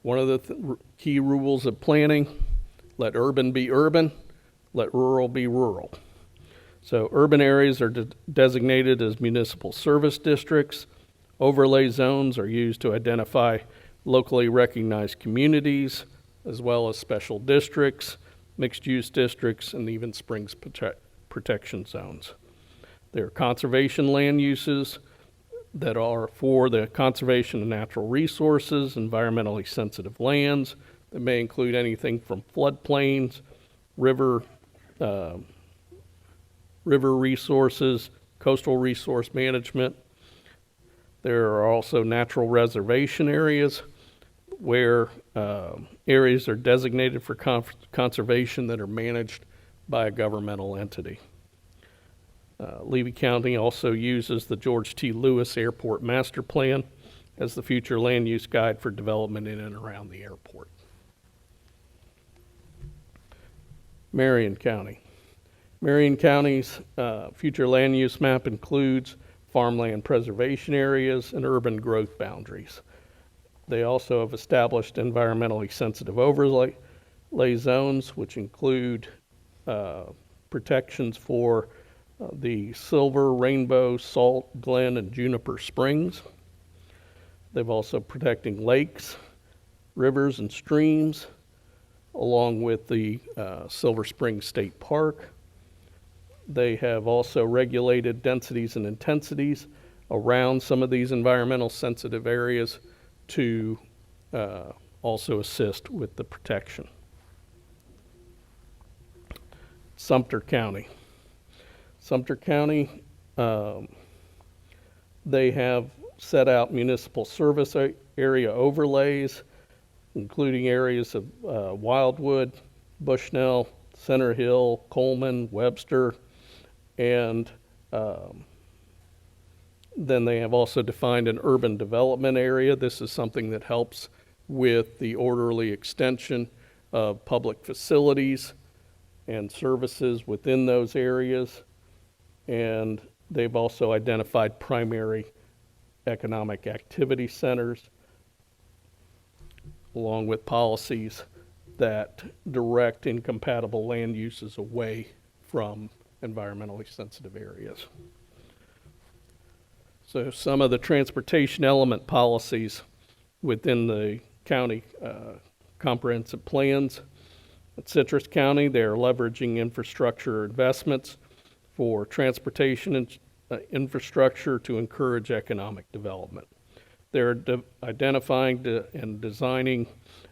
One of the key rules of planning, let urban be urban, let rural be rural. So urban areas are designated as municipal service districts. Overlay zones are used to identify locally recognized communities as well as special districts. mixed-use districts, and even springs protection zones. There are conservation land uses that are for the conservation of natural resources, environmentally sensitive lands, that may include anything from floodplains, river resources, coastal resource management. There are also natural reservation areas where areas are designated for conservation that are managed by a governmental entity. Levy County also uses the George T. Lewis Airport Master Plan as the future land use guide for development in and around the airport. Marion County. Marion County's future land use map includes farmland preservation areas and urban growth boundaries. They also have established environmentally sensitive overlay zones, which include protections for the Silver, Rainbow, Salt, Glen, and Juniper Springs. They've also protecting lakes, rivers, and streams, along with the Silver Spring State Park. They have also regulated densities and intensities around some of these environmental sensitive areas to also assist with the protection. Sumter County. Sumter County, they have set out municipal service area overlays, including areas of Wildwood, Bushnell, Center Hill, Coleman, Webster, and then they have also defined an urban development area. This is something that helps with the orderly extension of public facilities and services within those areas. And they've also identified primary economic activity centers, along with policies that direct incompatible land uses away from environmentally sensitive areas. So some of the transportation element policies within the county comprehensive plans. At Citrus County, they're leveraging infrastructure investments for transportation and infrastructure to encourage economic development. They're identifying and designing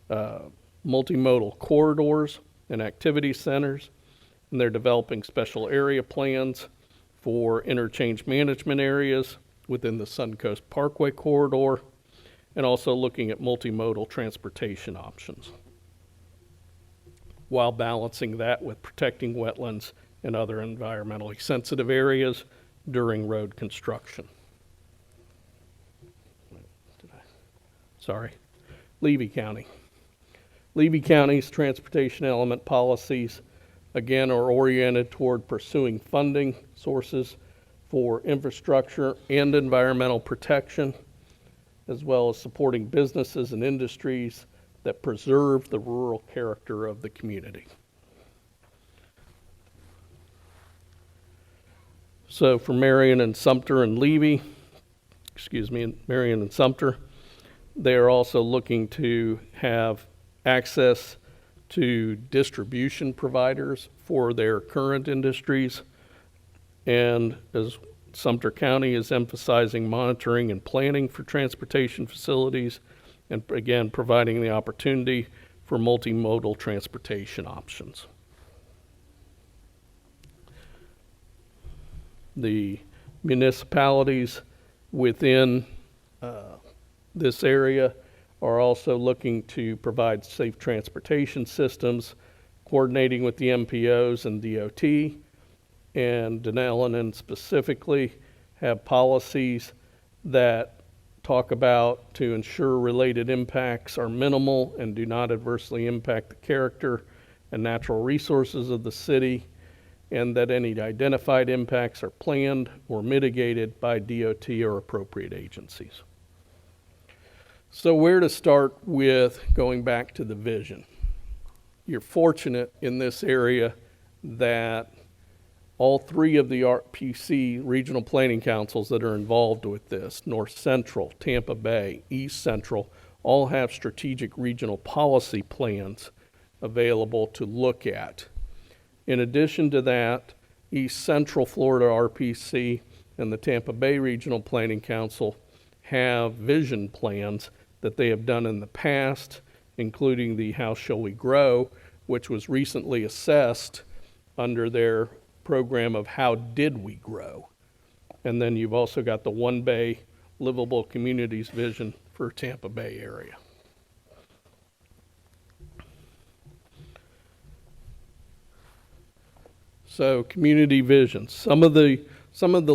multimodal corridors and activity centers, and they're developing special area plans for interchange management areas within the Suncoast Parkway corridor, and also looking at multimodal transportation options, while balancing that with protecting wetlands and other environmentally sensitive areas during road construction. Levy County. Levy County's transportation element policies, again, are oriented toward pursuing funding sources for infrastructure and environmental protection, as well as supporting businesses and industries that preserve the rural character of the community. So for Marion and Sumter and Levy, Marion and Sumter, they are also looking to have access to distribution providers for their current industries. And as Sumter County is emphasizing monitoring and planning for transportation facilities, and again, providing the opportunity for multimodal transportation options. The municipalities within this area are also looking to provide safe transportation systems, coordinating with the MPOs and DOT, and Denellen specifically have policies that talk about to ensure related impacts are minimal and do not adversely impact the character and natural resources of the city, and that any identified impacts are planned or mitigated by DOT or appropriate agencies. So where to start with going back to the vision? You're fortunate in this area that all three of the RPC regional planning councils that are involved with this, North Central, Tampa Bay, East Central, all have strategic regional policy plans available to look at. In addition to that, East Central Florida RPC and the Tampa Bay Regional Planning Council have vision plans that they have done in the past, including the How Shall We Grow, which was recently assessed under their program of How Did We Grow? And then you've also got the One Bay Livable Communities vision for Tampa Bay area. So community visions. Some of the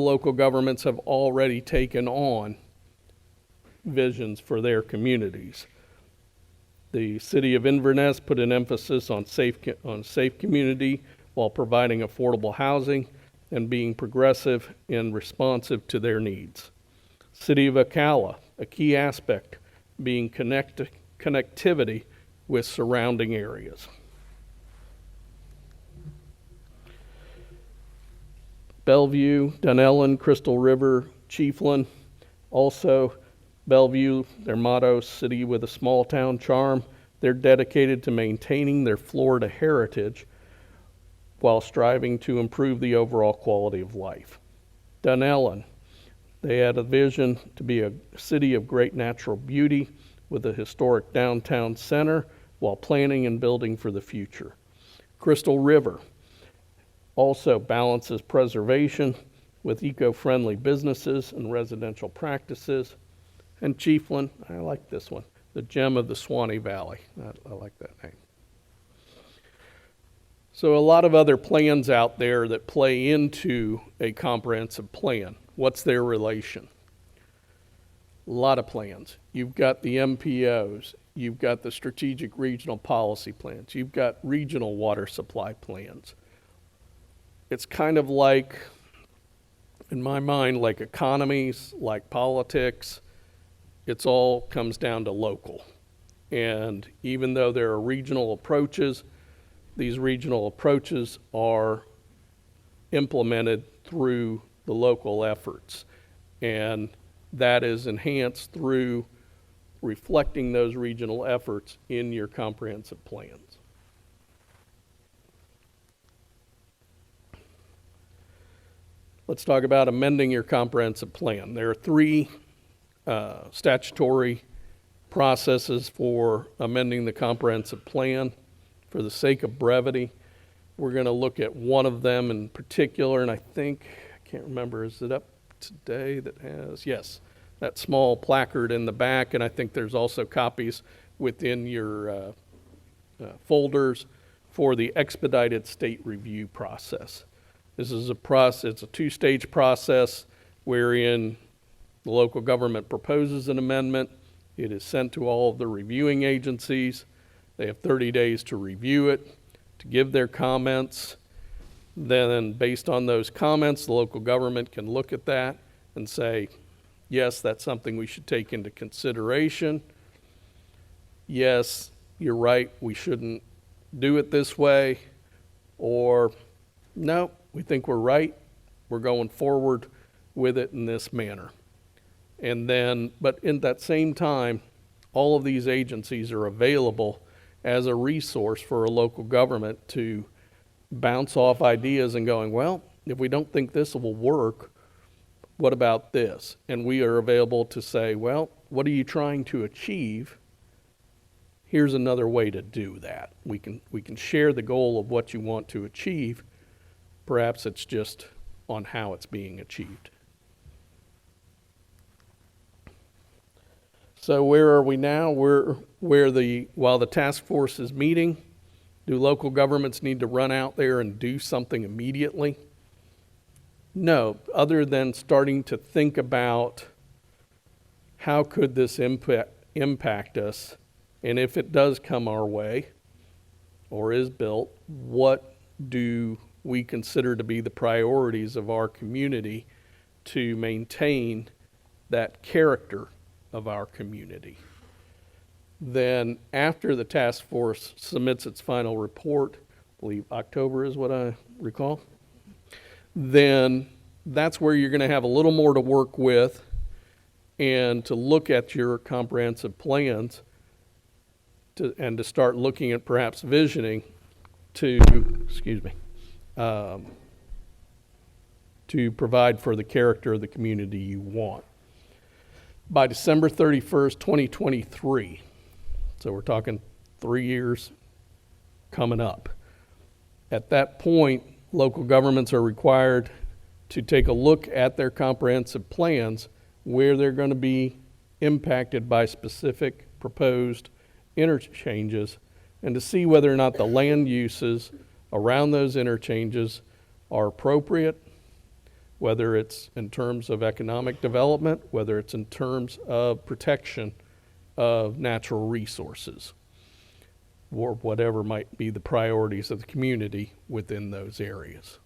local governments have already taken on visions for their communities. The city of Inverness put an emphasis on safe community while providing affordable housing and being progressive and responsive to their needs. City of Ocala, a key aspect being connectivity with surrounding areas. Bellevue, Dunellen, Crystal River, Chiefland, also Bellevue, their motto, city with a small town charm. They're dedicated to maintaining their Florida heritage while striving to improve the overall quality of life. Dunellen, they had a vision to be a city of great natural beauty with a historic downtown center while planning and building for the future. Crystal River also balances preservation with eco-friendly businesses and residential practices. And Chiefland, I like this one, the gem of the Swanee Valley. I like that name. So a lot of other plans out there that play into a comprehensive plan. What's their relation? A lot of plans. You've got the MPOs, you've got the strategic regional policy plans, you've got regional water supply plans. It's kind of like, in my mind, like economies, like politics. It's all comes down to local. And even though there are regional approaches, these regional approaches are implemented through the local efforts. And that is enhanced through reflecting those regional efforts in your comprehensive plans. Let's talk about amending your comprehensive plan. There are three statutory processes for amending the comprehensive plan. For the sake of brevity, we're going to look at one of them in particular, and I can't remember, is it up today that has, yes, that small placard in the back, and I think there's also copies within your folders for the expedited state review process. This is it's a two-stage process wherein the local government proposes an amendment. It is sent to all of the reviewing agencies. They have 30 days to review it, to give their comments. Then based on those comments, the local government can look at that and say, yes, that's something we should take into consideration. Yes, you're right, we shouldn't do it this way. Or, no, we think we're right, we're going forward with it in this manner. And then, but in that same time, all of these agencies are available as a resource for a local government to bounce off ideas and going, well, if we don't think this will work, what about this? And we are available to say, well, what are you trying to achieve? Here's another way to do that. We can share the goal of what you want to achieve. Perhaps it's just on how it's being achieved. So where are we now? While the task force is meeting, do local governments need to run out there and do something immediately? No, other than starting to think about how could this impact us, and if it does come our way or is built, what do we consider to be the priorities of our community to maintain that character of our community. Then after the task force submits its final report, I believe October is what I recall, then that's where you're going to have a little more to work with and to look at your comprehensive plans to start looking at perhaps visioning to, to provide for the character of the community you want. By December 31st, 2023, so we're talking 3 years coming up. At that point, local governments are required to take a look at their comprehensive plans where they're going to be impacted by specific proposed interchanges and to see whether or not the land uses around those interchanges are appropriate, whether it's in terms of economic development, whether it's in terms of protection of natural resources, or whatever might be the priorities of the community within those areas.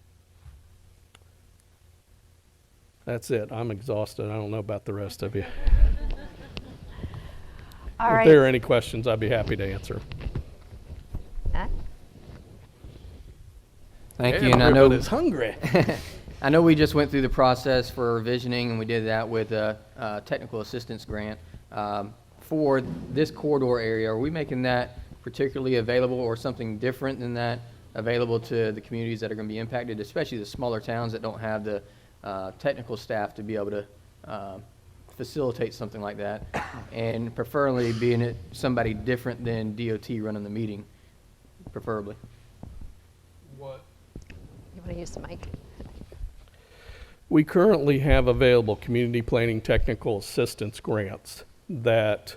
That's it. I'm exhausted. I don't know about the rest of you. All If right. there are any questions, I'd be happy to answer. Thank you, and I know Everybody's hungry. I know we just went through the process for visioning, and we did that with a technical assistance grant. For this corridor area, are we making that particularly available or something different than that available to the communities that are going to be impacted, especially the smaller towns that don't have the technical staff to be able to facilitate something like that, and preferably being it somebody different than DOT running the meeting, preferably? What? You want to use the mic? We currently have available community planning technical assistance grants that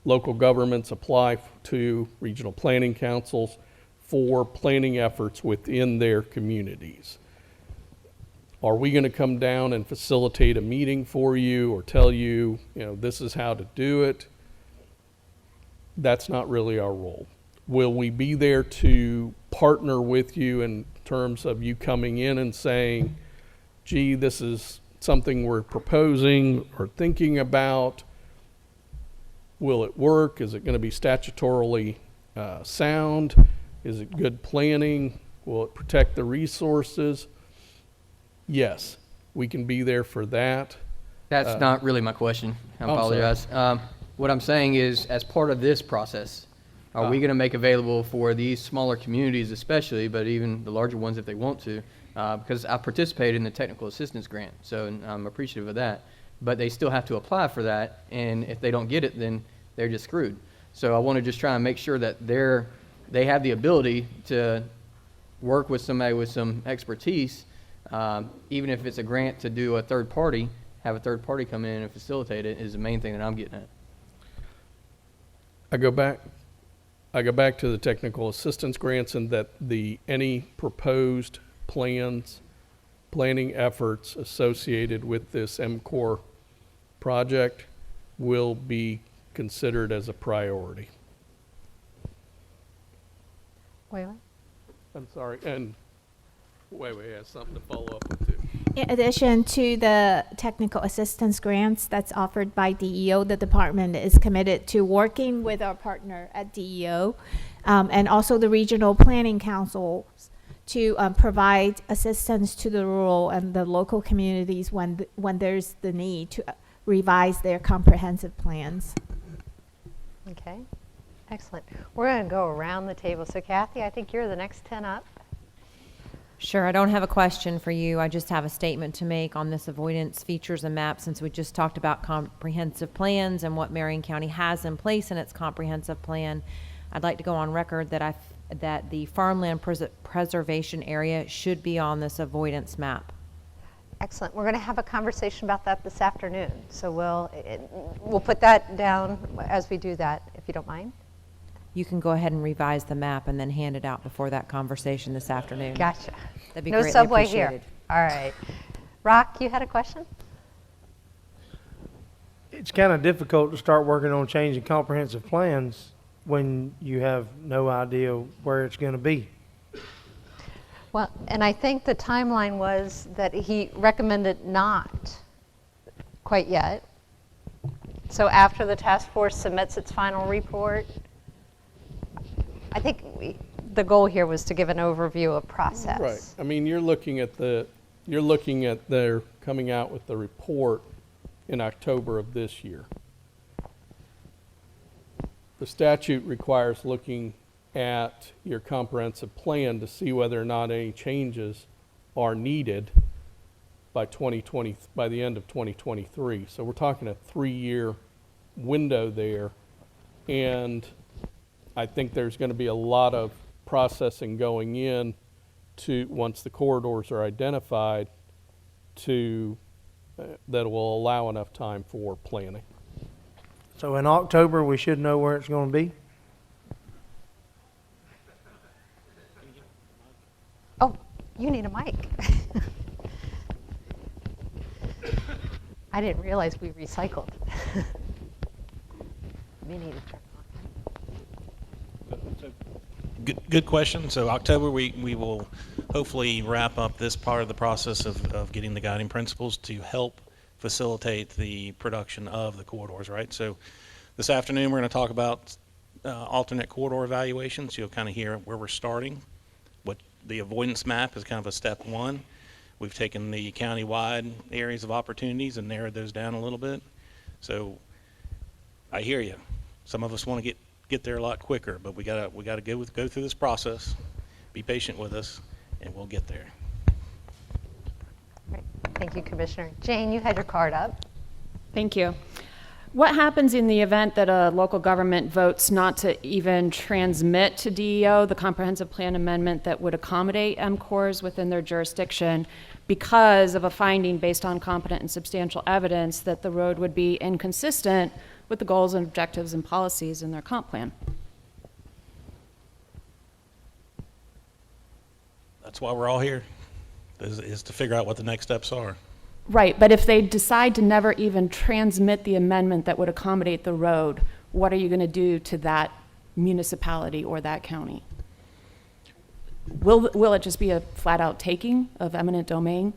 local governments apply to regional planning councils for planning efforts within their communities. Are we going to come down and facilitate a meeting for you or tell you, this is how to do it? That's not really our role. Will we be there to partner with you in terms of you coming in and saying, gee, this is something we're proposing or thinking about? Will it work? Is it going to be statutorily sound? Is it good planning? Will it protect the resources? Yes, we can be there for that. That's not really my question. I apologize. What I'm saying is, as part of this process, are we going to make available for these smaller communities especially, but even the larger ones if they want to, because I participated in the technical assistance grant, so I'm appreciative of that, but they still have to apply for that, and if they don't get it, then they're just screwed. So I want to just try and make sure that they have the ability to work with somebody with some expertise, even if it's a grant to do a third party, have a third party come in and facilitate it is the main thing that I'm getting at. I go back to the technical assistance grants and that any proposed planning efforts associated with this MCOR project will be considered as a priority. Wait. I'm sorry, and wait, has something to follow up with too. In addition to the technical assistance grants that's offered by DEO, the department is committed to working with our partner at DEO and also the regional planning councils to provide assistance to the rural and the local communities when there's the need to revise their comprehensive plans. Okay, excellent. We're going to go around the table. So Kathy, I think you're the next 10 up. Sure, I don't have a question for you. I just have a statement to make on this avoidance features and maps, since we just talked about comprehensive plans and what Marion County has in place in its comprehensive plan. I'd like to go on record that that the farmland preservation area should be on this avoidance map. Excellent. We're going to have a conversation about that this afternoon. So we'll put that down as we do that, if you don't mind. You can go ahead and revise the map and then hand it out before that conversation this afternoon. Gotcha. That'd be No greatly subway appreciated. here. All right. Rock, you had a question? It's kind of difficult to start working on changing comprehensive plans when you have no idea where it's going to be. Well, and I think the timeline was that he recommended not quite yet. So after the task force submits its final report, I think the goal here was to give an overview of process. Right. I mean, you're looking at their coming out with the report in October of this year. the statute requires looking at your comprehensive plan to see whether or not any changes are needed by the end of 2023. So we're talking a 3-year window there, and I think there's going to be a lot of processing going in to, once the corridors are identified, to that will allow enough time for planning. So in October, we should know where it's going to be? Oh, you need a mic. I didn't realize we recycled. Me neither. Good question. So October, we will hopefully wrap up this part of the process of getting the guiding principles to help facilitate the production of the corridors, right? So this afternoon, we're going to talk about alternate corridor evaluations. You'll kind of hear where we're starting. What the avoidance map is kind of a step one. We've taken the county-wide areas of opportunities and narrowed those down a little bit. So I hear you. Some of us want to get there a lot quicker, but we gotta go through this process. Be patient with us, and we'll get there. Great. Thank you, Commissioner. Jane, you had your card up. Thank you. What happens in the event that a local government votes not to even transmit to DEO the comprehensive plan amendment that would accommodate CORES within their jurisdiction because of a finding based on competent and substantial evidence that the road would be inconsistent with the goals and objectives and policies in their comp plan? That's why we're all here, is to figure out what the next steps are. Right, but if they decide to never even transmit the amendment that would accommodate the road, what are you going to do to that municipality or that county? Will it just be a flat-out taking of eminent domain?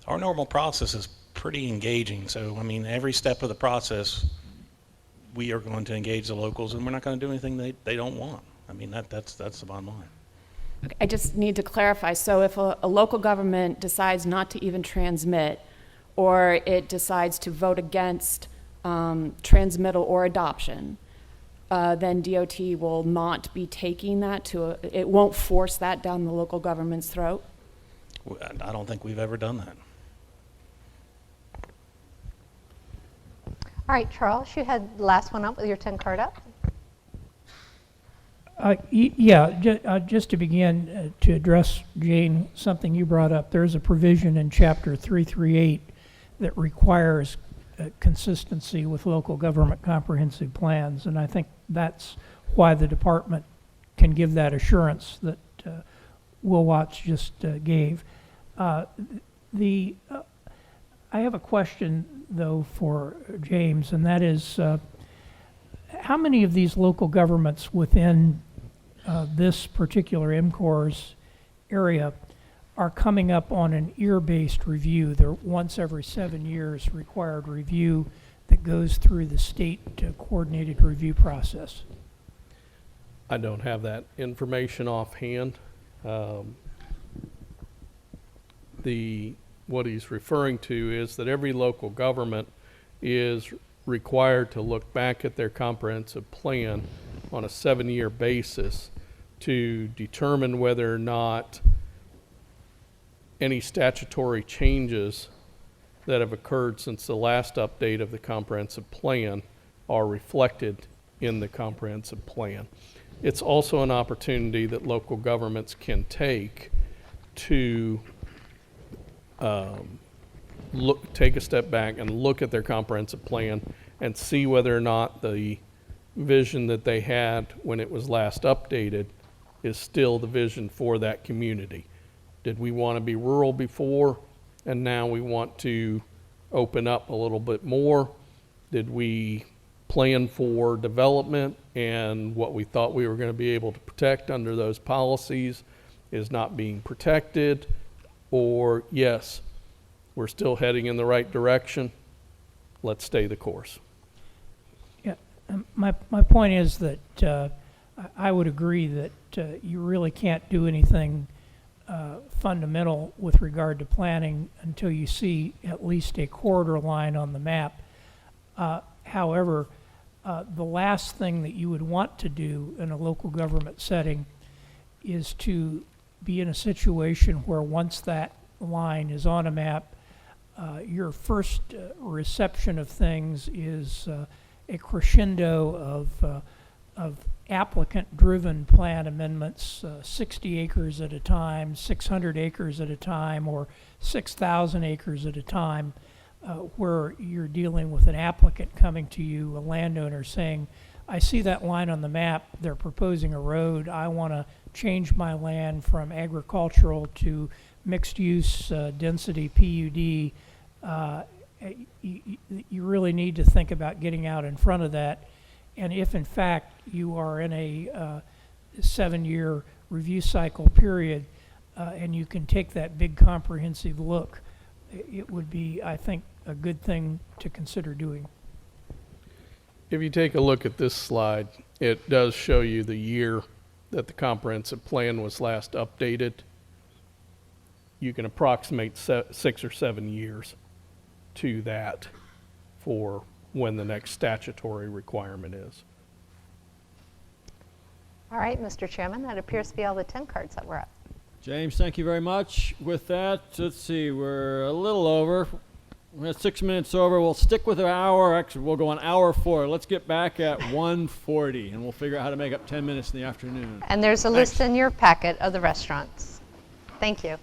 Our normal process is pretty engaging. So, I mean, every step of the process, we are going to engage the locals, and we're not going to do anything they don't want. I mean, that's the bottom line. I just need to clarify. So if a local government decides not to even transmit, or it decides to vote against transmittal or adoption, then DOT will not be taking that it won't force that down the local government's throat? I don't think we've ever done that. All right, Charles, you had the last one up with your 10 card up. Just to begin to address, Jane, something you brought up, there's a provision in Chapter 338 that requires consistency with local government comprehensive plans, and I think that's why the department can give that assurance that Will Watts just gave. I have a question, though, for James, and that is, how many of these local governments within this particular MCORES area are coming up on an ear-based review? They're once every 7 years required review that goes through the state coordinated review process. I don't have that information offhand. What he's referring to is that every local government is required to look back at their comprehensive plan on a 7-year basis to determine whether or not any statutory changes that have occurred since the last update of the comprehensive plan are reflected in the comprehensive plan. It's also an opportunity that local governments can take to take a step back and look at their comprehensive plan and see whether or not the vision that they had when it was last updated is still the vision for that community. Did we want to be rural before, and now we want to open up a little bit more? Did we plan for development, and what we thought we were going to be able to protect under those policies is not being protected? Or, yes, we're still heading in the right direction, let's stay the course. Yeah, my point is that I would agree that you really can't do anything fundamental with regard to planning until you see at least a corridor line on the map. However, The last thing that you would want to do in a local government setting is to be in a situation where once that line is on a map, your first reception of things is a crescendo of applicant-driven plan amendments, 60 acres at a time, 600 acres at a time, or 6,000 acres at a time, where you're dealing with an applicant coming to you, a landowner, saying, I see that line on the map, they're proposing a road, I want to change my land from agricultural to mixed-use density PUD. You really need to think about getting out in front of that. And if in fact you are in a 7-year review cycle period and you can take that big comprehensive look, it would be, I think, a good thing to consider doing. If you take a look at this slide, it does show you the year that the comprehensive plan was last updated. You can approximate 6 or 7 years to that for when the next statutory requirement is. All right, Mr. Chairman, that appears to be all the 10 cards that were up. James, thank you very much. With that, let's see, we're a little over. We're at 6 minutes over. We'll stick with an hour. Actually, we'll go on hour 4. Let's get back at 1:40, and we'll figure out how to make up 10 minutes in the afternoon. And there's a list in your packet of the restaurants. Thank you.